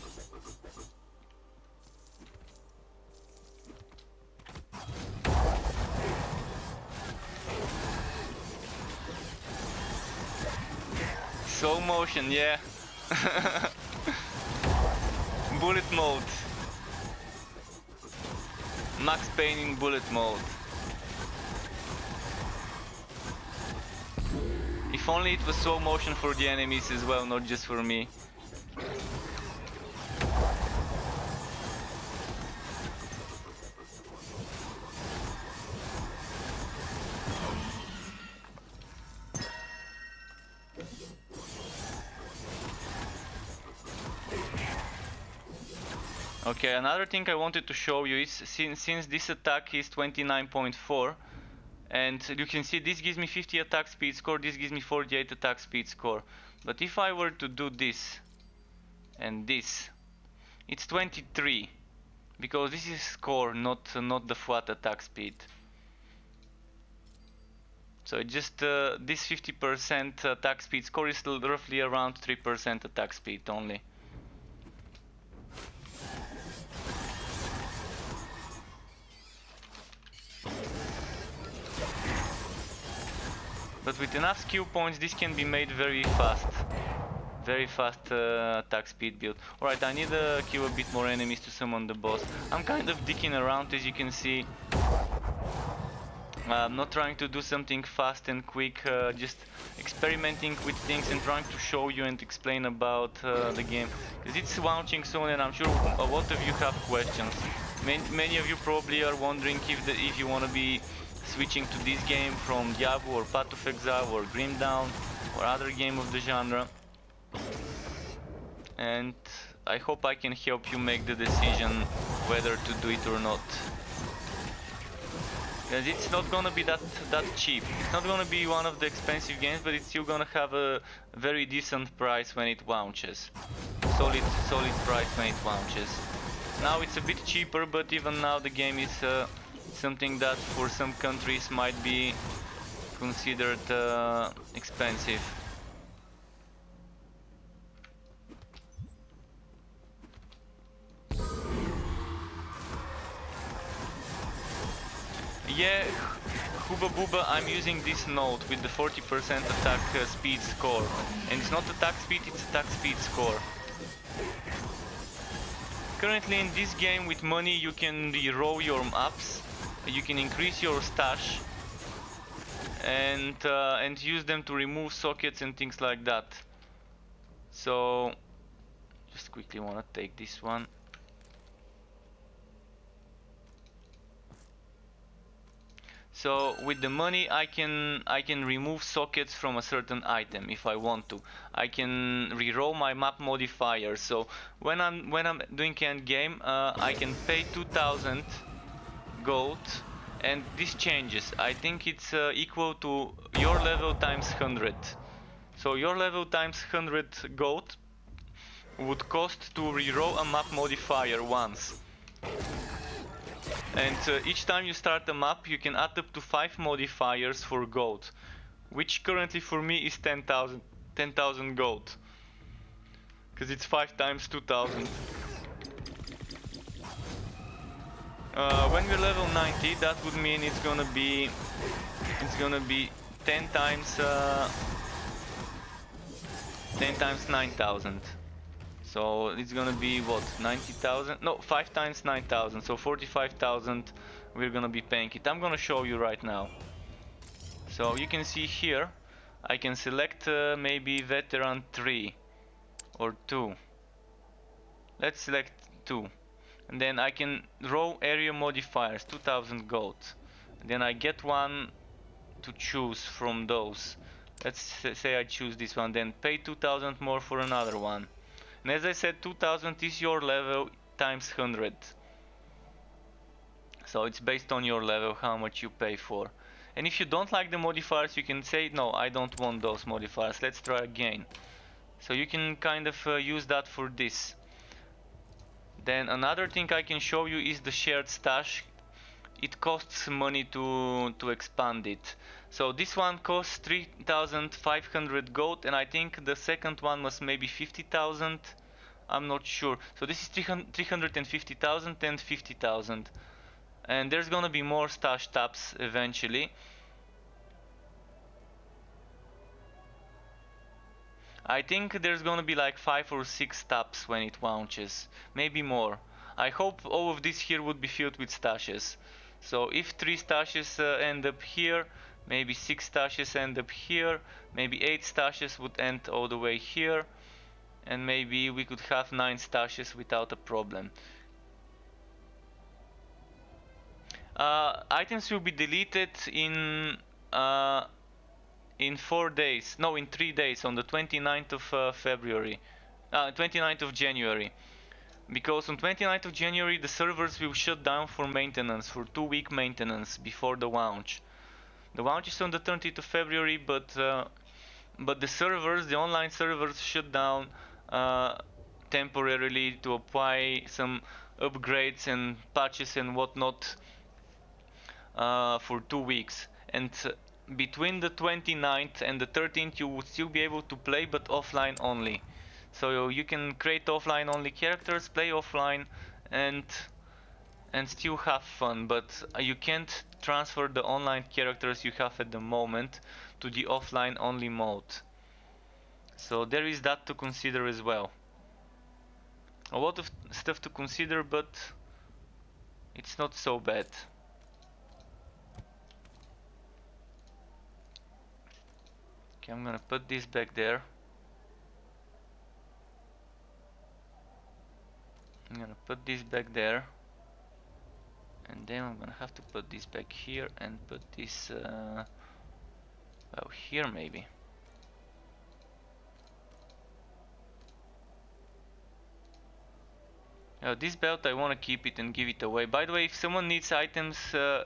Slow motion, yeah. Bullet mode. Max Payne in bullet mode. If only it was slow motion for the enemies as well, not just for me. Okay, another thing I wanted to show you is since this attack is 29.4, and you can see this gives me 50 attack speed score, this gives me 48 attack speed score. But if I were to do this and this, it's 23, because this is score, not the flat attack speed. So just this 50% attack speed score is still roughly around 3% attack speed only. But with enough skill points, this can be made very fast. Very fast attack speed build. Alright, I need to kill a bit more enemies to summon the boss. I'm kind of dicking around, as you can see. I'm not trying to do something fast and quick, just experimenting with things and trying to show you and explain about the game. Because it's launching soon and I'm sure a lot of you have questions. Many of you probably are wondering if you want to be switching to this game from Diablo or Path of Exile or Grim Dawn or other game of the genre. And I hope I can help you make the decision whether to do it or not. Because it's not gonna be that cheap. It's not gonna be one of the expensive games, but it's still gonna have a very decent price when it launches. Solid price when it launches. Now it's a bit cheaper, but even now the game is something that for some countries might be considered expensive. Yeah, Hubba Bubba, I'm using this node with the 40% attack speed score. And it's not attack speed, it's attack speed score. Currently in this game with money you can reroll your maps, you can increase your stash and use them to remove sockets and things like that. So just quickly wanna take this one. So with the money I can remove sockets from a certain item if I want to. I can reroll my map modifier. So when I'm doing end game, I can pay 2000 gold, and this changes. I think it's equal to your level times 100. So your level times 100 gold would cost to reroll a map modifier once. And each time you start a map, you can add up to 5 modifiers for gold, which currently for me is 10,000 gold, because it's 5 times 2,000. When we're level 90, that would mean it's gonna be 10 times 10 times 9,000. So it's gonna be what, 90,000? No, 5 times 9,000, so 45,000 we're gonna be paying it. I'm gonna show you right now. So you can see here, I can select maybe veteran 3 or 2. Let's select 2. And then I can row area modifiers, 2000 gold. And then I get one to choose from those. Let's say I choose this one, then pay 2000 more for another one. And as I said, 2000 is your level times 100. So it's based on your level how much you pay for. And if you don't like the modifiers, you can say, no, I don't want those modifiers, let's try again. So you can kind of use that for this. Then another thing I can show you is the shared stash. It costs money to expand it. So this one costs 3,500 gold, and I think the second one was maybe 50,000. I'm not sure. So this is 350,000 and 50,000. And there's gonna be more stash tabs eventually. I think there's gonna be like 5 or 6 tabs when it launches, maybe more. I hope all of this here would be filled with stashes. So if 3 stashes end up here, maybe 6 stashes end up here, maybe 8 stashes would end all the way here, and maybe we could have 9 stashes without a problem. Items will be deleted in 4 days, no, in 3 days, on the 29th of February, 29th of January. Because on 29th of January the servers will shut down for maintenance, for 2-week maintenance before the launch. The launch is on the 30th of February, but the servers, the online servers, shut down temporarily to apply some upgrades and patches and whatnot for 2 weeks. And between the 29th and the 13th you would still be able to play, but offline only. So you can create offline only characters, play offline, and still have fun, but you can't transfer the online characters you have at the moment to the offline only mode. So there is that to consider as well. A lot of stuff to consider, but it's not so bad. Okay, I'm gonna put this back there. I'm gonna put this back there. And then I'm gonna have to put this back here and put this, well, here maybe. This belt, I want to keep it and give it away. By the way, if someone needs items,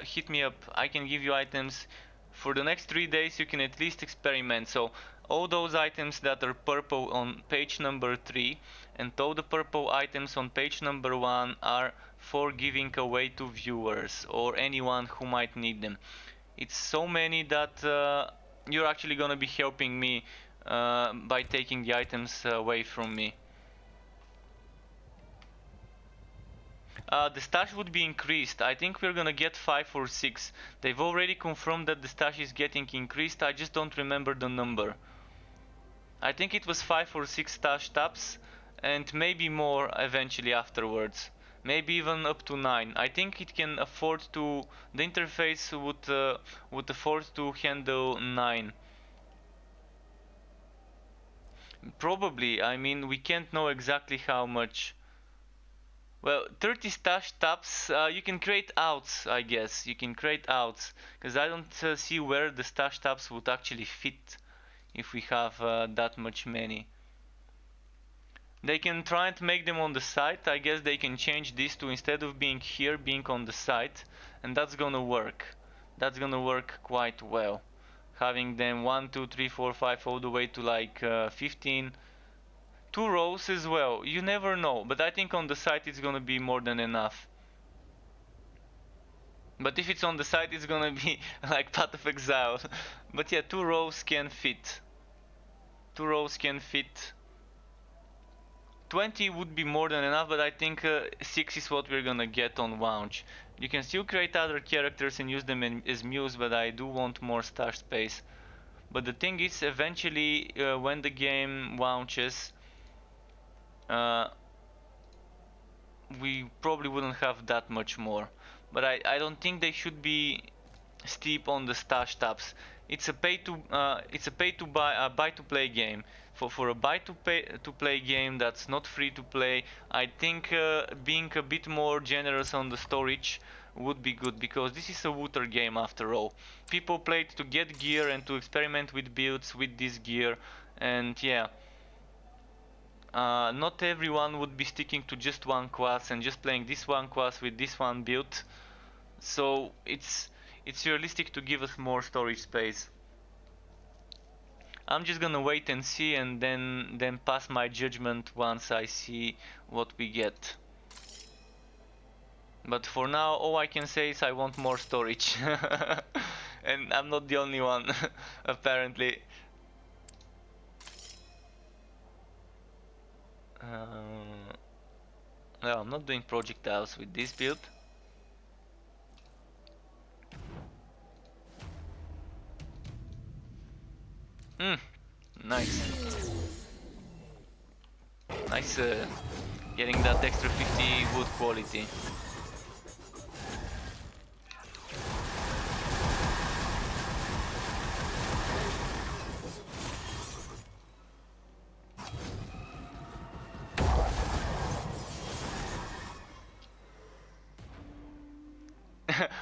hit me up. I can give you items. For the next 3 days you can at least experiment. So all those items that are purple on page number 3 and all the purple items on page number 1 are for giving away to viewers or anyone who might need them. It's so many that you're actually gonna be helping me by taking the items away from me. The stash would be increased. I think we're gonna get 5 or 6. They've already confirmed that the stash is getting increased. I just don't remember the number. I think it was 5 or 6 stash tabs, and maybe more eventually afterwards. Maybe even up to 9. I think it can afford to. The interface would afford to handle 9. Probably. I mean, we can't know exactly how much. Well, 30 stash tabs, you can create outs, I guess. You can create outs, because I don't see where the stash tabs would actually fit if we have that much many. They can try and make them on the site. I guess they can change this to, instead of being here, being on the site, and that's gonna work. That's gonna work quite well. Having them 1, 2, 3, 4, 5 all the way to like 15. 2 rows as well, you never know, but I think on the site it's gonna be more than enough. But if it's on the side, it's gonna be like Path of Exile. But yeah, 2 rows can fit. 2 rows can fit. 20 would be more than enough, but I think 6 is what we're gonna get on launch. You can still create other characters and use them as muse, but I do want more stash space. But the thing is, eventually, when the game launches, uh, we probably wouldn't have that much more. But I don't think they should be steep on the stash tabs. It's a pay to buy to play game. For a buy to play game that's not free to play, I think being a bit more generous on the storage would be good, because this is a looter game after all. People play it to get gear and to experiment with builds with this gear, and yeah. Not everyone would be sticking to just one class and just playing this one class with this one build. So it's realistic to give us more storage space. I'm just gonna wait and see, and then pass my judgment once I see what we get. But for now, all I can say is I want more storage. And I'm not the only one, apparently. No, I'm not doing projectiles with this build. Nice. Nice getting that extra 50 wood quality.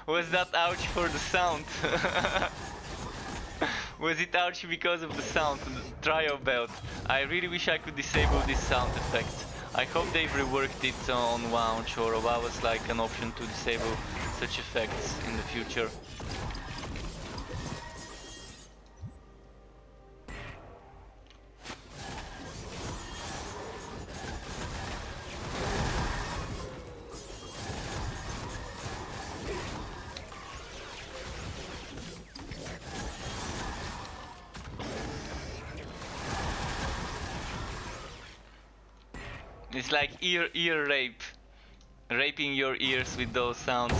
Was that ouch for the sound? Was it ouch because of the sound, the trio belt? I really wish I could disable this sound effect. I hope they've reworked it on launch, or allow us like an option to disable such effects in the future. It's like ear rape. Raping your ears with those sounds.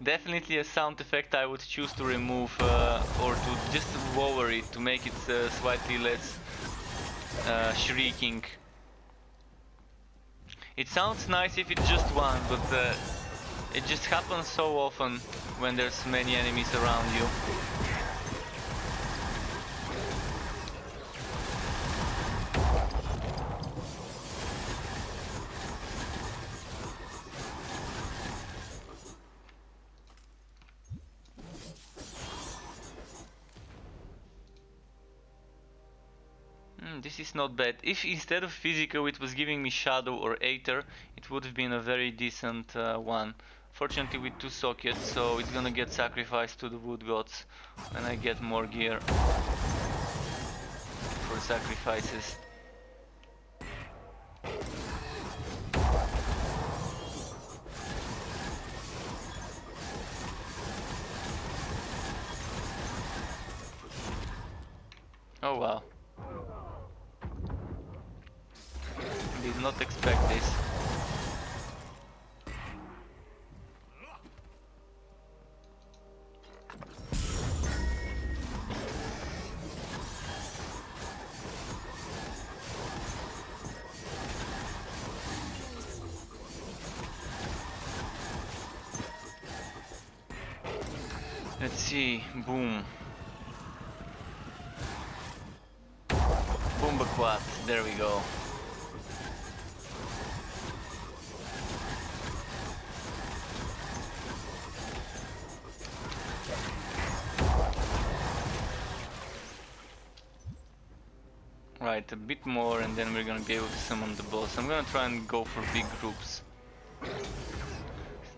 Definitely a sound effect I would choose to remove, or to just lower it to make it slightly less shrieking. It sounds nice if it's just one, but it just happens so often when there's many enemies around you. This is not bad. If instead of physical it was giving me shadow or aether, it would have been a very decent one. Fortunately with 2 sockets, so it's gonna get sacrificed to the wood gods when I get more gear for sacrifices. Oh wow. Did not expect this. Let's see, boom. Boombaquat, there we go. Right, a bit more and then we're gonna be able to summon the boss. I'm gonna try and go for big groups.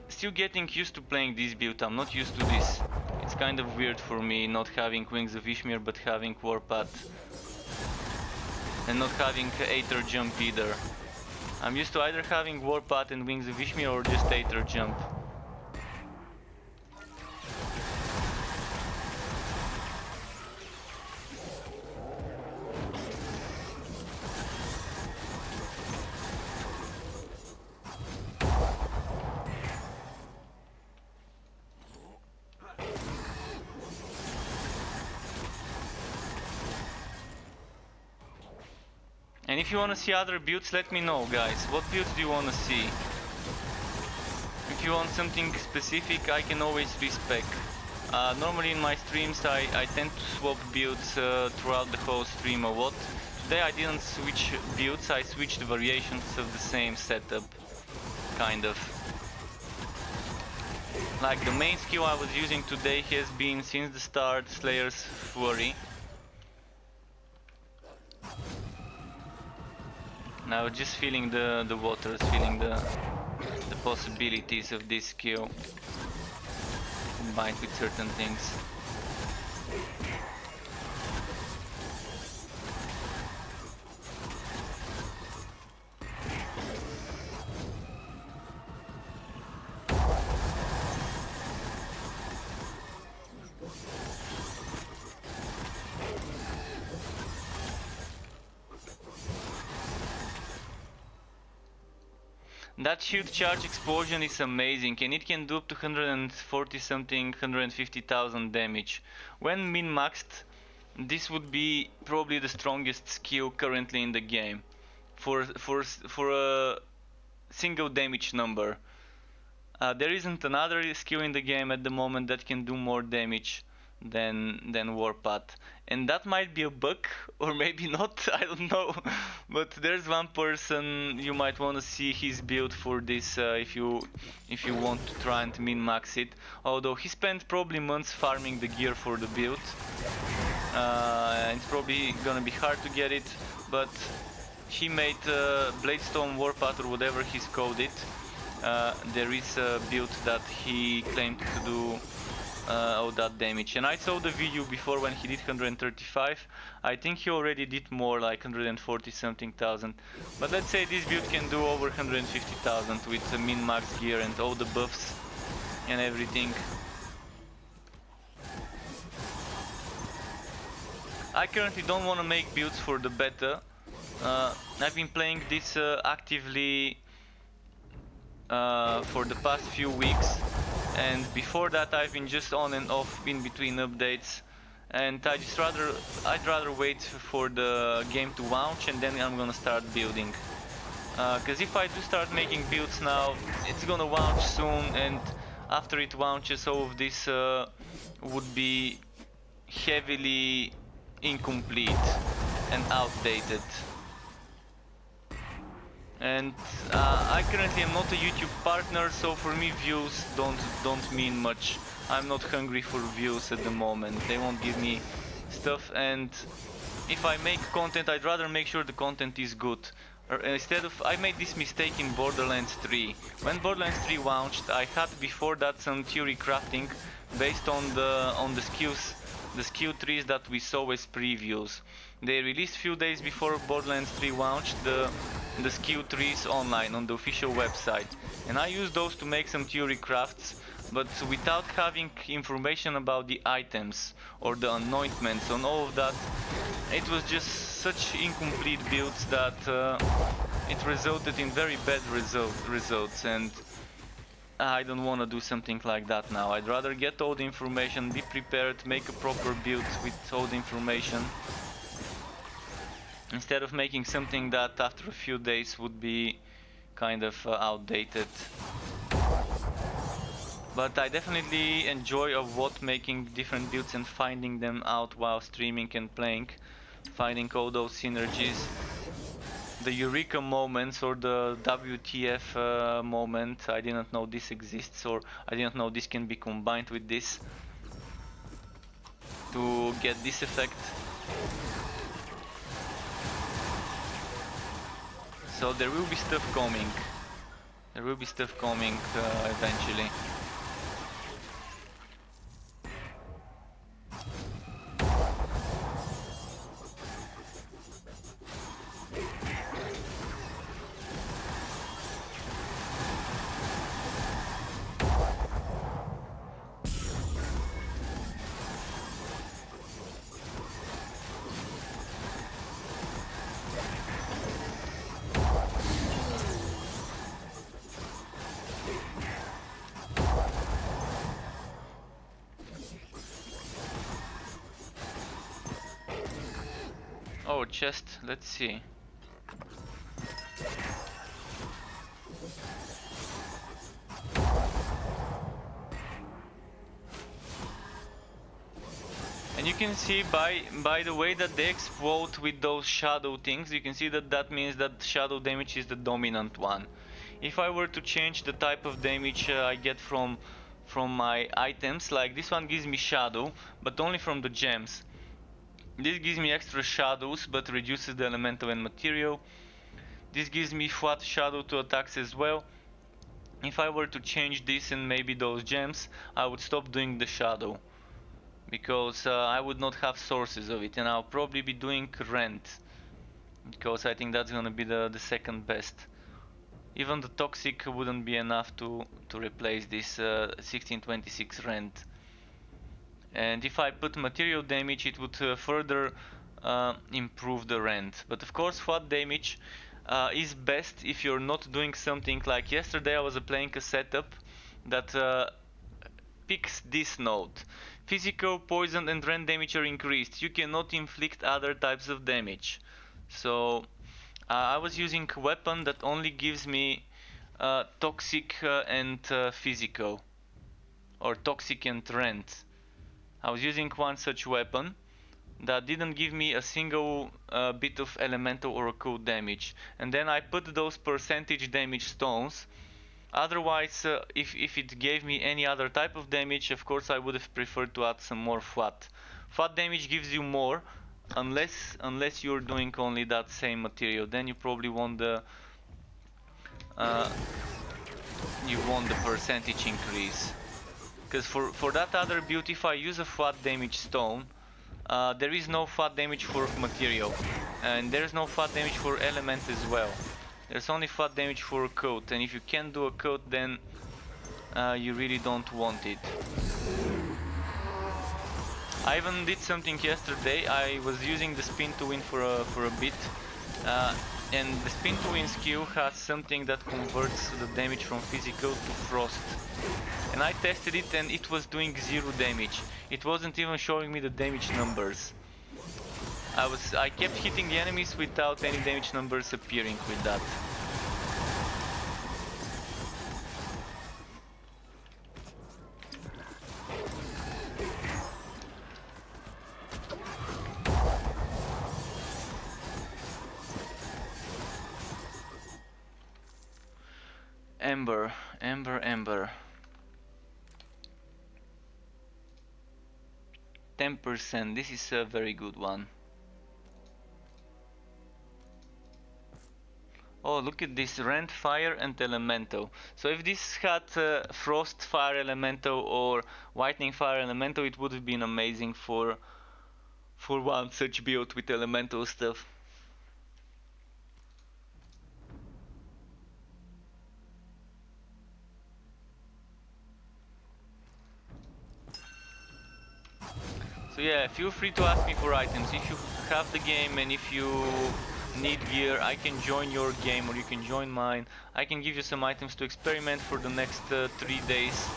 Still getting used to playing this build, I'm not used to this. It's kind of weird for me not having Wings of Ishmir but having Warpath. and not having Aether Jump either. I'm used to either having Warpath and Wings of Ishmir or just Aether Jump. And if you want to see other builds, let me know, guys. What builds do you want to see? If you want something specific, I can always respec. Normally in my streams I tend to swap builds throughout the whole stream a lot. Today I didn't switch builds, I switched variations of the same setup, kind of. Like the main skill I was using today has been since the start Slayer's Fury. Now just feeling the waters, feeling the possibilities of this skill combined with certain things. That shield charge explosion is amazing, and it can do up to 140 something, 150,000 damage. When min-maxed, this would be probably the strongest skill currently in the game for a single damage number. There isn't another skill in the game at the moment that can do more damage than Warpath, and that might be a bug or maybe not, I don't know. But there's one person you might want to see his build for this if you want to try and min-max it, although he spent probably months farming the gear for the build. It's probably gonna be hard to get it, but he made Bladestone Warpath or whatever he's called it. There is a build that he claimed to do all that damage, and I saw the video before when he did 135. I think he already did more, like 140 something thousand, but let's say this build can do over 150,000 with the min-max gear and all the buffs and everything. I currently don't want to make builds for the beta. I've been playing this actively for the past few weeks, and before that I've been just on and off in between updates, and I'd rather wait for the game to launch and then I'm gonna start building. Because if I do start making builds now, it's gonna launch soon, and after it launches all of this would be heavily incomplete and outdated. And I currently am not a YouTube partner, so for me views don't mean much. I'm not hungry for views at the moment. They won't give me stuff, and if I make content, I'd rather make sure the content is good. I made this mistake in Borderlands 3. When Borderlands 3 launched, I had before that some theory crafting based on the skill trees that we saw as previews. They released few days before Borderlands 3 launched the skill trees online on the official website, and I used those to make some theory crafts, but without having information about the items or the anointments and all of that. It was just such incomplete builds that it resulted in very bad results, and I don't want to do something like that now. I'd rather get all the information, be prepared, make a proper build with all the information, instead of making something that after a few days would be kind of outdated. But I definitely enjoy a lot making different builds and finding them out while streaming and playing, finding all those synergies, the eureka moments or the WTF moment. I didn't know this exists, or I didn't know this can be combined with this to get this effect. So there will be stuff coming. There will be stuff coming eventually. a chest. Let's see. And you can see by the way that they explode with those shadow things, you can see that that means that shadow damage is the dominant one. If I were to change the type of damage I get from my items, like this one gives me shadow, but only from the gems. This gives me extra shadows, but reduces the elemental and material. This gives me flat shadow to attacks as well. If I were to change this and maybe those gems, I would stop doing the shadow, because I would not have sources of it, and I'll probably be doing rent, because I think that's gonna be the second best. Even the toxic wouldn't be enough to replace this 1626 rent. And if I put material damage, it would further improve the rent. But of course, flat damage is best if you're not doing something like yesterday. I was playing a setup that picks this note. Physical, poison and rend damage are increased. You cannot inflict other types of damage. So I was using a weapon that only gives me toxic and physical, or toxic and rend. I was using one such weapon that didn't give me a single bit of elemental or occult damage. And then I put those percentage damage stones. Otherwise, if it gave me any other type of damage, of course I would have preferred to add some more flat. Flat damage gives you more, unless you're doing only that same material. Then you probably want the percentage increase. Because for that other build, if I use a flat damage stone, there is no flat damage for material, and there is no flat damage for element as well. There's only flat damage for a coat, and if you can't do a coat, then you really don't want it. I even did something yesterday. I was using the spin to win for a bit, and the spin to win skill has something that converts the damage from physical to frost. And I tested it, and it was doing 0 damage. It wasn't even showing me the damage numbers. I kept hitting the enemies without any damage numbers appearing with that. Ember. 10%, this is a very good one. Oh, look at this, rend, fire and elemental. So if this had frost, fire, elemental or lightning, fire, elemental, it would have been amazing for one such build with elemental stuff. So yeah, feel free to ask me for items. If you have the game and if you need gear, I can join your game or you can join mine. I can give you some items to experiment for the next 3 days.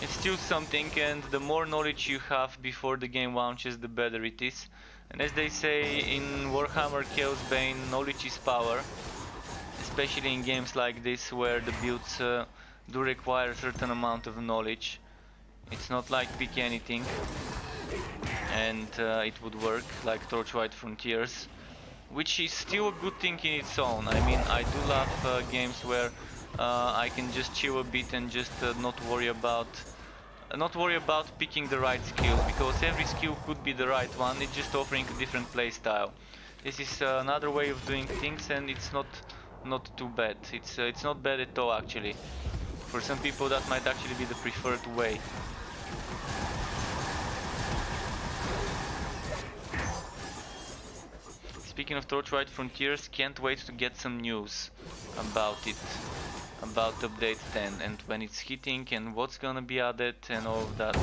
It's still something, and the more knowledge you have before the game launches, the better it is. And as they say in Warhammer Chaos Bane, knowledge is power. Especially in games like this where the builds do require a certain amount of knowledge. It's not like pick anything and it would work, like Torchlight Frontiers, which is still a good thing in its own. I mean, I do love games where I can just chill a bit and just not worry about picking the right skills, because every skill could be the right one. It's just offering a different playstyle. This is another way of doing things, and it's not too bad. It's not bad at all, actually. For some people, that might actually be the preferred way. Speaking of Torchlight Frontiers, can't wait to get some news about it, about update 10 and when it's hitting and what's gonna be added and all of that.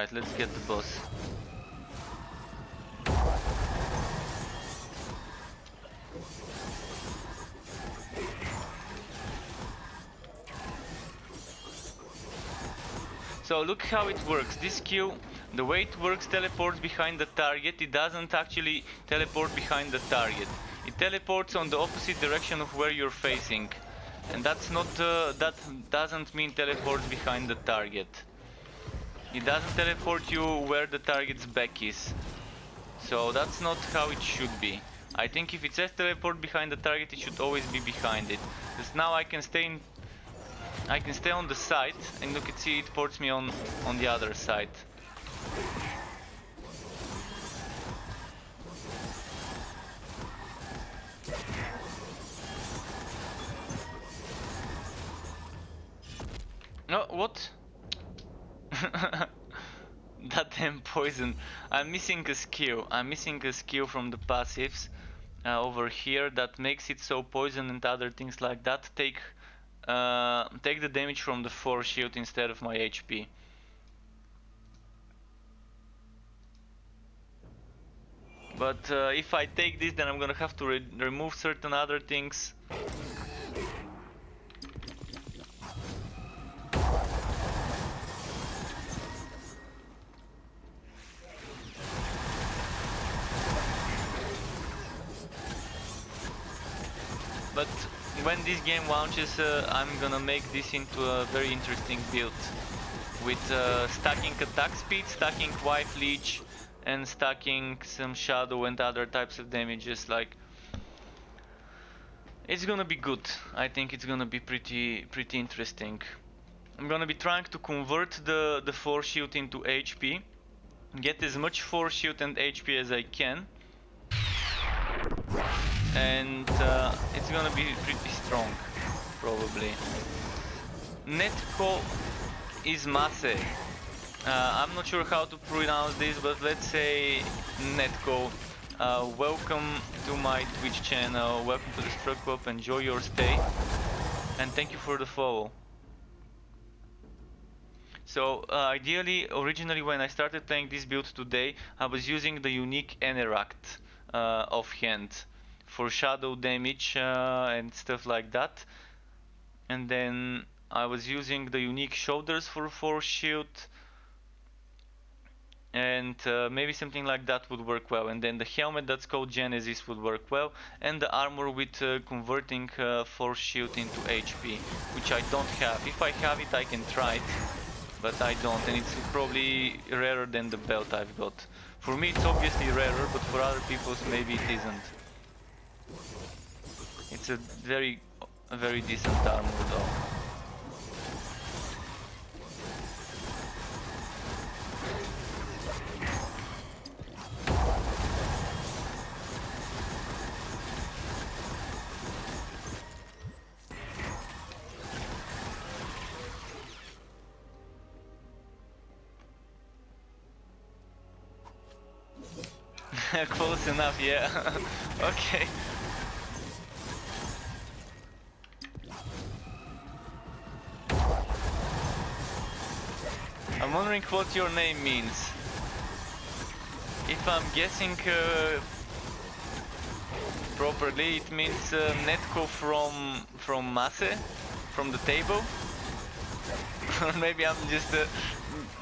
Alright, let's get the boss. So look how it works. This Q, the way it works, teleports behind the target. It doesn't actually teleport behind the target. It teleports on the opposite direction of where you're facing. And that's not, that doesn't mean teleports behind the target. It doesn't teleport you where the target's back is. So that's not how it should be. I think if it says teleport behind the target, it should always be behind it. Because now I can stay on the side, and look, see, it ports me on the other side. No, what? That damn poison. I'm missing a skill. I'm missing a skill from the passives over here that makes it so poison and other things like that take the damage from the force shield instead of my HP. But if I take this, then I'm gonna have to remove certain other things. But when this game launches, I'm gonna make this into a very interesting build with stacking attack speed, stacking wife leech, and stacking some shadow and other types of damages. Like, it's gonna be good. I think it's gonna be pretty interesting. I'm gonna be trying to convert the force shield into HP, get as much force shield and HP as I can, and it's gonna be pretty strong, probably. Netko is Mase. I'm not sure how to pronounce this, but let's say Netko. Welcome to my Twitch channel, welcome to the Struck Club, enjoy your stay, and thank you for the follow. So ideally, originally when I started playing this build today, I was using the unique Eneract offhand for shadow damage and stuff like that, and then I was using the unique shoulders for force shield, and maybe something like that would work well, and then the helmet that's called Genesis would work well, and the armor with converting force shield into HP, which I don't have. If I have it, I can try it, but I don't, and it's probably rarer than the belt I've got. For me it's obviously rarer, but for other people maybe it isn't. It's a very decent armor though. Close enough, yeah. Okay. I'm wondering what your name means. If I'm guessing properly, it means Netko from Mase, from the table. Or maybe I'm just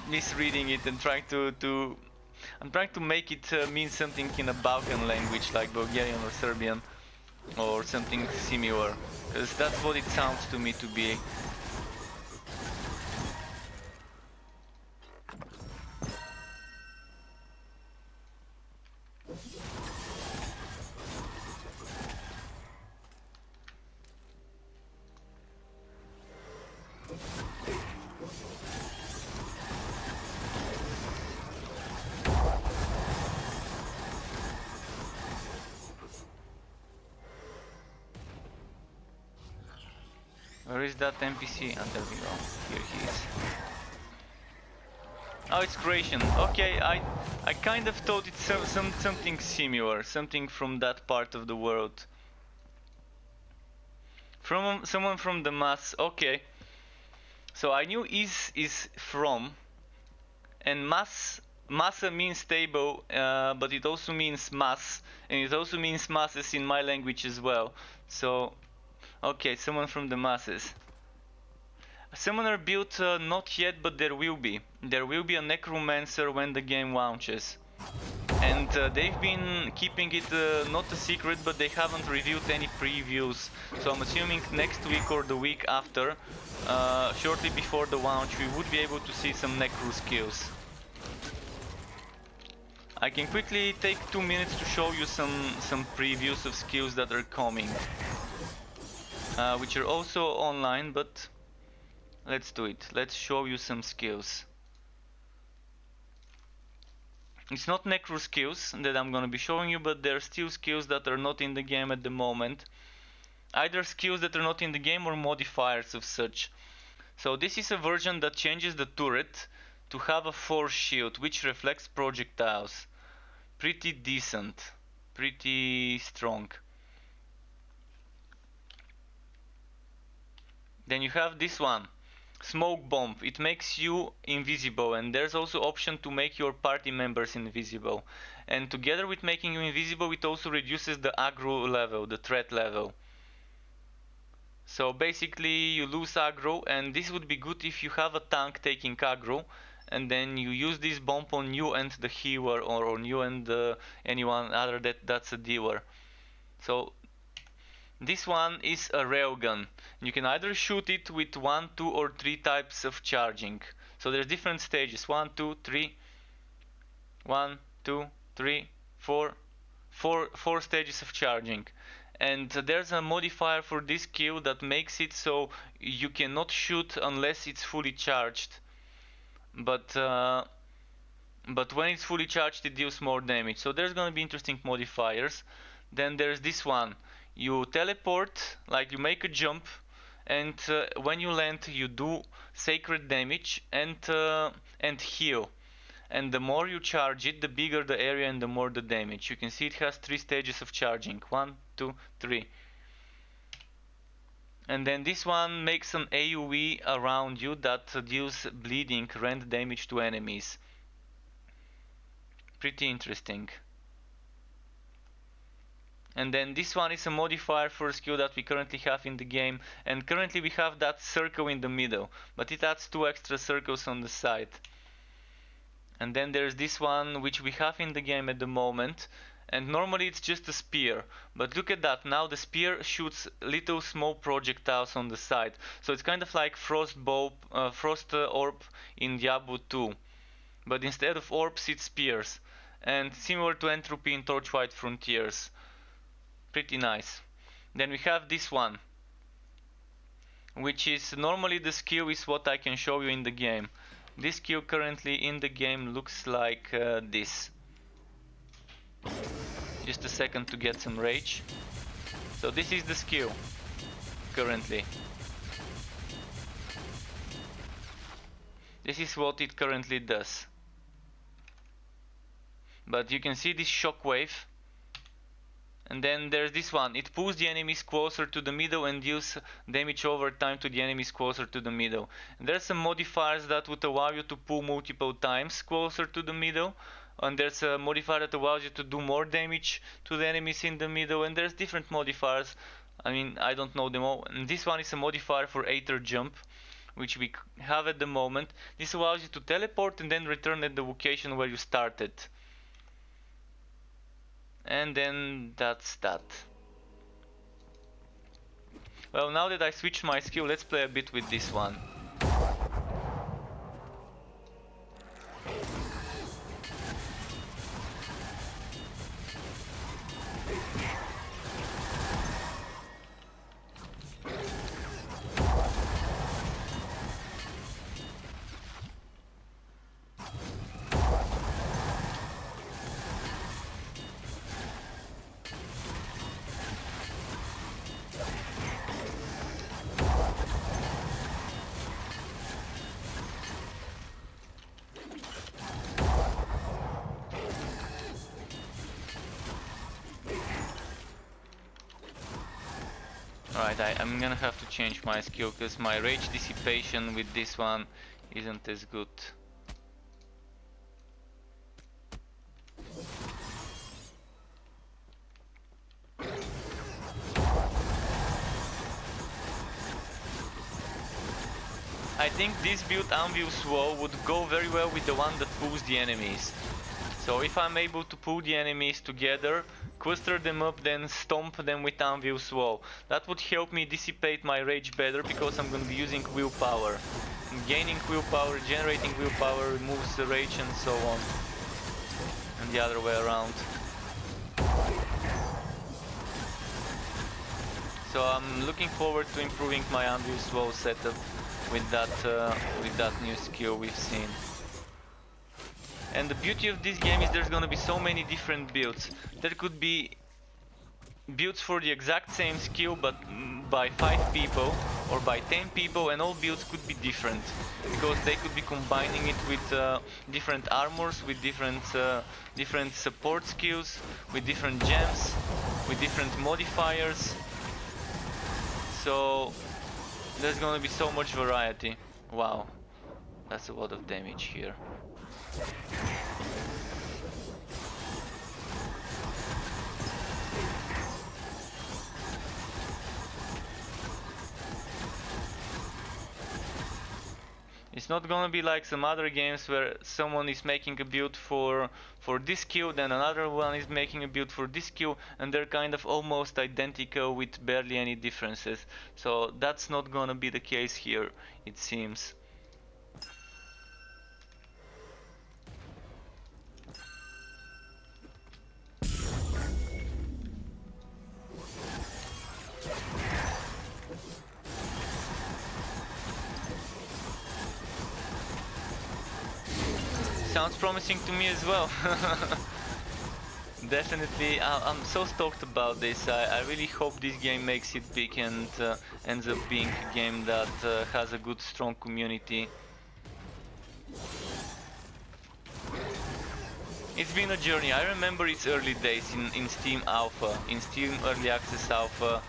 misreading it and trying to make it mean something in a Balkan language like Bulgarian or Serbian or something similar, because that's what it sounds to me to be. Where is that NPC? Ah, there we go. Here he is. Oh, it's Croatian. Okay, I kind of thought it's something similar, something from that part of the world. From someone from the mass. Okay. So I knew is from, And massa means stable, but it also means mass, and it also means masses in my language as well. So, okay, someone from the masses. Summoner build not yet, but there will be. There will be a necromancer when the game launches. And they've been keeping it not a secret, but they haven't revealed any previews. So I'm assuming next week or the week after, shortly before the launch, we would be able to see some necro skills. I can quickly take 2 minutes to show you some previews of skills that are coming, which are also online, but let's do it. Let's show you some skills. It's not necro skills that I'm gonna be showing you, but there are still skills that are not in the game at the moment. Either skills that are not in the game or modifiers of such. So this is a version that changes the turret to have a force shield which reflects projectiles. Pretty decent, pretty strong. Then you have this one, smoke bomb. It makes you invisible, and there's also option to make your party members invisible. And together with making you invisible, it also reduces the aggro level, the threat level. So basically you lose aggro, and this would be good if you have a tank taking aggro, and then you use this bomb on you and the healer, or on you and anyone other that's a dealer. So this one is a railgun. You can either shoot it with 1, 2 or 3 types of charging. So there's different stages, 1, 2, 3, 1, 2, 3, 4, 4 stages of charging. And there's a modifier for this skill that makes it so you cannot shoot unless it's fully charged. But when it's fully charged, it deals more damage. So there's gonna be interesting modifiers. Then there's this one. You teleport, like you make a jump, and when you land, you do sacred damage and heal. And the more you charge it, the bigger the area and the more the damage. You can see it has 3 stages of charging. 1, 2, 3. And then this one makes an AoE around you that deals bleeding rend damage to enemies. Pretty interesting. And then this one is a modifier for a skill that we currently have in the game, and currently we have that circle in the middle, but it adds 2 extra circles on the side. And then there's this one which we have in the game at the moment, and normally it's just a spear, but look at that, now the spear shoots little small projectiles on the side, so it's kind of like frost orb in Diablo 2, but instead of orbs it's spears, and similar to entropy in Torchlight Frontiers. Pretty nice. Then we have this one, which is normally the skill is what I can show you in the game. This skill currently in the game looks like this. Just a second to get some rage. So this is the skill currently. This is what it currently does. But you can see this shockwave. And then there's this one. It pulls the enemies closer to the middle and deals damage over time to the enemies closer to the middle. And there's some modifiers that would allow you to pull multiple times closer to the middle. And there's a modifier that allows you to do more damage to the enemies in the middle. And there's different modifiers. I mean, I don't know them all. And this one is a modifier for Aether Jump, which we have at the moment. This allows you to teleport and then return at the location where you started. And then that's that. Well, now that I switched my skill, let's play a bit with this one. Alright, I'm gonna have to change my skill because my rage dissipation with this one isn't as good. I think this build Anvil Swow would go very well with the one that pulls the enemies. So if I'm able to pull the enemies together, cluster them up, then stomp them with Anvil Swow, that would help me dissipate my rage better because I'm gonna be using willpower. And gaining willpower, generating willpower removes the rage and so on. And the other way around. So I'm looking forward to improving my Anvil Swow setup with that new skill we've seen. And the beauty of this game is there's gonna be so many different builds. There could be builds for the exact same skill but by 5 people or by 10 people, and all builds could be different because they could be combining it with different armors, with different support skills, with different gems, with different modifiers. So there's gonna be so much variety. Wow, that's a lot of damage here. It's not gonna be like some other games where someone is making a build for this skill, then another one is making a build for this skill, and they're kind of almost identical with barely any differences. So that's not gonna be the case here, it seems. Sounds promising to me as well. Definitely, I'm so stoked about this. I really hope this game makes it big and ends up being a game that has a good, strong community. It's been a journey. I remember its early days in Steam Alpha, in Steam Early Access Alpha.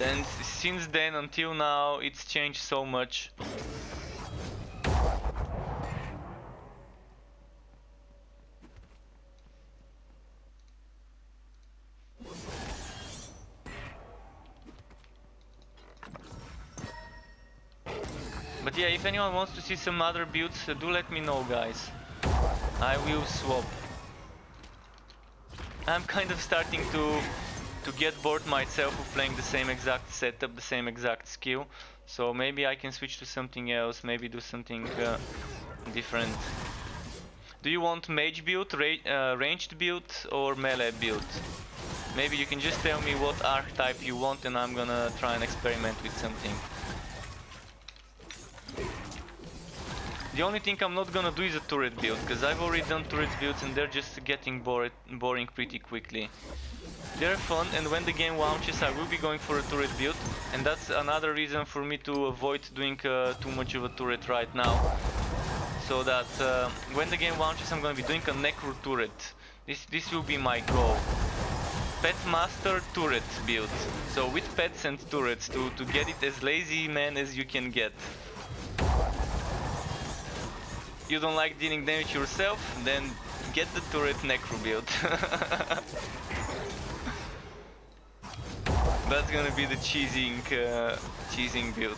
And since then until now, it's changed so much. But yeah, if anyone wants to see some other builds, do let me know, guys. I will swap. I'm kind of starting to get bored myself of playing the same exact setup, the same exact skill. So maybe I can switch to something else, maybe do something different. Do you want mage build, ranged build, or melee build? Maybe you can just tell me what archetype you want and I'm gonna try and experiment with something. The only thing I'm not gonna do is a turret build, because I've already done turret builds and they're just getting boring pretty quickly. They're fun, and when the game launches I will be going for a turret build, and that's another reason for me to avoid doing too much of a turret right now. So that when the game launches I'm gonna be doing a necro turret. This will be my goal. Pet master turret build. So with pets and turrets to get it as lazy man as you can get. You don't like dealing damage yourself? Then get the turret necro build. That's gonna be the cheesing build.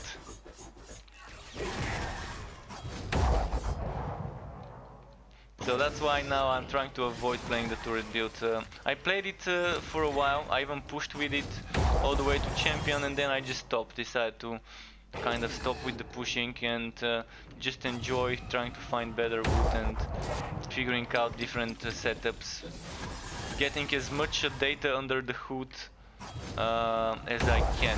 So that's why now I'm trying to avoid playing the turret build. I played it for a while, I even pushed with it all the way to champion, and then I just stopped, decided to kind of stop with the pushing and just enjoy trying to find better wood and figuring out different setups. Getting as much data under the hood as I can.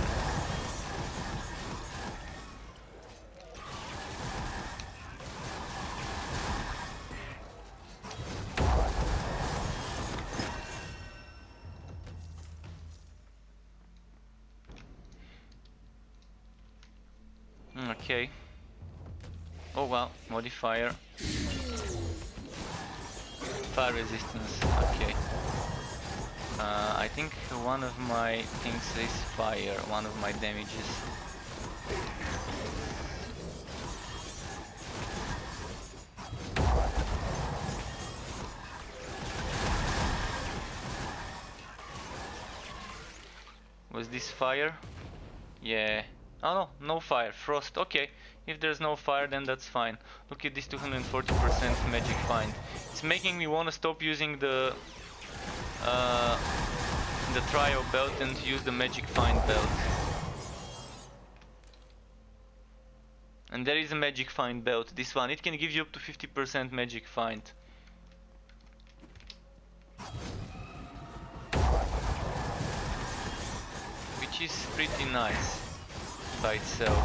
Okay. Oh wow, modifier. Fire resistance, okay. I think one of my things is fire, one of my damages. Was this fire? Yeah, Oh no, no fire, frost. Okay, if there's no fire, then that's fine. Look at this 240% magic find. It's making me want to stop using uh, the trio belt and use the magic find belt. And there is a magic find belt, this one. It can give you up to 50% magic find. Which is pretty nice by itself.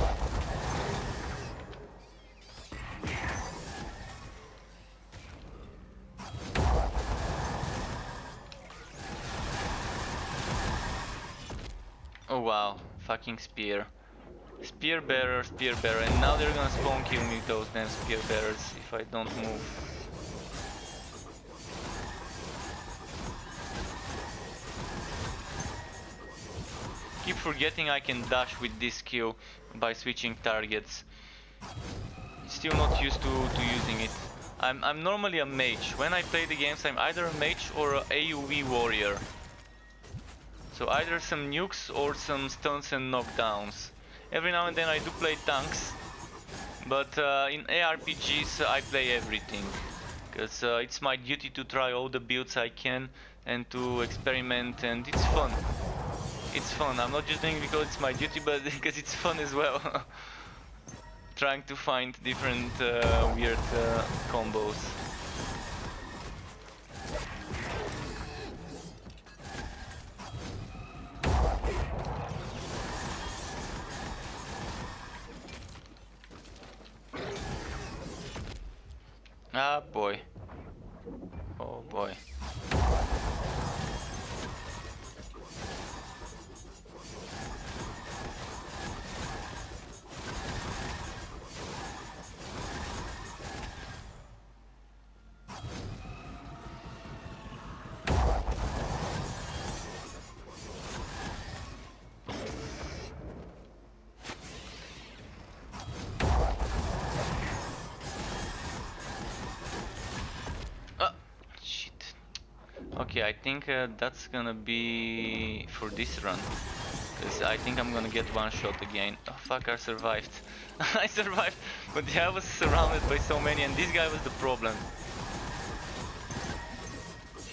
Oh wow, fucking spear. Spear bearer, and now they're gonna spawn kill me, those damn spear bearers, if I don't move. Keep forgetting I can dash with this skill by switching targets. Still not used to using it. I'm normally a mage. When I play the games, I'm either a mage or a AoE warrior. So either some nukes or some stuns and knockdowns. Every now and then I do play tanks, but in ARPGs I play everything. Because it's my duty to try all the builds I can and to experiment, and it's fun. It's fun. I'm not just doing it because it's my duty, but because it's fun as well. Trying to find different weird combos. Ah boy. Oh boy. Okay, I think that's gonna be for this run. Because I think I'm gonna get one shot again. Oh fuck, I survived. I survived, but yeah, I was surrounded by so many, and this guy was the problem.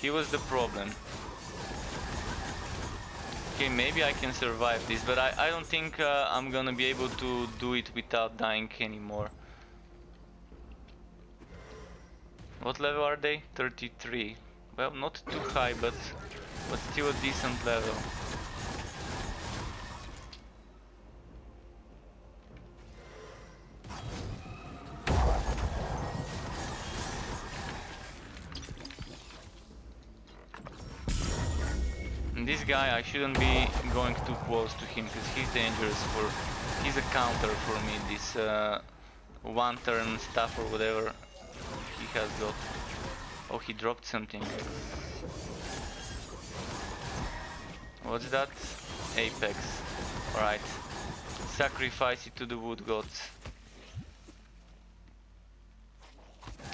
He was the problem. Okay, maybe I can survive this, but I don't think I'm gonna be able to do it without dying anymore. What level are they? 33. Well, not too high, but still a decent level. And this guy, I shouldn't be going too close to him because he's dangerous. He's a counter for me. This one turn stuff or whatever he has got. Oh, he dropped something. What's that? Apex. Alright. Sacrifice it to the wood gods.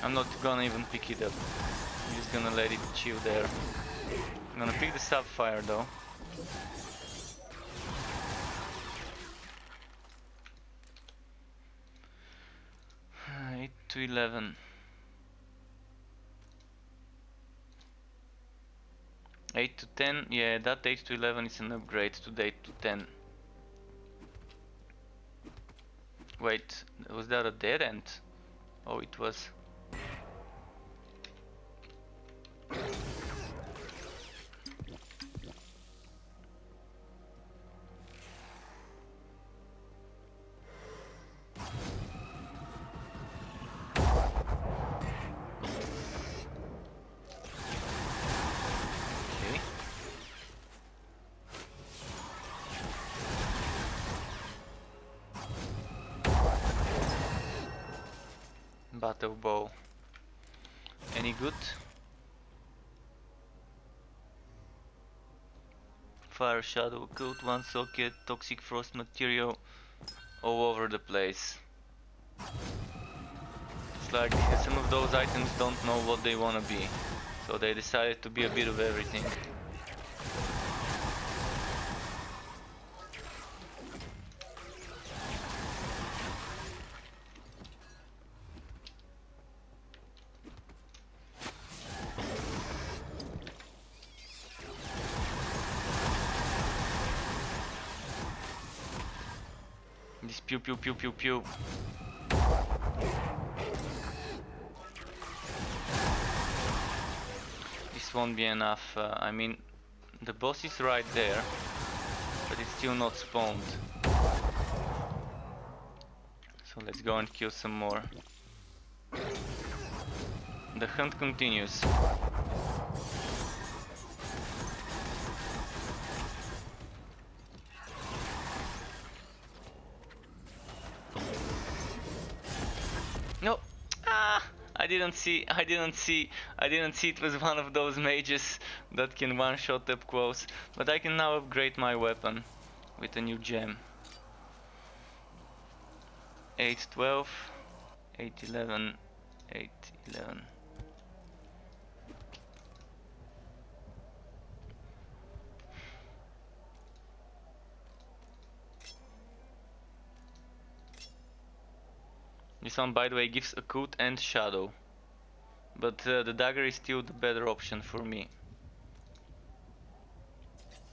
I'm not gonna even pick it up. I'm just gonna let it chill there. I'm gonna pick the sapphire though. Uh, 8 to 11. 8 to 10, yeah, that 8 to 11 is an upgrade to the 8 to 10. Wait, was that a dead end? Oh, it was. Battle bow. Any good? Fire shadow, occult, one socket, toxic frost material, all over the place. It's like some of those items don't know what they wanna be, so they decided to be a bit of everything. pew pew pew pew pew. This won't be enough. I mean, the boss is right there, but it's still not spawned. So let's go and kill some more. The hunt continues. No! Ah! I didn't see it was one of those mages that can one-shot up close. But I can now upgrade my weapon with a new gem. 812, 811, 811. This one, by the way, gives acute and shadow. But the dagger is still the better option for me.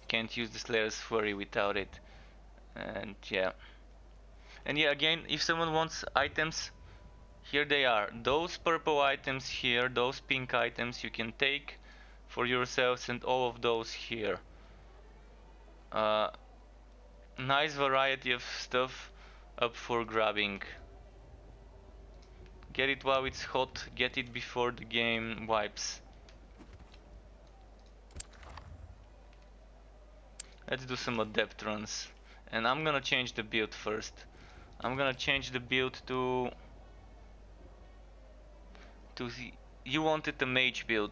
Can't use the Slayer's Fury without it. And yeah. And yeah, again, if someone wants items, here they are. Those purple items here, those pink items you can take for yourselves, and all of those here. Nice variety of stuff up for grabbing. Get it while it's hot, get it before the game wipes. Let's do some adept runs. And I'm gonna change the build first. I'm gonna change the build to you wanted a mage build.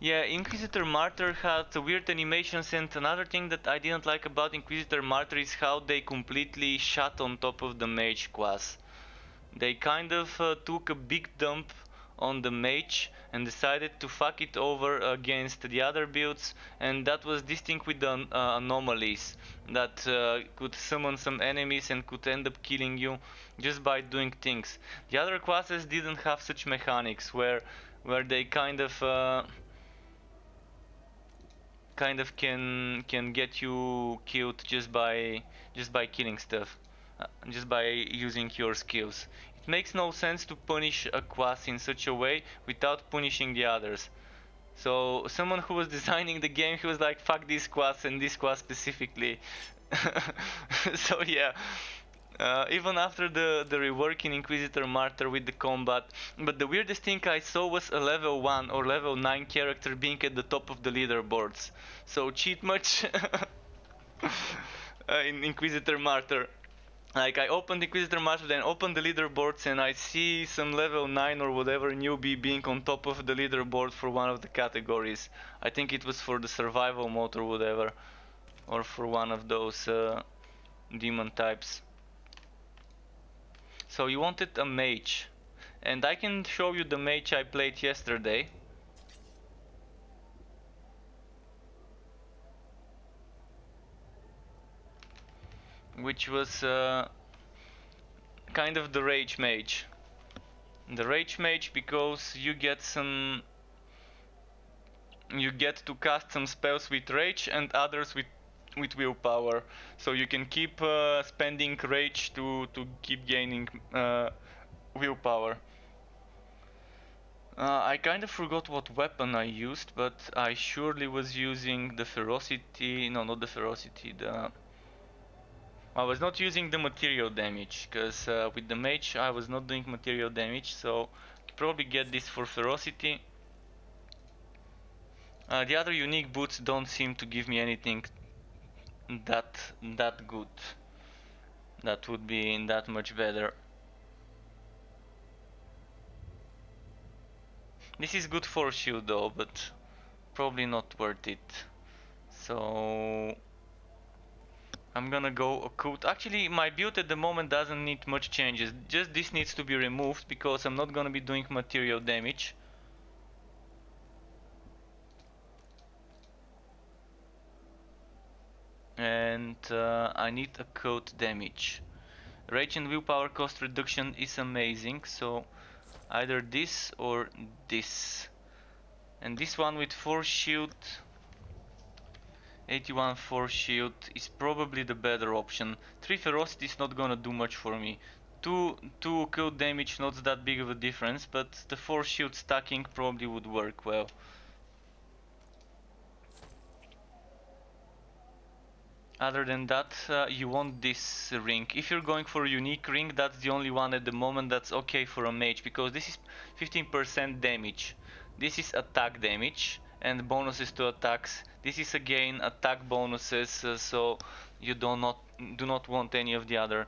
Yeah, Inquisitor Martyr had weird animations, and another thing that I didn't like about Inquisitor Martyr is how they completely shot on top of the mage class. They kind of took a big dump on the mage and decided to fuck it over against the other builds, and that was distinct with the anomalies that could summon some enemies and could end up killing you just by doing things. The other classes didn't have such mechanics where they kind of can get you killed just by killing stuff, just by using your skills. It makes no sense to punish a class in such a way without punishing the others. So someone who was designing the game, he was like, fuck this class and this class specifically. So yeah. Even after the rework in Inquisitor Martyr with the combat, but the weirdest thing I saw was a level 1 or level 9 character being at the top of the leaderboards. So cheat much in Inquisitor Martyr. Like, I opened Inquisitor Martyr, then opened the leaderboards, and I see some level 9 or whatever newbie being on top of the leaderboard for one of the categories. I think it was for the survival mode or whatever, or for one of those demon types. So you wanted a mage, and I can show you the mage I played yesterday. Which was kind of the rage mage. The rage mage, because you get to cast some spells with rage and others with willpower, so you can keep spending rage to keep gaining willpower. I kind of forgot what weapon I used, but I surely was using the ferocity. No, not the ferocity. I was not using the material damage, because with the mage I was not doing material damage, so probably get this for ferocity. The other unique boots don't seem to give me anything that good. That would be that much better. This is good for shield though, but probably not worth it. So I'm gonna go occult. Actually, my build at the moment doesn't need much changes. Just this needs to be removed because I'm not gonna be doing material damage. And I need occult damage. Rage and willpower cost reduction is amazing, so either this or this. And this one with 4 shield 81 force shield is probably the better option. 3 ferocity is not gonna do much for me. 2 occult damage, not that big of a difference, but the force shield stacking probably would work well. Other than that, you want this ring. If you're going for a unique ring, that's the only one at the moment that's okay for a mage, because this is 15% damage. This is attack damage and bonuses to attacks. This is again attack bonuses, so you do not want any of the other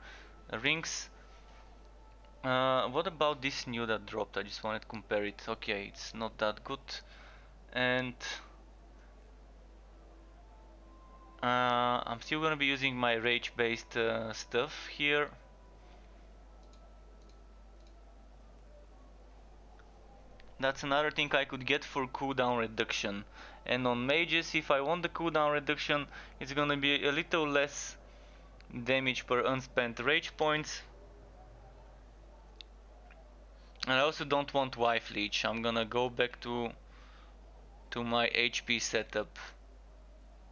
rings. What about this new that dropped? I just wanted to compare it. Okay, it's not that good. And I'm still gonna be using my rage based stuff here. That's another thing I could get for cooldown reduction. And on mages, if I want the cooldown reduction, it's gonna be a little less damage per unspent rage points. And I also don't want wife leech. I'm gonna go back to my HP setup.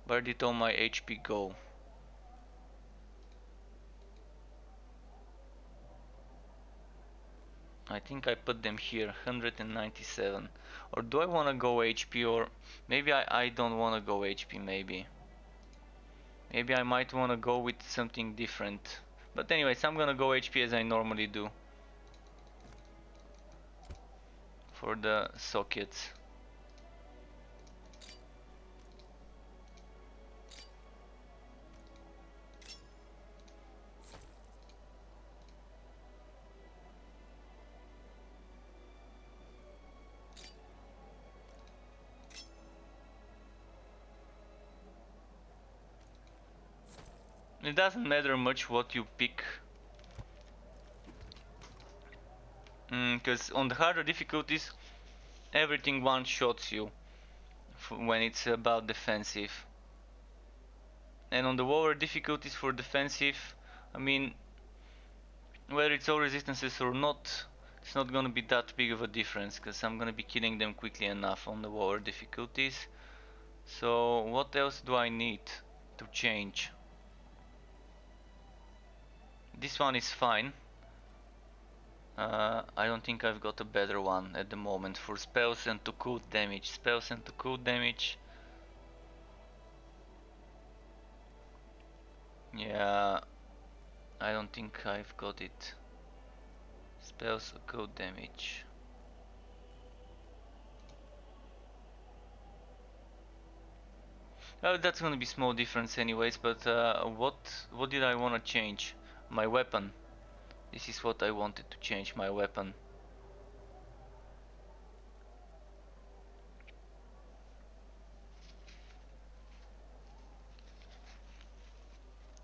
Where did all my HP go? I think I put them here, 197. Or do I want to go HP, or maybe I don't want to go HP, maybe. Maybe I might want to go with something different. But anyways, I'm gonna go HP as I normally do. For the sockets. It doesn't matter much what you pick. Because on the harder difficulties, everything one-shots you when it's about defensive. And on the lower difficulties for defensive, I mean, whether it's all resistances or not, it's not gonna be that big of a difference, because I'm gonna be killing them quickly enough on the lower difficulties. So what else do I need to change? This one is fine. I don't think I've got a better one at the moment for spells and to cool damage. Spells and to cool damage. Yeah, I don't think I've got it. Spells or cool damage. Oh, that's gonna be small difference anyways, but what did I want to change? My weapon. This is what I wanted to change, my weapon.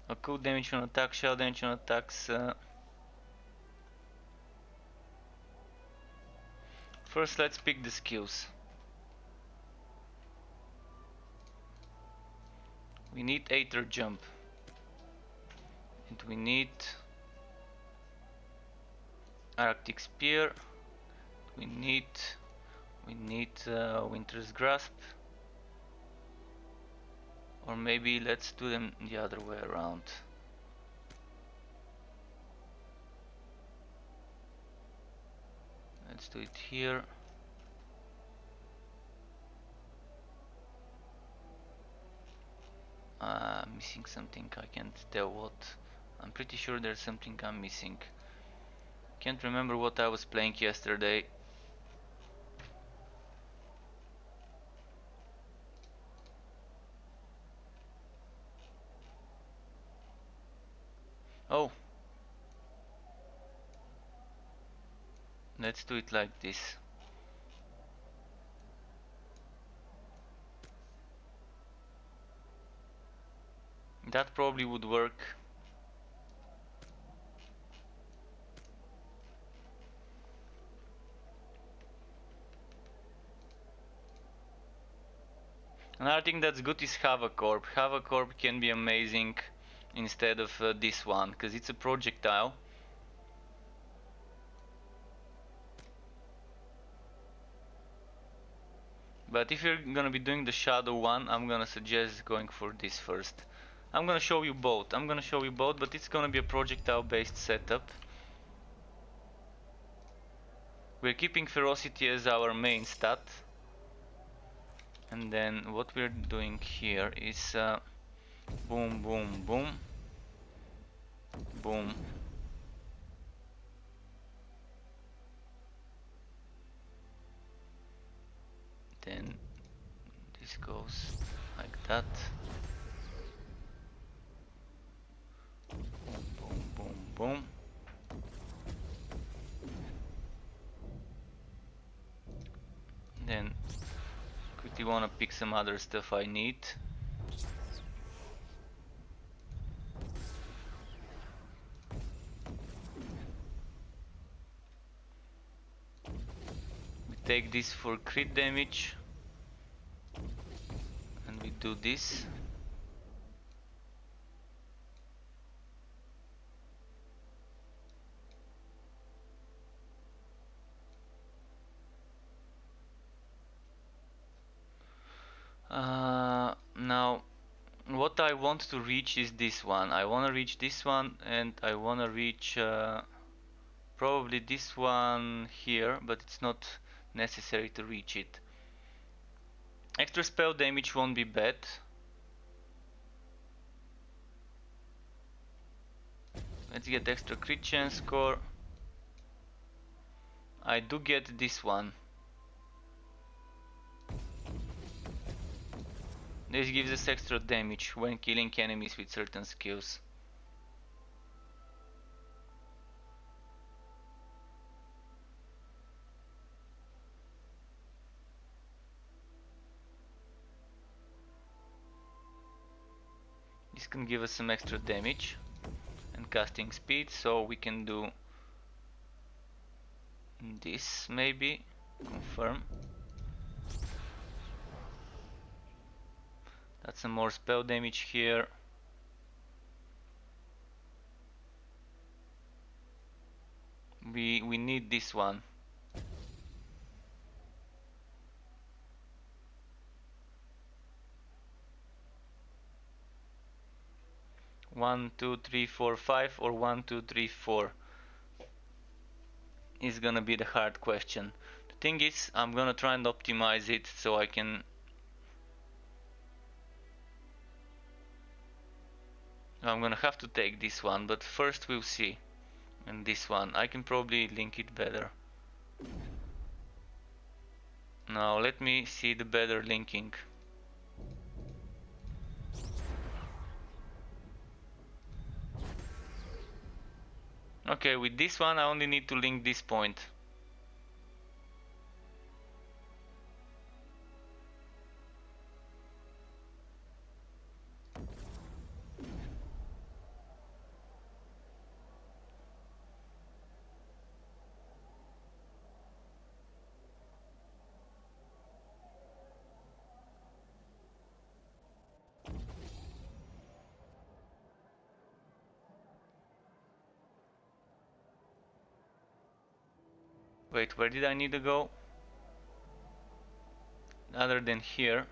A cool damage on attack, shell damage on attacks. First, let's pick the skills. We need Aether Jump. And we need Arctic Spear. We need Winter's Grasp. Or maybe let's do them the other way around. Let's do it here. Missing something, I can't tell what. I'm pretty sure there's something I'm missing. Can't remember what I was playing yesterday. Oh, let's do it like this. That probably would work. Another thing that's good is Havoc Orb. Havoc Orb can be amazing instead of this one, because it's a projectile. But if you're gonna be doing the shadow one, I'm gonna suggest going for this first. I'm gonna show you both. But it's gonna be a projectile based setup. We're keeping ferocity as our main stat. And then what we're doing here is boom, boom, boom, boom. Then this goes like that. Boom, boom, boom, boom. Then quickly wanna pick some other stuff I need. We take this for crit damage. And we do this. Now what I want to reach is this one. I want to reach this one, and I want to reach probably this one here, but it's not necessary to reach it. Extra spell damage won't be bad. Let's get extra crit chance score. I do get this one. This gives us extra damage when killing enemies with certain skills. This can give us some extra damage and casting speed, so we can do this maybe. Confirm. That's some more spell damage here. We need this one. One, two, three, four, five, or 1, 2, 3, 4 is gonna be the hard question. The thing is, I'm gonna try and optimize it so I can. I'm gonna have to take this one, but first we'll see. And this one, I can probably link it better. Now let me see the better linking. Okay, with this one I only need to link this point. Wait, where did I need to go? Other than here.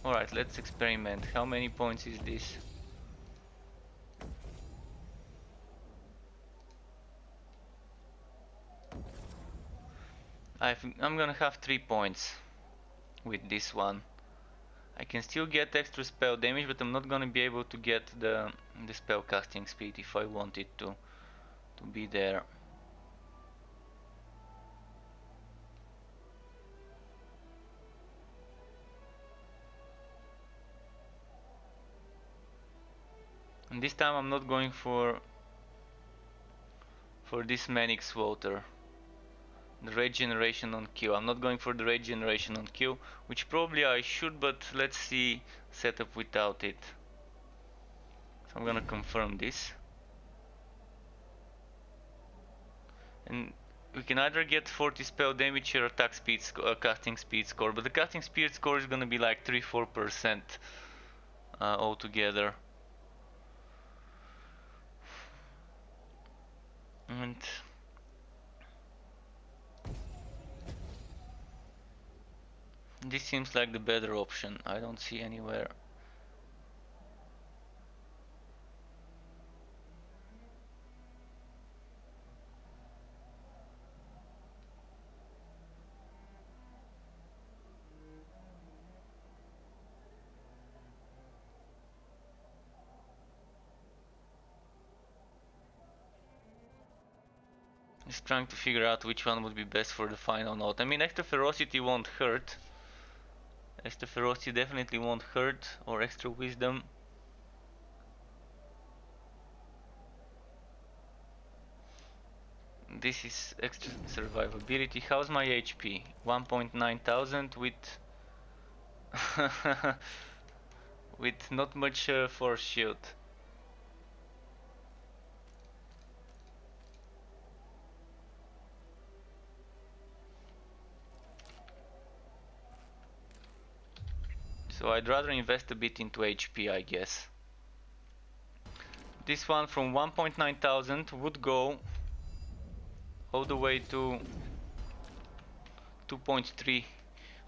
Alright, let's experiment. How many points is this? I'm gonna have 3 points with this one. I can still get extra spell damage, but I'm not gonna be able to get the spell casting speed if I want it to be there. And this time I'm not going for for this Manix water. The rage generation on Q. I'm not going for the rage generation on Q, which probably I should, but let's see setup without it. So I'm gonna confirm this. And we can either get 40 spell damage or attack speed, casting speed score, but the casting speed score is gonna be like 3-4% altogether. And this seems like the better option. I don't see anywhere. Just trying to figure out which one would be best for the final note. I mean, extra ferocity won't hurt. Extra ferocity definitely won't hurt, or extra wisdom. This is extra survivability. How's my HP? 1.9 thousand with with not much force shield. So I'd rather invest a bit into HP, I guess. This one from 1.9 thousand would go all the way to 2.3.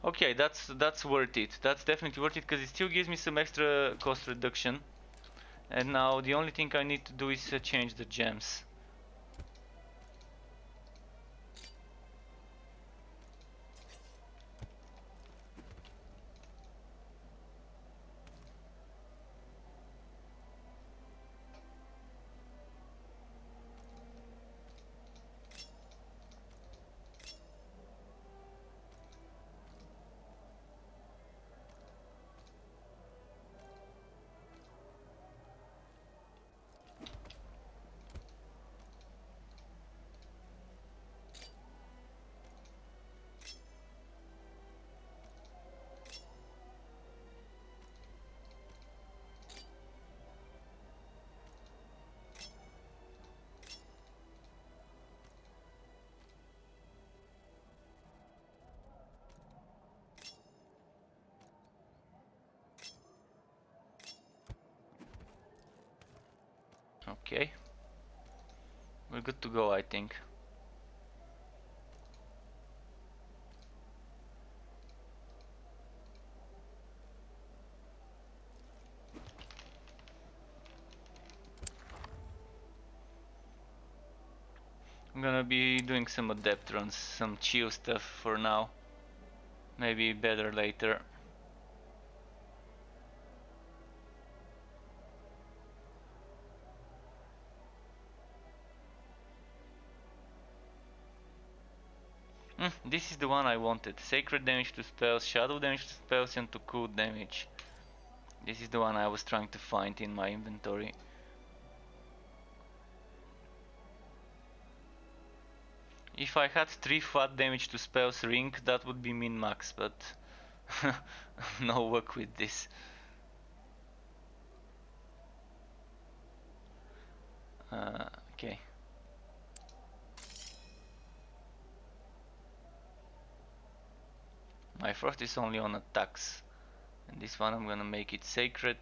Okay, that's worth it. That's definitely worth it because it still gives me some extra cost reduction. And now the only thing I need to do is change the gems. Okay. We're good to go, I think. I'm gonna be doing some adept runs, some chill stuff for now. Maybe better later. This is the one I wanted. Sacred damage to spells, shadow damage to spells, and to cool damage. This is the one I was trying to find in my inventory. If I had 3 flat damage to spells ring, that would be min max, but no luck with this. Okay. My frost is only on attacks, and this one I'm gonna make it sacred.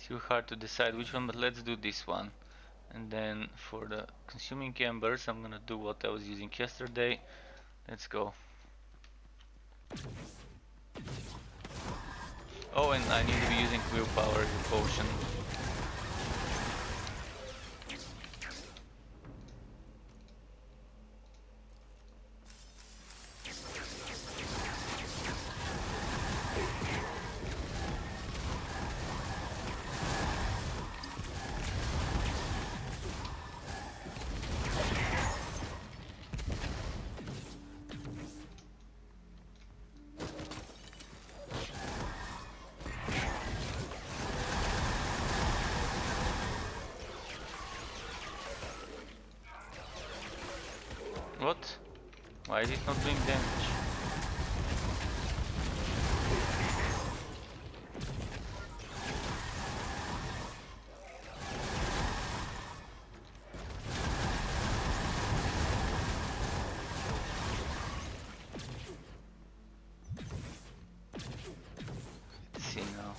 Too hard to decide which one, but let's do this one. And then for the consuming embers, I'm gonna do what I was using yesterday. Let's go. Oh, and I need to be using willpower potion. What? Why is it not doing damage? Let's see now.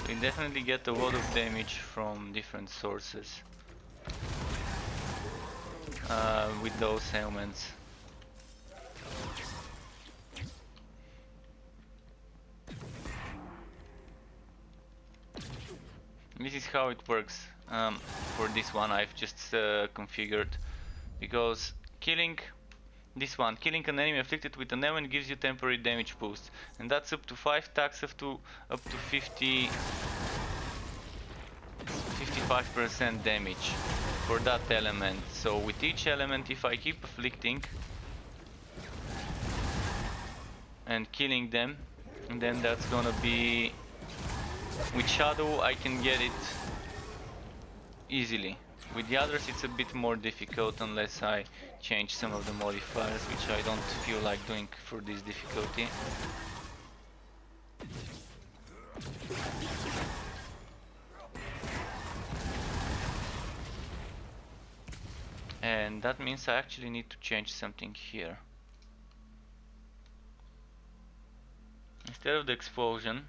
We definitely get a lot of damage from different sources with those ailments. This is how it works. For this one I've just configured, because killing killing an enemy afflicted with an ailment gives you temporary damage boost, and that's up to 5 attacks up to 55% damage for that element. So with each element, if I keep afflicting and killing them, and then that's gonna be, with Shadow I can get it easily. With the others it's a bit more difficult unless I change some of the modifiers, which I don't feel like doing for this difficulty. And that means I actually need to change something here. Instead of the explosion,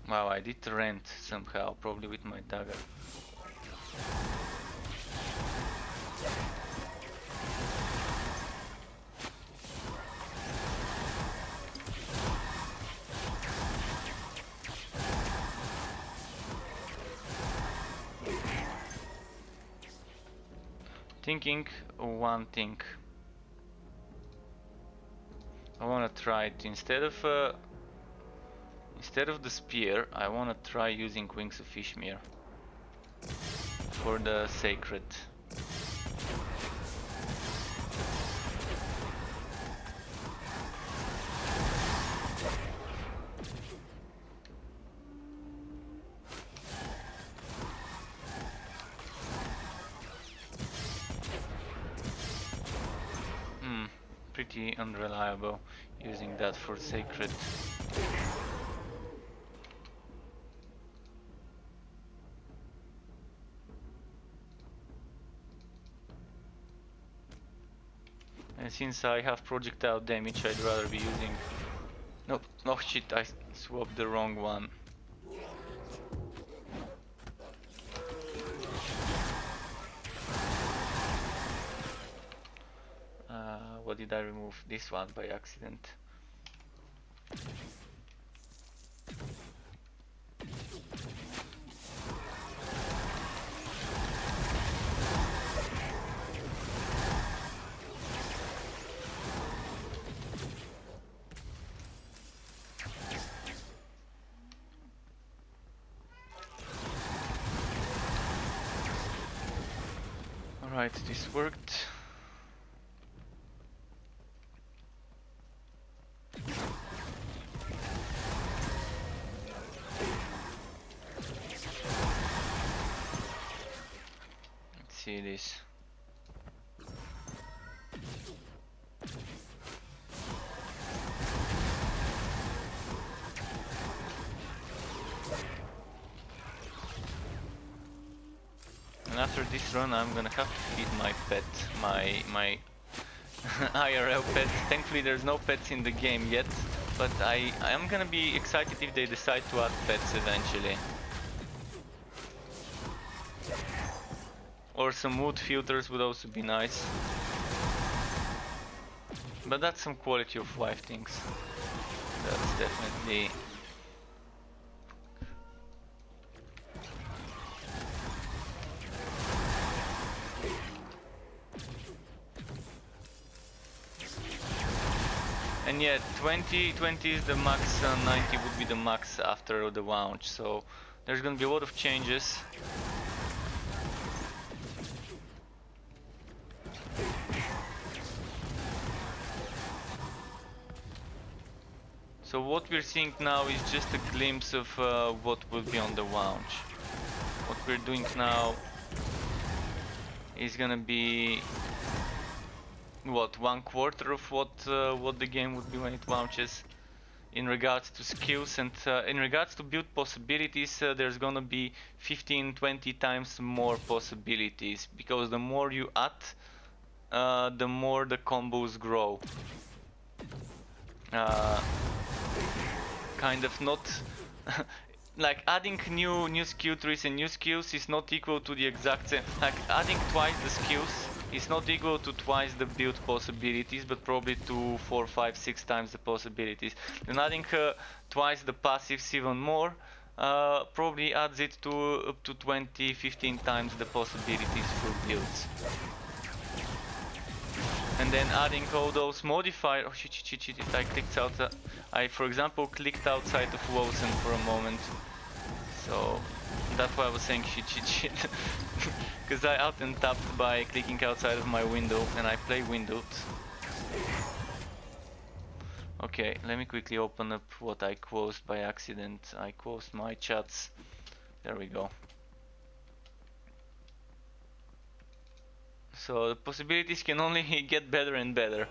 wow, I did rent somehow, probably with my dagger. Thinking one thing. I wanna try it instead of the spear. I wanna try using Wings of Ishmir for the sacred. Pretty unreliable using that for sacred. And since I have projectile damage, I'd rather be using... Nope, oh shit, I swapped the wrong one. What did I remove? This one by accident. Right, this worked. Let's see this. And after this run I'm gonna have to feed my pet, my IRL pet. Thankfully there's no pets in the game yet, but I am gonna be excited if they decide to add pets eventually. Or some wood filters would also be nice. But that's some quality of life things. That's definitely... And yeah, 20 is the max, 90 would be the max after the launch, so there's gonna be a lot of changes. So what we're seeing now is just a glimpse of what will be on the launch. What we're doing now is gonna be what, 1/4 of what the game would be when it launches. In regards to skills and in regards to build possibilities, there's gonna be 15-20 times more possibilities, because the more you add, the more the combos grow. Kind of not like adding new skill trees and new skills is not equal to the exact same. Like adding twice the skills is not equal to twice the build possibilities, but probably to 4, 5, 6 times the possibilities. Then adding twice the passives, even more, probably adds it to up to 20, 15 times the possibilities for builds. And then adding all those modifiers. Oh shit, I clicked out. I, for example, clicked outside of Wolcen for a moment. So that's why I was saying shit. Because I out and tapped by clicking outside of my window, and I play windowed. Okay, let me quickly open up what I closed by accident. I closed my chats. There we go. So the possibilities can only get better and better.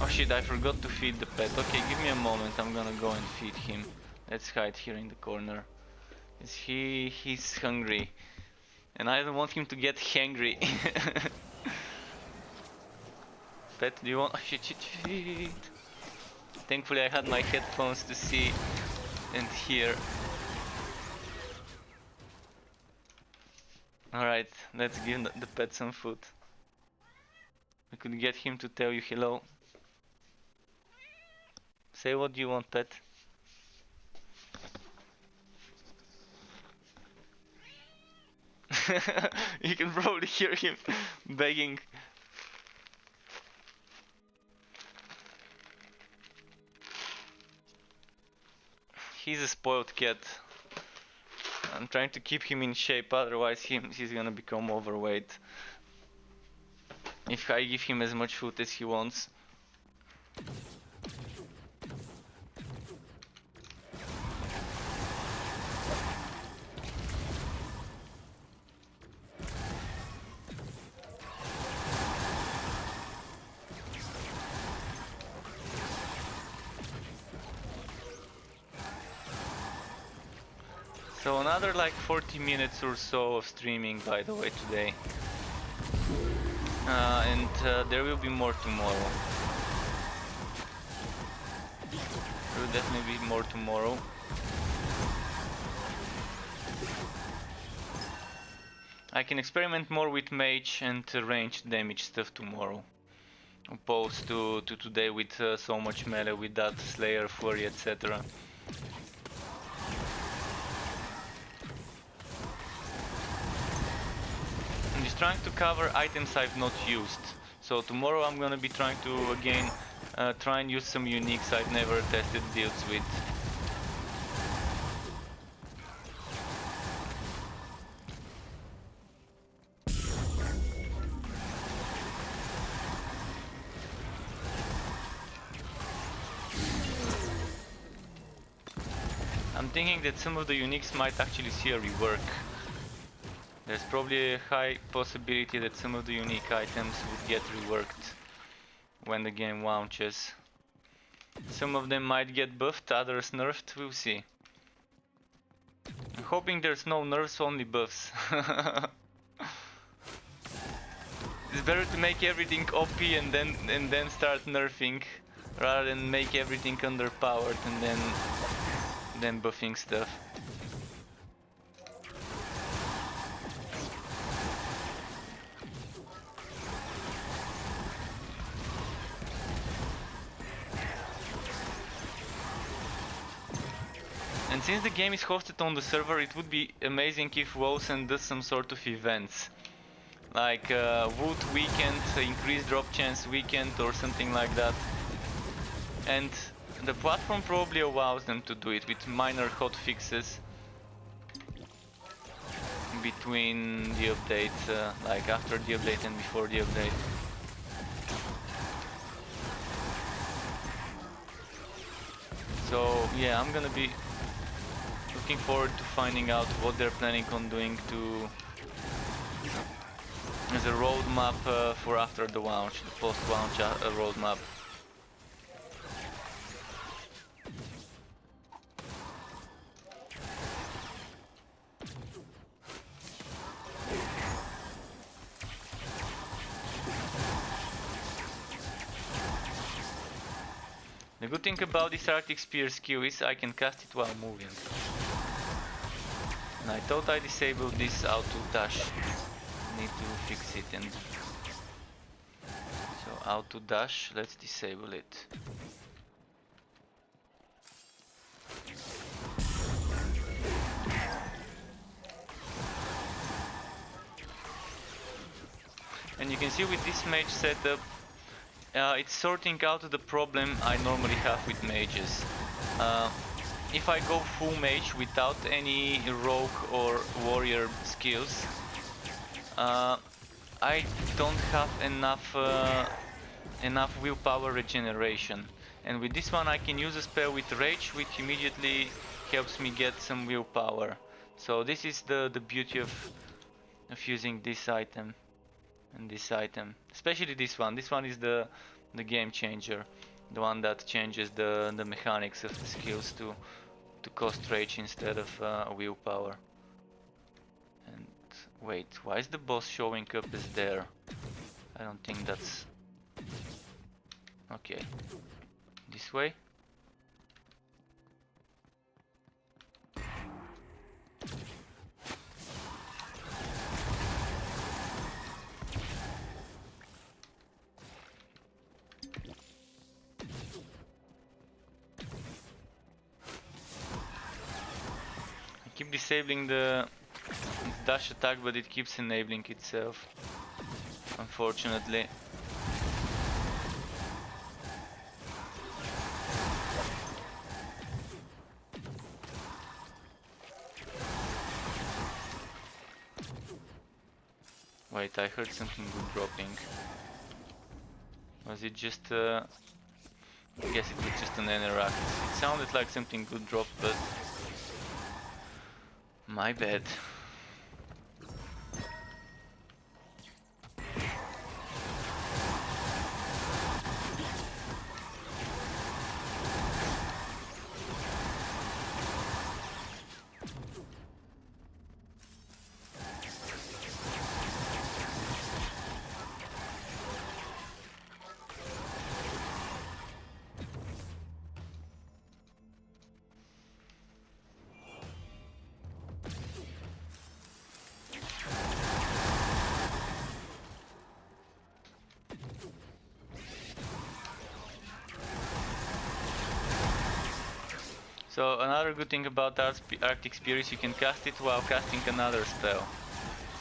Oh shit, I forgot to feed the pet. Okay, give me a moment, I'm gonna go and feed him. Let's hide here in the corner. He's hungry. And I don't want him to get hangry. Pet, do you want... Oh shit. Thankfully I had my headphones to see and hear. Alright, let's give the pet some food. We could get him to tell you hello. Say what do you want, pet? You can probably hear him begging. He's a spoiled cat. I'm trying to keep him in shape, otherwise he's gonna become overweight. If I give him as much food as he wants. So another like 40 minutes or so of streaming, by the way, today. And there will be more tomorrow. There will definitely be more tomorrow. I can experiment more with mage and ranged damage stuff tomorrow, opposed to today with so much melee with that slayer, flurry, etc. I'm just trying to cover items I've not used. So tomorrow I'm gonna be trying to again try and use some uniques I've never tested builds with. I'm thinking that some of the uniques might actually see a rework. There's probably a high possibility that some of the unique items would get reworked when the game launches. Some of them might get buffed, others nerfed, we'll see. I'm hoping there's no nerfs, only buffs. It's better to make everything OP and then start nerfing, rather than make everything underpowered and then buffing stuff. And since the game is hosted on the server, it would be amazing if Wolcen does some sort of events. Like Wood Weekend, increased drop chance weekend or something like that. And the platform probably allows them to do it with minor hotfixes between the updates, like after the update and before the update. So yeah, I'm gonna be looking forward to finding out what they're planning on doing to as a roadmap for after the launch, the post-launch roadmap. The good thing about this Arctic Spear skill is I can cast it while moving. And I thought I disabled this auto dash. Need to fix it, and so auto dash, let's disable it. And you can see with this mage setup, it's sorting out the problem I normally have with mages. If I go full mage without any rogue or warrior skills, I don't have enough willpower regeneration. And with this one I can use a spell with rage, which immediately helps me get some willpower. So this is the beauty of using this item and this item, especially this one. This one is the game changer, the one that changes the mechanics of the skills to cost rage instead of willpower. And wait, why is the boss showing up as there? I don't think that's okay. This way. Keep disabling the dash attack, but it keeps enabling itself, unfortunately. Wait, I heard something good dropping. Was it just I guess it was just an interact. It sounded like something good dropped, but my bad. So another good thing about Arctic Spear is you can cast it while casting another spell.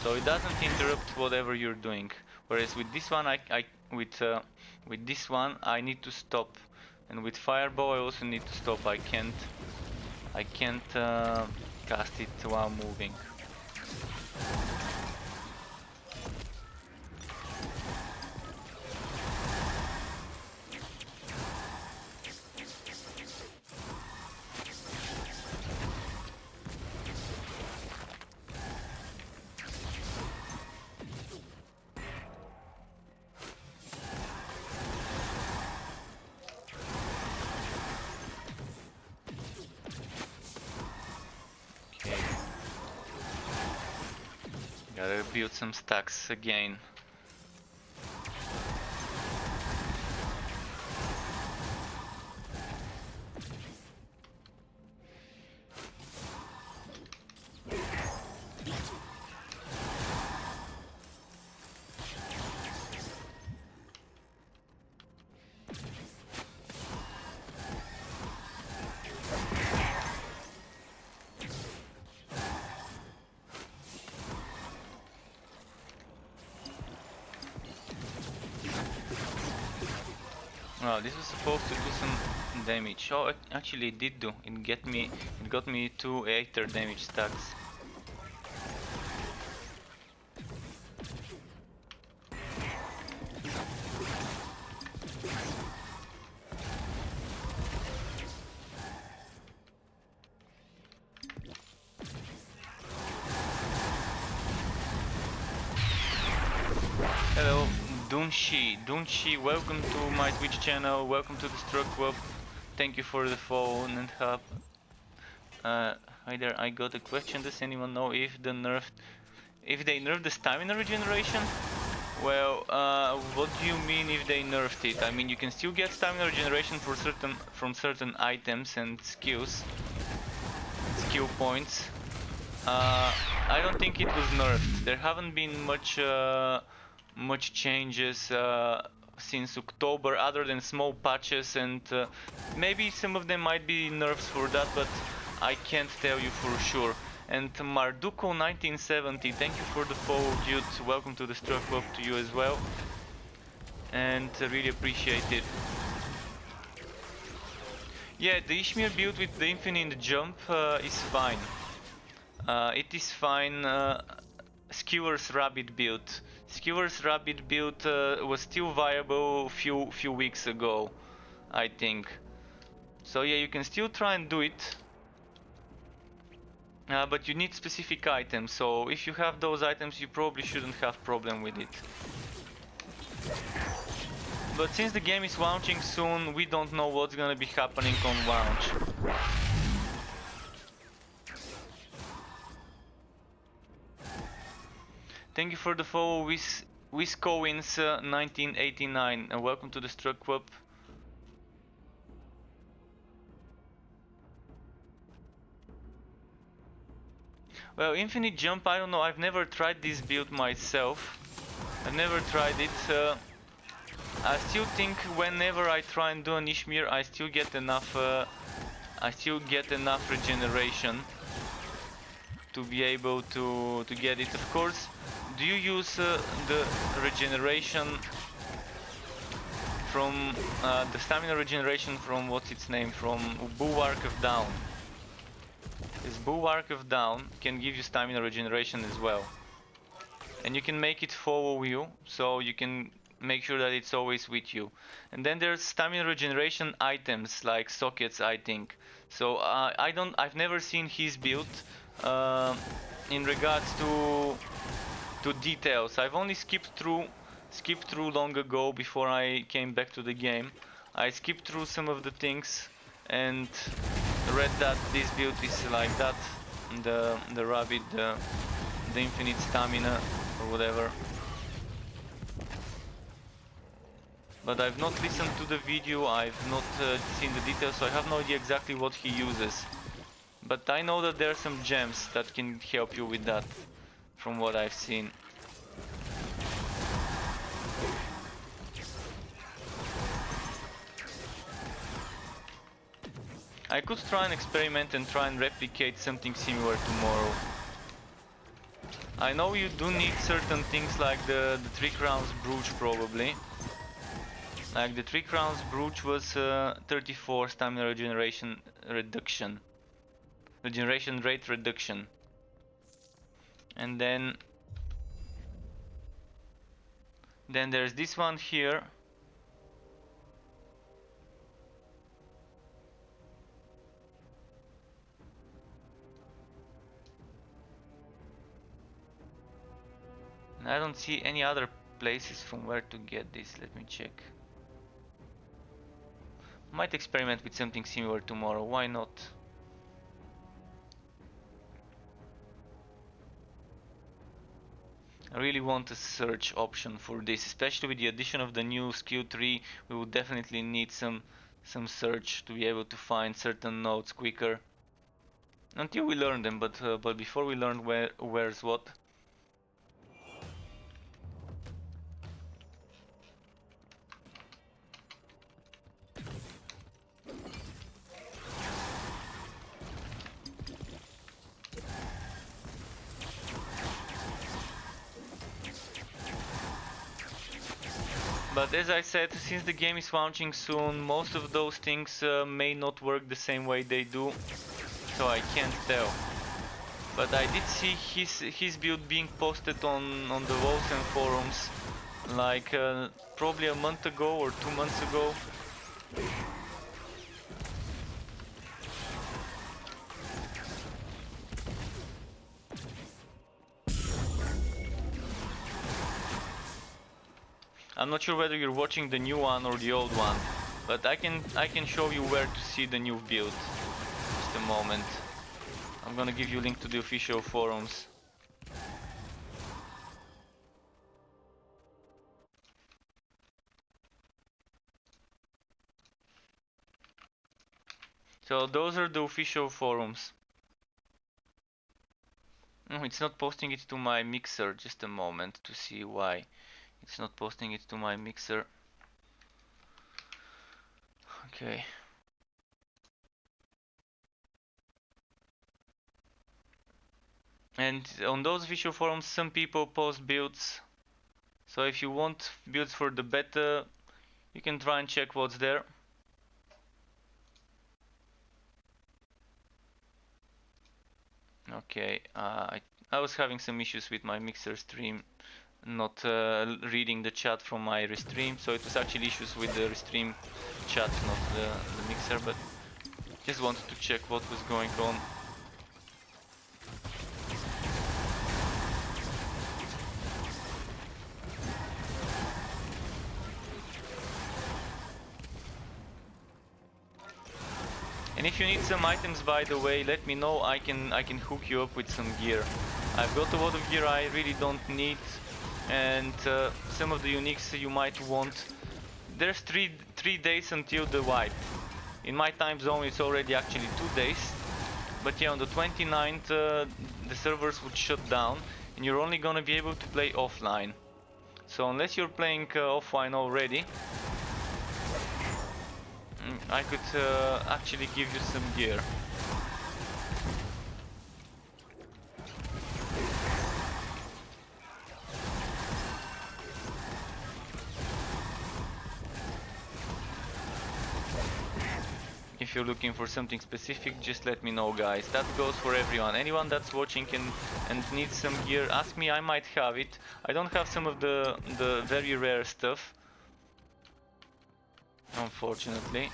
So it doesn't interrupt whatever you're doing. Whereas with this one, with this one I need to stop, and with fireball I also need to stop. I can't cast it while moving. Gotta build some stacks again. Wow, this was supposed to do some damage. Oh, it actually did do. It got me 2 Aether damage stacks. Hello, Dunshi, welcome to my Twitch channel, welcome to the Struck Club, thank you for the follow and help. Hi there, I got a question, does anyone know if they nerfed the stamina regeneration? Well, what do you mean if they nerfed it? I mean, you can still get stamina regeneration from certain items and skill points. I don't think it was nerfed. There haven't been much changes since October, other than small patches, and maybe some of them might be nerfs for that, but I can't tell you for sure. And Marduko 1970, thank you for the follow, dude. Welcome to the Struck Club to you as well, and really appreciate it. Yeah, the Ishmir build with the infinite jump is fine. It is fine. Skewer's Rabbit build. Skewer's Rabbit build was still viable few weeks ago, I think. So yeah, you can still try and do it. But you need specific items, so if you have those items you probably shouldn't have problem with it. But since the game is launching soon, we don't know what's gonna be happening on launch. Thank you for the follow, Wiscowins 1989, and welcome to the Struck Club. Well, infinite jump, I don't know, I've never tried this build myself. I've never tried it. I still think whenever I try and do an Ishmir, I still get enough regeneration to be able to get it. Of course, do you use the regeneration from the stamina regeneration from what's its name, from Bulwark of Dawn? This Bulwark of Dawn can give you stamina regeneration as well, and you can make it follow you, so you can make sure that it's always with you. And then there's stamina regeneration items like sockets, I think. So I've never seen his build in regards to details. I've only skipped through long ago before I came back to the game. I skipped through some of the things and read that this build is like that, the rabbit, the infinite stamina or whatever. But I've not listened to the video, I've not seen the details, so I have no idea exactly what he uses. But I know that there are some gems that can help you with that, from what I've seen. I could try and experiment and try and replicate something similar tomorrow. I know you do need certain things like the 3 crowns brooch probably, Like the 3 crowns brooch was 34 stamina regeneration reduction. Regeneration rate reduction. And then there's this one here. And I don't see any other places from where to get this. Let me check. Might experiment with something similar tomorrow, why not? I really want a search option for this, especially with the addition of the new skill tree. We would definitely need some search to be able to find certain nodes quicker. Until we learn them, but before we learn where's what. But as I said, since the game is launching soon, most of those things may not work the same way they do, so I can't tell. But I did see his build being posted on the Wolcen forums, like probably a month ago or 2 months ago. I'm not sure whether you're watching the new one or the old one, but I can show you where to see the new build. Just a moment. I'm gonna give you a link to the official forums. So those are the official forums. No, it's not posting it to my mixer. Just a moment to see why it's not posting it to my mixer. Okay. And on those official forums, some people post builds. So if you want builds for the beta, you can try and check what's there. Okay, I was having some issues with my mixer stream, not reading the chat from my restream, so it was actually issues with the restream chat, not the mixer, but just wanted to check what was going on. And if you need some items, by the way, let me know. I can hook you up with some gear. I've got a lot of gear I really don't need, and some of the uniques you might want. There's three days until the wipe. In my time zone, it's already actually 2 days. But yeah, on the 29th, the servers would shut down, and you're only gonna be able to play offline. So unless you're playing offline already, I could actually give you some gear. If you're looking for something specific, just let me know, guys. That goes for everyone. Anyone that's watching and needs some gear, ask me, I might have it. I don't have some of the very rare stuff, unfortunately.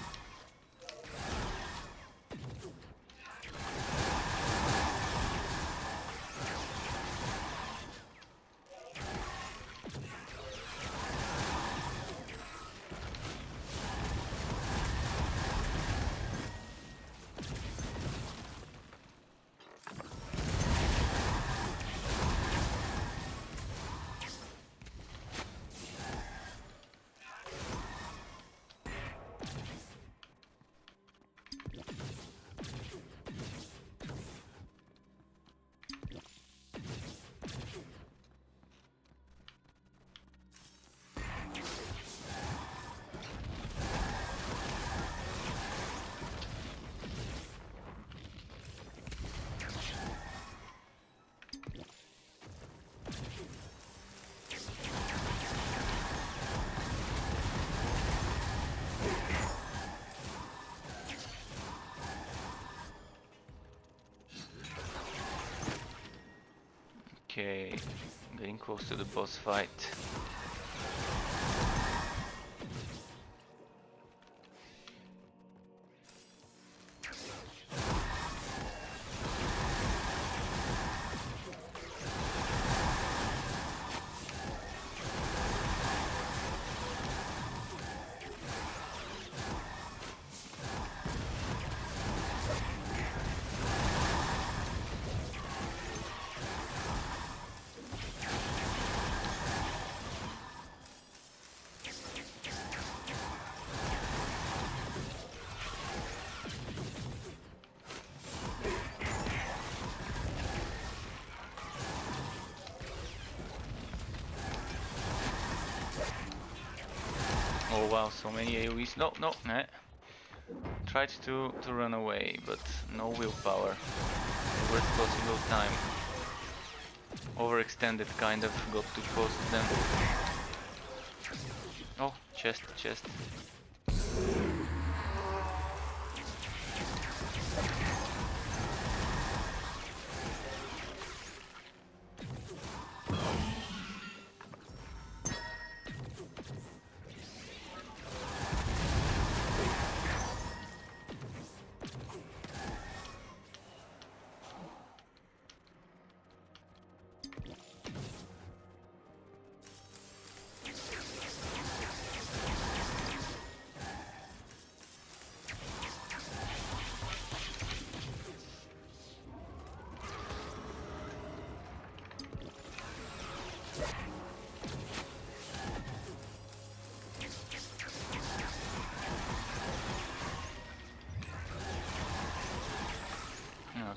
Okay, getting close to the boss fight. Oh wow, so many AoEs. No, no, nah. Tried to run away, but no willpower. Worst possible time. Overextended, kind of, got too close to them. Oh, chest, chest.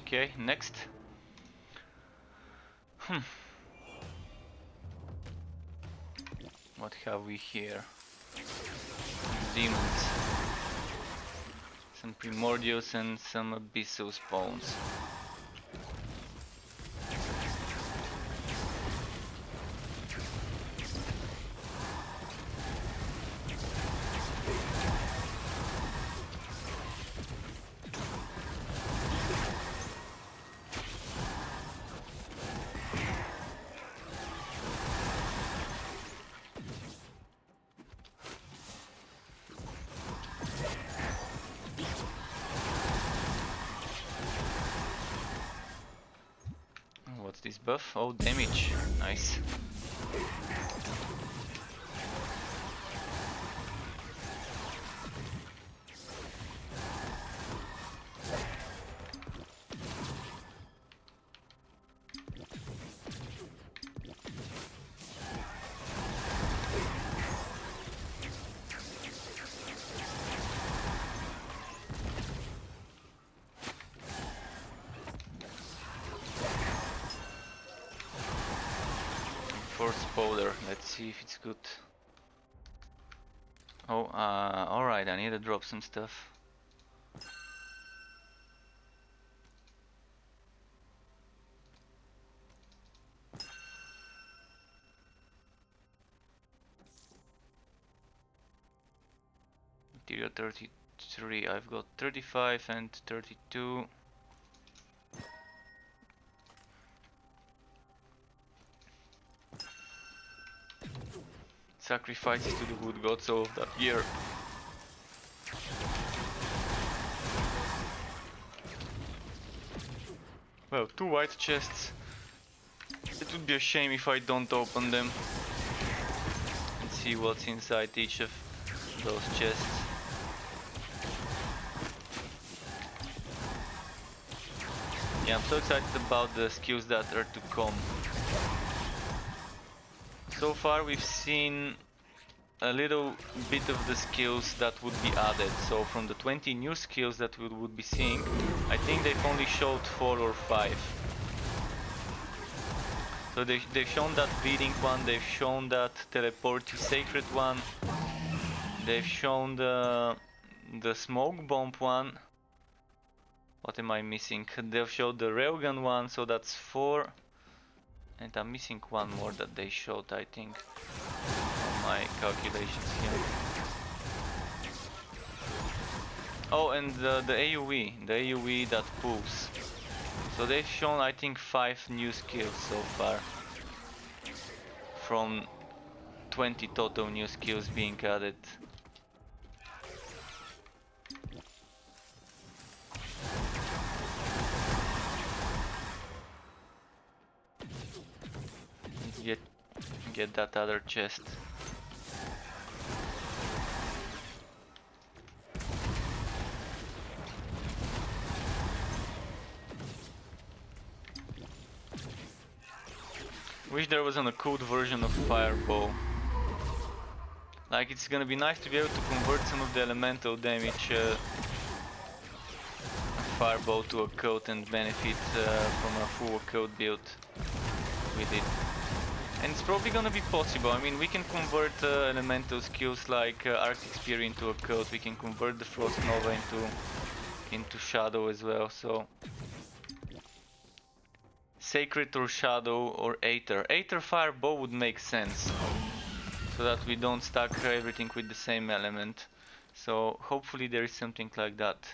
Okay, next. What have we here? Demons. Some primordials and some abyssal spawns. What's this buff? Oh, damage. Nice. Force powder. Let's see if it's good. Oh, alright, I need to drop some stuff. Material 33, I've got 35 and 32. Sacrifices to the wood gods of that year. Well, 2 white chests. It would be a shame if I don't open them and see what's inside each of those chests. Yeah, I'm so excited about the skills that are to come. So far we've seen a little bit of the skills that would be added. So from the 20 new skills that we would be seeing, I think they've only showed 4 or 5. So they've shown that bleeding one, they've shown that teleporty sacred one, they've shown the smoke bomb one. What am I missing? They've showed the railgun one, so that's 4. And I'm missing one more that they showed, I think, on my calculations here. Oh, and the AoE that pulls. So they've shown, I think, 5 new skills so far, from 20 total new skills being added. Get that other chest. Wish there was a code version of Fireball. Like, it's gonna be nice to be able to convert some of the elemental damage Fireball to a code and benefit from a full code build with it. And it's probably gonna be possible. I mean, we can convert elemental skills like Arctic Spear into a code. We can convert the Frost Nova into Shadow as well. So Sacred or Shadow or Aether. Aether Fireball would make sense, so that we don't stack everything with the same element. So hopefully there is something like that.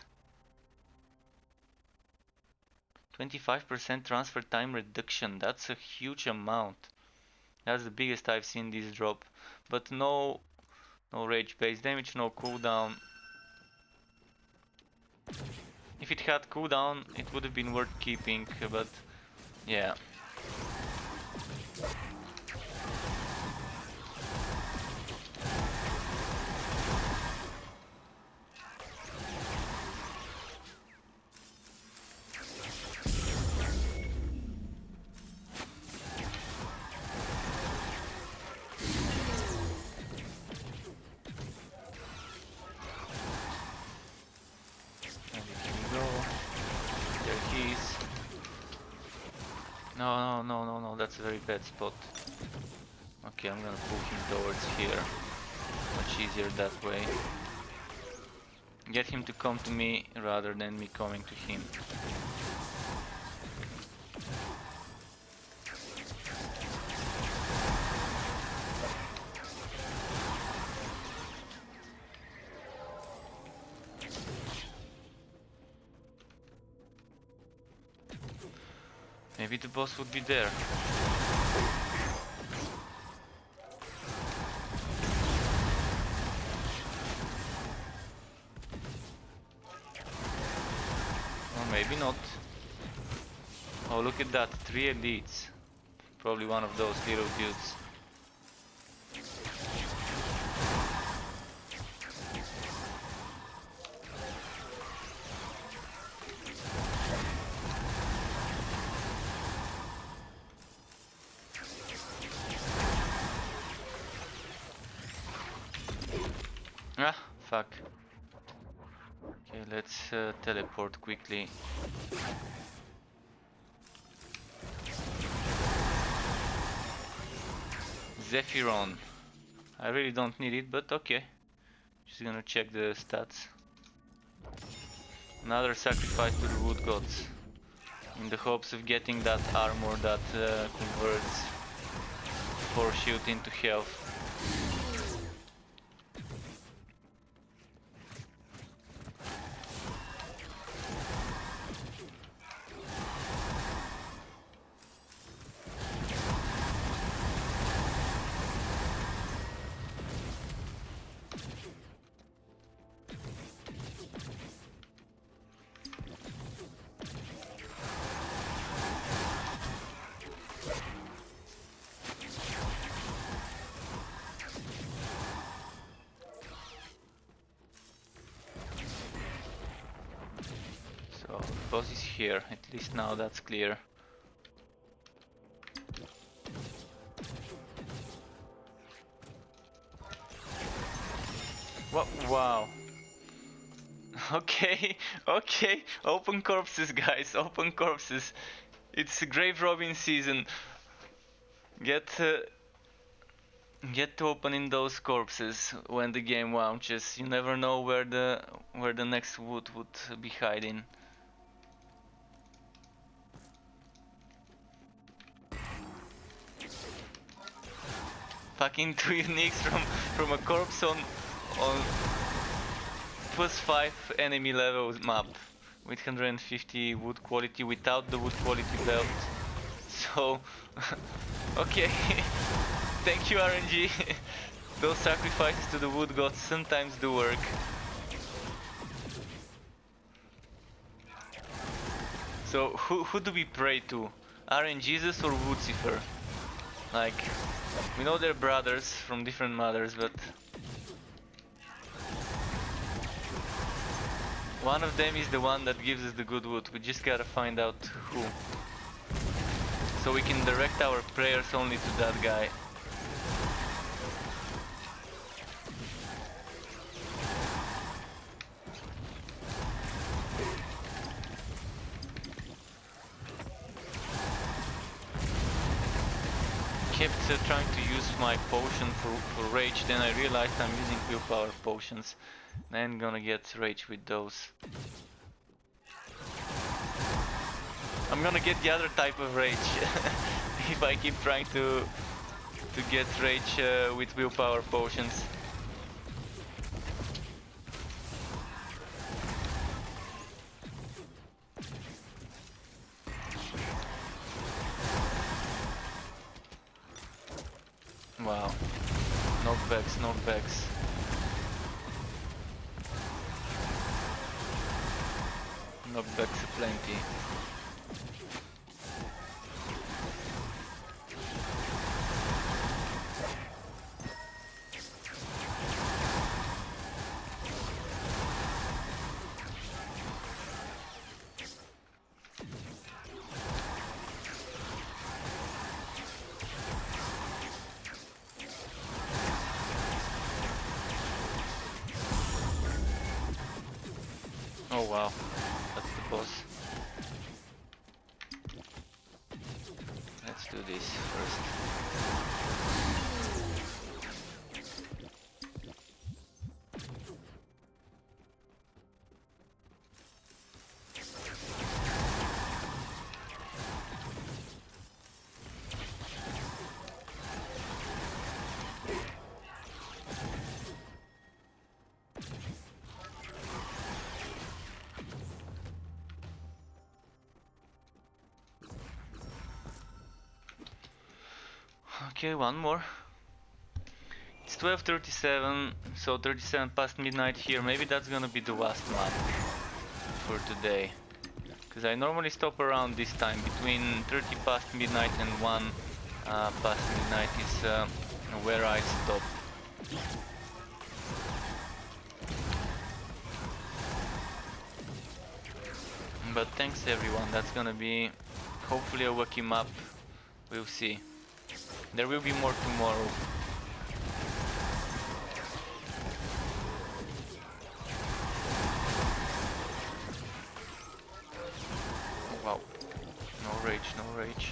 25% transfer time reduction. That's a huge amount. That's the biggest I've seen this drop. But no rage based damage, no cooldown. If it had cooldown, it would have been worth keeping, but yeah. No, that's a very bad spot. Okay, I'm gonna pull him towards here. Much easier that way. Get him to come to me rather than me coming to him. Maybe the boss would be there. Or maybe not. Oh, look at that, 3 elites. Probably one of those little dudes. Ah, fuck. Okay, let's teleport quickly. Zephyron. I really don't need it, but okay. Just gonna check the stats. Another sacrifice to the wood gods, in the hopes of getting that armor that converts force shield into health. Boss is here, at least now that's clear. Wow. Okay, okay, open corpses guys, open corpses. It's grave robbing season. Get to opening those corpses when the game launches. You never know where the next wood would be hiding. Fucking 2 uniques from a corpse on +5 enemy level map. with 150 wood quality without the wood quality belt. So, okay, thank you RNG. Those sacrifices to the wood gods sometimes do work. So, who do we pray to? RNGesus or Lucifer? Like, we know they're brothers from different mothers, but one of them is the one that gives us the good wood. We just gotta find out who. So we can direct our prayers only to that guy. Kept trying to use my potion for rage, then I realized I'm using willpower potions. I ain't gonna get rage with those. I'm gonna get the other type of rage if I keep trying to get rage with willpower potions. Wow. Knockbacks, knockbacks. Knockbacks aplenty. Oh wow, that's the boss. Let's do this first. Okay, one more. It's 12:37, so 37 past midnight here. Maybe that's gonna be the last map for today. Because I normally stop around this time, between 30 past midnight and 1 past midnight is where I stop. But thanks everyone, that's gonna be hopefully a lucky map, we'll see. There will be more tomorrow. Wow, no rage, no rage.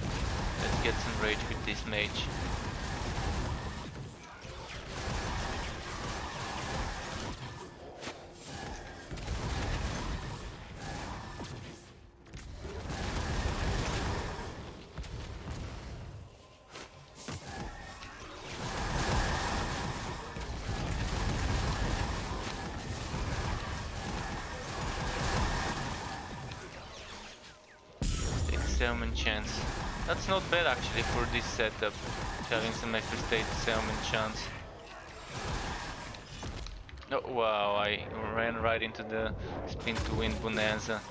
Let's get some rage with this mage. Settlement chance. That's not bad actually for this setup, having some extra state settlement chance. Oh wow, I ran right into the spin to win bonanza.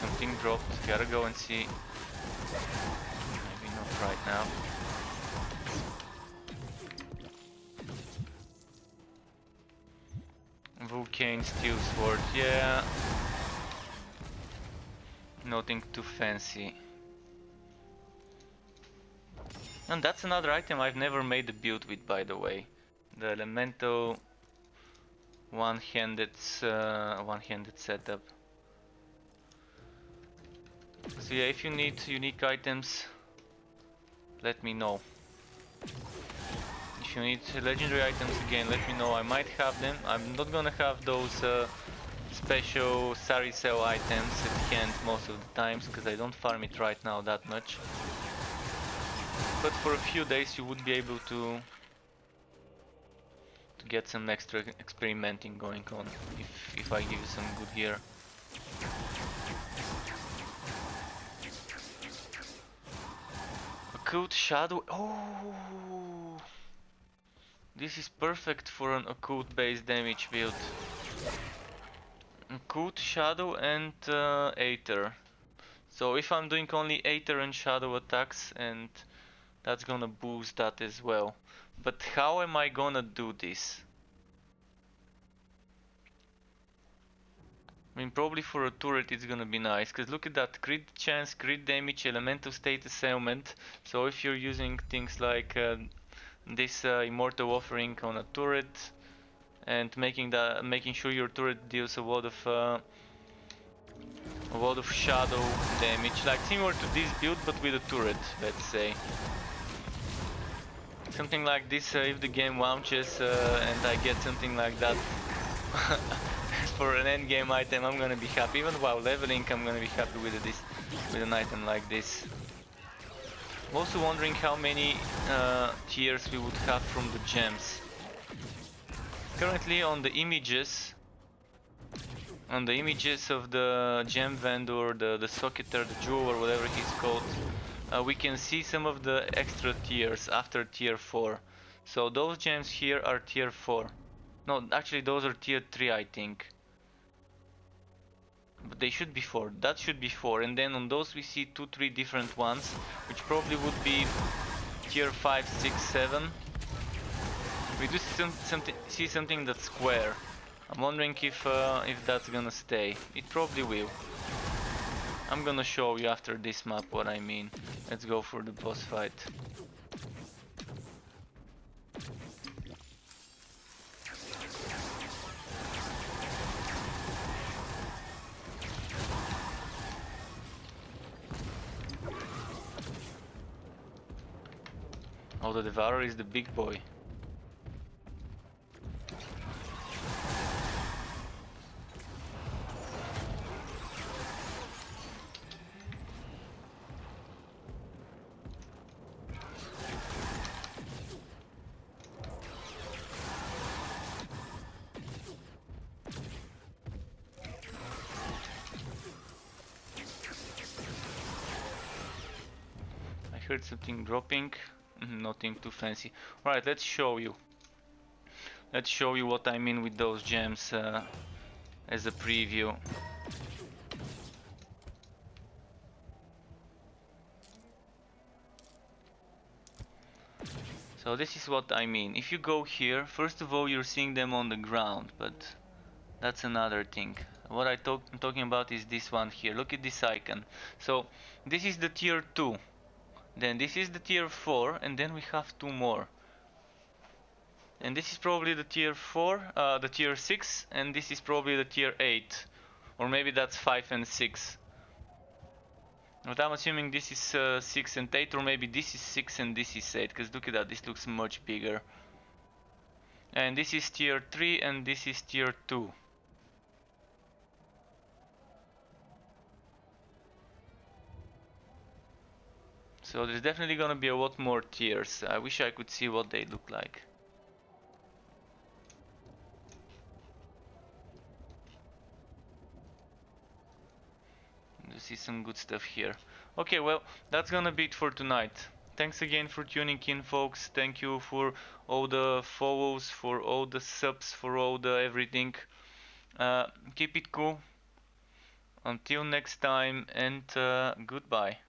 Something dropped, gotta go and see. Right now. Vulcane steel sword, yeah. Nothing too fancy. And that's another item I've never made a build with, by the way. The elemental one-handed setup. So yeah, if you need unique items, let me know. If you need legendary items again, let me know. I might have them. I'm not gonna have those special Sari Cell items at hand most of the times, because I don't farm it right now that much. But for a few days you would be able to get some extra experimenting going on if I give you some good gear. Occult Shadow. Oh, this is perfect for an occult based damage build. Occult, Shadow and Aether. So if I'm doing only Aether and Shadow attacks, and that's gonna boost that as well. But how am I gonna do this? I mean, probably for a turret it's gonna be nice, because look at that, crit chance, crit damage, elemental status ailment. So if you're using things like this immortal offering on a turret, and making sure your turret deals a lot of shadow damage, like similar to this build but with a turret, let's say. Something like this, if the game launches and I get something like that for an end game item, I'm gonna be happy. Even while leveling, I'm gonna be happy with this, with an item like this. I'm also wondering how many tiers we would have from the gems. Currently on the images of the gem vendor, the socketer, the jeweler, whatever he's called, we can see some of the extra tiers after tier 4. So those gems here are tier 4. No, actually those are tier 3, I think. But they should be 4. That should be 4. And then on those we see 2-3 different ones, which probably would be tier 5, 6, 7. We do see something that's square. I'm wondering if that's gonna stay. It probably will. I'm gonna show you after this map what I mean. Let's go for the boss fight. Oh, the Devourer is the big boy. I heard something dropping. Nothing too fancy. Alright, let's show you. Let's show you what I mean with those gems as a preview. So this is what I mean. If you go here, first of all you're seeing them on the ground, but that's another thing. What I'm talking about is this one here. Look at this icon. So this is the tier 2. Then this is the tier 4, and then we have 2 more. And this is probably the tier 4, the tier 6, and this is probably the tier 8. Or maybe that's 5 and 6. But I'm assuming this is 6 and 8, or maybe this is 6 and this is 8, because look at that, this looks much bigger. And this is tier 3 and this is tier 2. So there's definitely gonna be a lot more tiers. I wish I could see what they look like. You see some good stuff here. Okay, well, that's gonna be it for tonight. Thanks again for tuning in, folks. Thank you for all the follows, for all the subs, for all the everything. Keep it cool. Until next time, and goodbye.